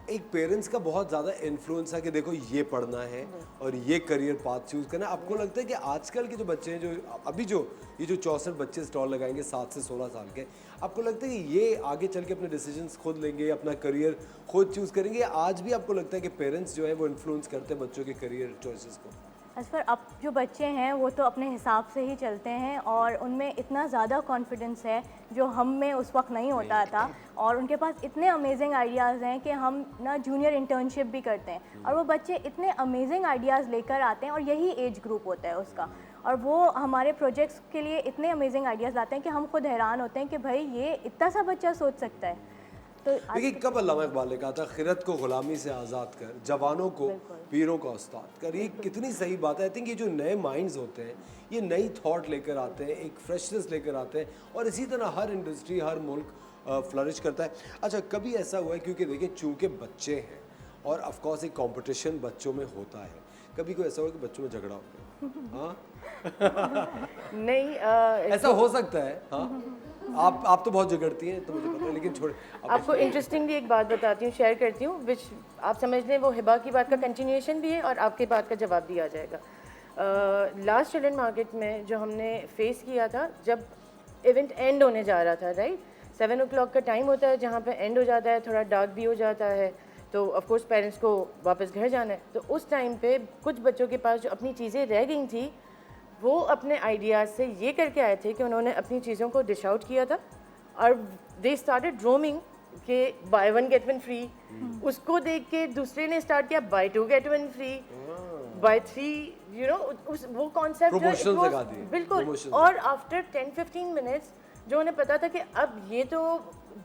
एक पेरेंट्स का बहुत ज़्यादा इन्फ्लुएंस है कि देखो ये पढ़ना है और ये करियर पाथ चूज़ करना है। आपको लगता है कि आजकल के जो बच्चे हैं, जो अभी जो ये जो 64 बच्चे स्टॉल लगाएंगे 7 से 16 साल के, आपको लगता है कि ये आगे चल के अपने डिसीजंस खुद लेंगे, अपना करियर खुद चूज़ करेंगे? आज भी आपको लगता है कि पेरेंट्स जो है वो इन्फ्लुएंस करते हैं बच्चों के करियर चॉइसेस को? असफर, अब जो बच्चे हैं वो तो अपने हिसाब से ही चलते हैं और उनमें इतना ज़्यादा कॉन्फिडेंस है जो हम में उस वक्त नहीं होता था, और उनके पास इतने अमेजिंग आइडियाज़ हैं कि हम ना जूनियर इंटर्नशिप भी करते हैं और वो बच्चे इतने अमेजिंग आइडियाज़ लेकर आते हैं, और यही एज ग्रुप होता है उसका, और वो हमारे प्रोजेक्ट्स के लिए इतने अमेजिंग आइडियाज़ लाते हैं कि हम खुद हैरान होते हैं कि भाई ये इतना सा बच्चा सोच सकता है। तो देखिए, कब अल्लामा इकबाल ने कहा था, खिरत को गुलामी से आज़ाद कर, जवानों को पीरों का उस्ताद कर। ये कितनी सही बात है। आई थिंक ये जो नए माइंड्स होते हैं, ये नई थॉट लेकर आते हैं, एक फ्रेशनेस लेकर आते हैं, और इसी तरह हर इंडस्ट्री, हर मुल्क फ्लरिश करता है। अच्छा, कभी ऐसा हुआ है, क्योंकि देखिए चूँकि बच्चे हैं और ऑफ कोर्स एक कंपटीशन बच्चों में होता है, कभी कोई ऐसा हुआ कि बच्चों में झगड़ा हो गया? हाँ नहीं, ऐसा हो सकता है। हाँ, आप तो बहुत झगड़ती हैं, तो मुझे पता है, लेकिन छोड़, आपको इंटरेस्टिंगली एक बात बताती हूँ, शेयर करती हूँ, विच आप समझ लें वो हिबा की बात का कंटिन्यूएशन भी है और आपके बात का जवाब भी आ जाएगा। लास्ट चिल्ड्रन मार्केट में जो हमने फेस किया था, जब इवेंट एंड होने जा रहा था, राइट, 7 o'clock का टाइम होता है जहाँ पे एंड हो जाता है, थोड़ा डार्क भी हो जाता है, तो ऑफ कोर्स पेरेंट्स को वापस घर जाना है। तो उस टाइम पे कुछ बच्चों के पास जो अपनी चीज़ें रह गई थी, वो अपने आइडियाज़ से ये करके आए थे कि उन्होंने अपनी चीज़ों को डिश आउट किया था, और दे स्टार्टेड रोमिंग कि बाय 1 get 1 फ्री। उसको देख के दूसरे ने स्टार्ट किया buy 2 get 1 free, buy 3, you know, वो कॉन्सेप्ट बिल्कुल। और आफ्टर 10-15 मिनट्स जो उन्हें पता था कि अब ये तो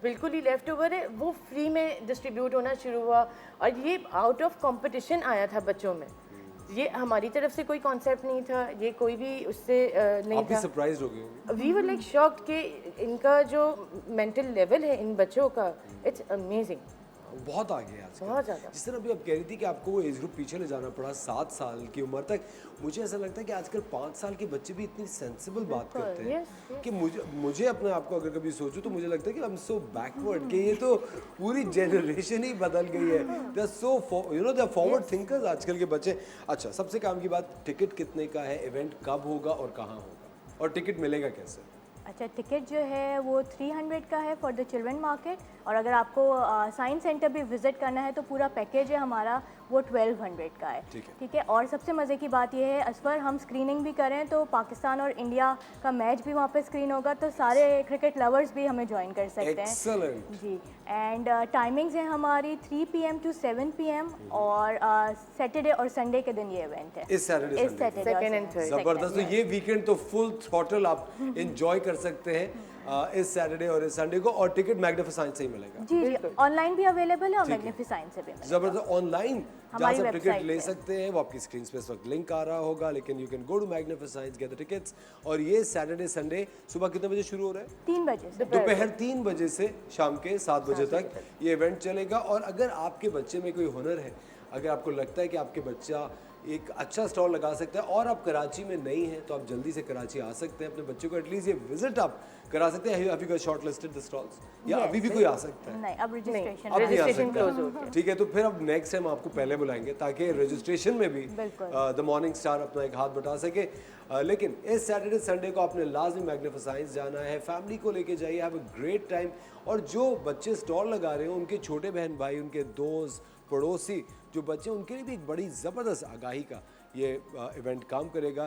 बिल्कुल ही लेफ्ट ओवर है, वो फ्री में डिस्ट्रीब्यूट होना शुरू हुआ, और ये आउट ऑफ कंपटीशन आया था बच्चों में। ये हमारी तरफ से कोई कॉन्सेप्ट नहीं था, ये कोई भी उससे नहीं आप भी था। सरप्राइज हो गए? वी वर लाइक शॉक्ड कि इनका जो मेंटल लेवल है इन बच्चों का, इट्स अमेजिंग, बहुत आगे है आजकल। बहुत ज़्यादा। जिस तरह अभी आप कह रही थी कि आपको वो एज ग्रुप पीछे ले जाना पड़ा 7 साल की उम्र तक, मुझे ऐसा लगता है कि आजकल 5 साल के बच्चे भी इतनी सेंसिबल बात करते हैं कि मुझे अपने आप को अगर कभी सोचूं तो मुझे लगता है कि आई एम सो बैकवर्ड, कि ये तो पूरी जनरेशन ही बदल गई है। They are so, you know, they are forward thinkers आजकल के बच्चे। अच्छा, सबसे काम की बात, टिकट कितने का है, इवेंट कब होगा और कहाँ होगा, और टिकट मिलेगा कैसे? अच्छा, टिकट जो है वो 300 का है फॉर द चिल्ड्रन मार्केट, और अगर आपको साइंस सेंटर भी विज़िट करना है तो पूरा पैकेज है हमारा, वो 1200 का है। ठीक है। और सबसे मज़े की बात यह है असफर, हम स्क्रीनिंग भी करें तो पाकिस्तान और इंडिया का मैच भी वहाँ पे स्क्रीन होगा, तो सारे क्रिकेट लवर्स भी हमें ज्वाइन कर सकते हैं। Excellent. जी। एंड टाइमिंग्स हैं हमारी 3 PM to 7 PM, और सैटरडे और संडे के दिन ये इवेंट है। इस सैटरडे सेकंड एंड थर्ड। जबरदस्त। तो ये वीकेंड तो फुल थ्रॉटल आप एंजॉय कर सकते हैं। इस सैटरडे और इस संडे को, और टिकट मैग्निफिसेंट से ही मिलेगा। जी जी, ऑनलाइन भी अवेलेबल है और मैग्निफिसेंट से भी मिलेगा। जबरदस्त। ऑनलाइन जहाँ हमारी से आप टिकट वेबसाइट ले पे। सकते हैं वो आपकी स्क्रीन पे इस वक्त लिंक आ रहा होगा, लेकिन you can go to magnificent get the tickets. और ये सैटरडे संडे सुबह कितने बजे शुरू हो रहा है? 3 बजे से। दोपहर 3 बजे से शाम के 7 बजे तक ये इवेंट चलेगा। और अगर आपके बच्चे में कोई हुनर है, अगर आपको लगता है कि आपके बच्चा एक अच्छा स्टॉल लगा सकता है और आप कराची में नहीं हैं, तो आप जल्दी से कराची आ सकते हैं, अपने बच्चों को एटलीस्ट ये विजिट आप करा सकते हैं। अभी का शॉर्ट लिस्टेड द स्टॉल्स, या अभी भी कोई आ सकता है? नहीं, अब रजिस्ट्रेशन अब नहीं आ Registration close हो सकता। गया। ठीक है, तो फिर अब नेक्स्ट टाइम आपको पहले बुलाएंगे ताकि रजिस्ट्रेशन में भी द मॉर्निंग स्टार अपना एक हाथ बटा सके। लेकिन इस सैटरडे संडे को आपने लाजमी मैग्निफिसेंट जाना है, फैमिली को लेके जाइए, हैव अ ग्रेट टाइम। और जो बच्चे स्टॉल लगा रहे हैं, उनके छोटे बहन भाई, उनके दोस्त पड़ोसी जो बच्चे, उनके लिए भी एक बड़ी ज़बरदस्त आगाही का ये इवेंट काम करेगा।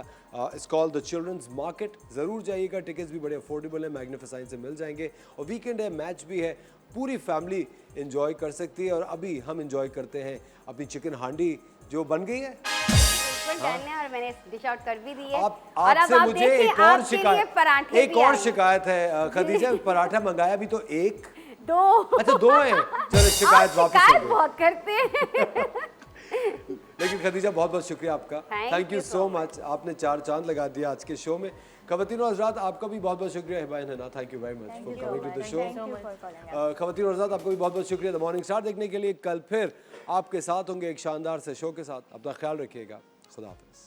It's called the children's market. ज़रूर जाइएगा, टिकट्स भी बड़े अफोर्डेबल है, मैग्निफिसेंट से मिल जाएंगे। और वीकेंड है, मैच भी है, पूरी फैमिली एंजॉय कर सकती है। और अभी हम एंजॉय करते हैं अपनी चिकन हांडी जो बन गई है। और मैंने डिश आउट कर भी दी है। आपसे मुझे एक और शिकायत शिकायत है खदीजा, पराठा मंगाया भी तो एक 2। अच्छा 2 हैं, चलो शिकायत वापस शिकायत हो बहुत करते हैं। गई। लेकिन खदीजा बहुत बहुत शुक्रिया आपका, थैंक यू सो मच। आपने 4 चांद लगा दिया आज के शो में। खवातीन और हज़रात, आपका भी बहुत बहुत शुक्रिया। Hiba and Hana, thank you very much for coming to the show. खवातीन और हज़रात, आपको भी बहुत बहुत शुक्रिया द मॉर्निंग स्टार देखने के लिए। कल फिर आपके साथ होंगे एक शानदार से शो के साथ। अपना ख्याल रखिएगा, खुदा हाफिज़।